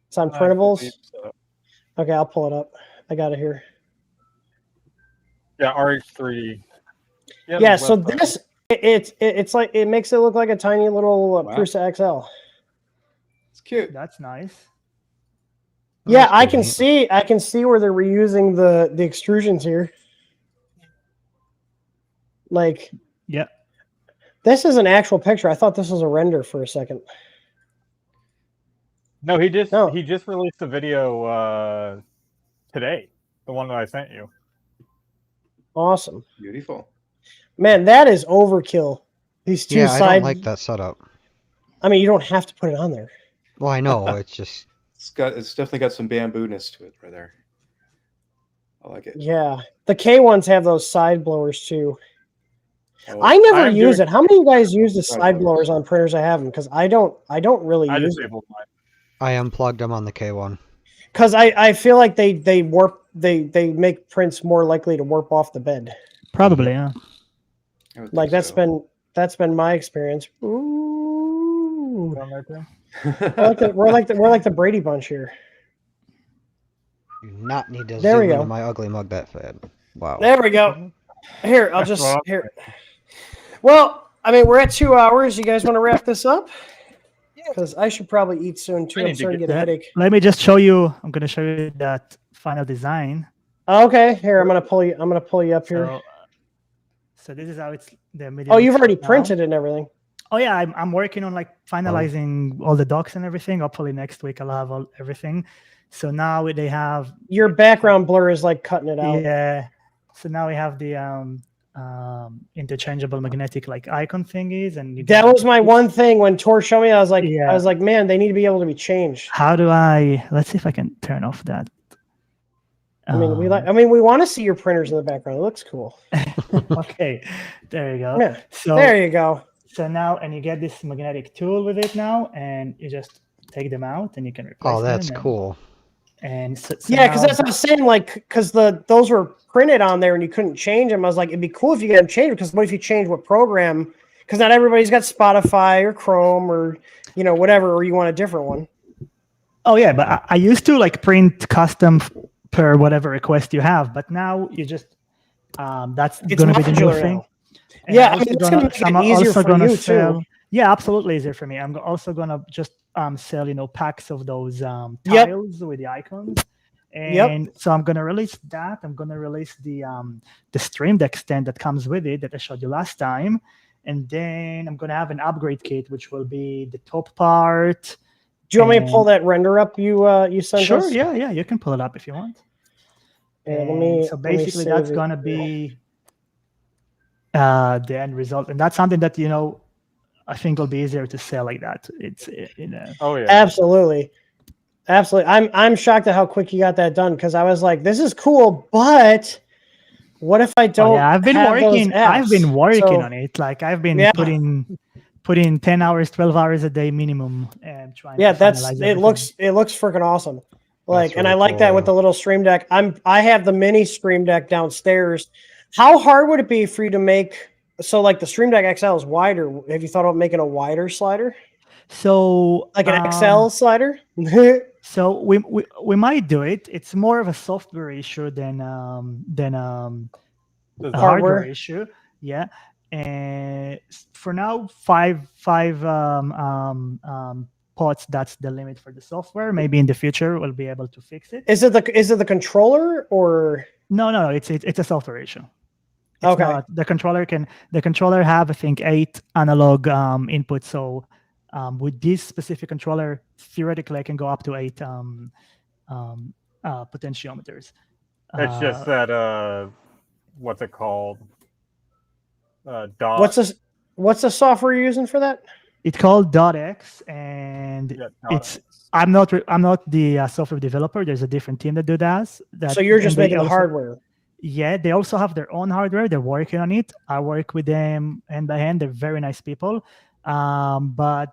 It's on printables. So. Okay, I'll pull it up. I got it here. Yeah, RH3D. Yeah, so this it's like it makes it look like a tiny little Prusa XL. It's cute. That's nice. Yeah, I can see where they're reusing the extrusions here. Like, yeah, this is an actual picture. I thought this was a render for a second. No, he just released a video today. The one that I sent you. Awesome. Beautiful. Man, that is overkill. These two Yeah, side. I don't like that setup. I mean, you don't have to put it on there. Well, I know it's just. It's definitely got some bamboo-ness to it right there. I like it. Yeah, the K ones have those side blowers too. Oh, I never I'm use doing- it. How many of you guys use the Side side blowers. blowers on printers I have them? Because I don't really I use it. disabled mine. I unplugged them on the K1. Because I feel like they warp they make prints more likely to warp off the bed. Probably, yeah. I would Like think that's been my experience. Ooh, Down there too. so. we're like the Brady Bunch here. Do not need to There we zoom into go. my ugly mug that fed. Wow. There we go. Here, I'll just Well, here. Well, I mean, we're at 2 hours. You guys want to wrap this up? Because I should probably eat soon too. I I'm need to starting to get get a headache. Let me just show you. I'm going to show you that final design. Okay, here I'm gonna pull you. I'm gonna pull you up here. So this is how it's the medium. Oh, you've already now. printed it and everything. Oh yeah, I'm working on like finalizing all the docs and everything. Hopefully next week I'll have everything. So now they have Your background blur is like cutting it out. yeah. So now we have the interchangeable magnetic like icon thingies, and That was my one thing when Tor showed me. I was Yeah. like, man, they need to be able to be changed. How do I? Let's see if I can turn off that. I mean, we want to see your printers in the background. It looks cool. Okay, there you go. Yeah, So there you go. So now, and you get this magnetic tool with it now, and you just take them out, and you can replace Oh, that's them. cool. And so Yeah, because now- that's what I was saying. Like, because those were printed on there and you couldn't change them. I was like, it'd be cool if you get them changed. Because what if you change what program? Because not everybody's got Spotify or Chrome or whatever, or you want a different one. Oh yeah, but I used to like print custom per whatever request you have, but now you just that's It's going to be the new modular thing. now. And Yeah, I'm I mean, also it's gonna- gonna make it I'm easier also for gonna you, sell. too. Yeah, absolutely easier for me. I'm also gonna just sell packs of those Yep. tiles with the icons. And so I'm gonna release that. I'm gonna release the Stream Deck stand that comes with it that I showed you last time, and then I'm gonna have an upgrade kit, which will be the top part. Do you want me to pull that render up you sent Sure, us? yeah, you can pull it up if you want. Yeah, And so basically, that's save it. gonna be the end result, and that's something that I think will be easier to sell like that. It's Oh yeah. Absolutely. I'm shocked at how quick you got that done because I was like, this is cool, but what if I don't? I've been have those working. I've been apps? working So- on it. Like I've been Yeah. putting 10 hours, 12 hours a day minimum, and trying. Yeah, to finalize it everything. looks freaking awesome. Like, That's and I really like cool, that with yeah. the little Stream Deck. I have the mini Stream Deck downstairs. How hard would it be for you to make? So like the Stream Deck XL is wider. Have you thought about making a wider slider, So like an XL slider? So we might do it. It's more of a software issue than a hardware Hardware? issue. Yeah. And for now, five pots. That's the limit for the software. Maybe in the future we'll be able to fix it. Is it the controller or? No. It's a software issue. It's Okay. not. The controller have I think 8 analog inputs. So with this specific controller, theoretically I can go up to 8 potentiometers. It's just that what's it called? Dot. What's the software you're using for that? It's called .x, and Yeah, it's I'm not the software developer. There's a different team that do that. So you're just and they making the also- hardware. Yeah, they also have their own hardware. They're working on it. I work with them hand by hand. They're very nice people. But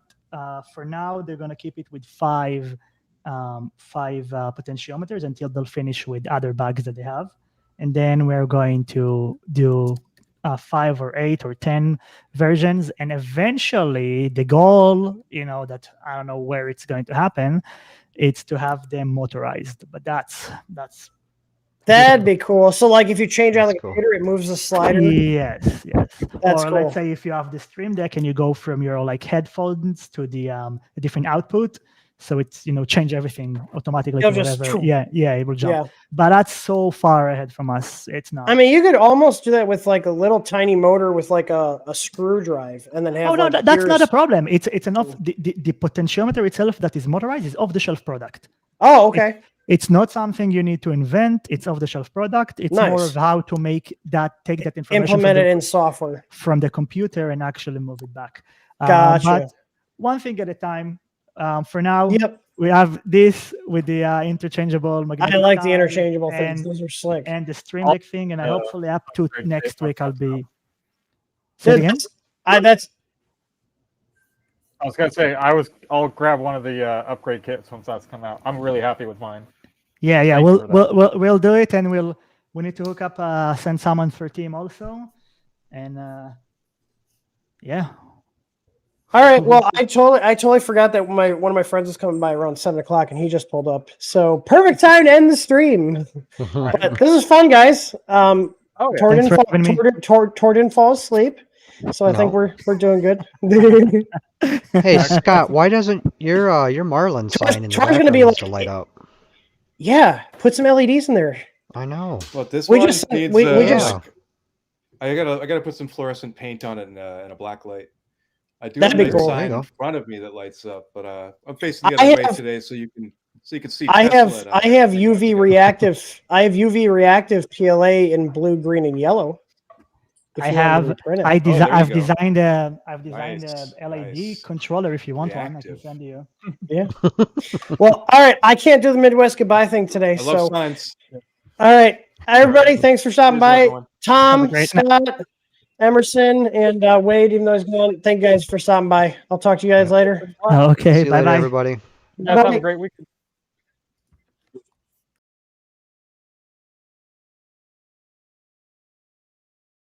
for now, they're gonna keep it with five potentiometers until they'll finish with other bags that they have, and then we're going to do 5 or 8 or 10 versions, and eventually the goal, that I don't know where it's going to happen, it's to have them motorized. But That'd be cool. So like if you change out the That's cool. computer, it moves the slider. Yes. That's Or cool. let's say if you have the Stream Deck and you go from your like headphones to the different output, so it's change everything automatically. It'll to just- whatever. Yeah, it will jump. Yeah. But that's so far ahead from us. It's not. I mean, you could almost do that with like a little tiny motor with like a screw drive, and then have. Oh no, like, that's not a gears. problem. It's enough. The potentiometer itself that is motorized is off-the-shelf product. Oh, okay. it's not something you need to invent. It's off-the-shelf product. It's more of how to take that information, implement it in software from the computer and actually move it back. Gotcha. But one thing at a time. For now, yep. We have this with the interchangeable magnetic. I like the interchangeable things. Those are slick. And the Stream Deck thing, and I hopefully up to next week I'll be. Say it again. I was gonna say I'll grab one of the upgrade kits once that's come out. I'm really happy with mine. Yeah. We'll do it, and we need to hook up, send someone for team also, and yeah. All right. Well, I totally forgot that one of my friends was coming by around 7:00, and he just pulled up. So perfect time to end the stream. But this is fun, guys. Tor didn't fall asleep, so I think we're doing good. Hey Scott, why doesn't your Marlin sign in the background gonna be like, to light up? Yeah, put some LEDs in there. I know. Well, this we one just needs, we just. I gotta put some fluorescent paint on it in a black light. I do That'd have be a cool. sign in front of me that lights up, but I'm facing the other way today, so you can see. I have UV reactive. I have UV reactive PLA in blue, green, and yellow. I've designed a LED controller. If you want one, I can send you. Yeah. Well, all right. I can't do the Midwest goodbye thing today. I love science. All right, everybody. Thanks for stopping by. Tom, Scott, Emerson, and Wade. Even though he's gone, thank you guys for stopping by. I'll talk to you guys later. Okay. Bye, everybody. Have a great weekend.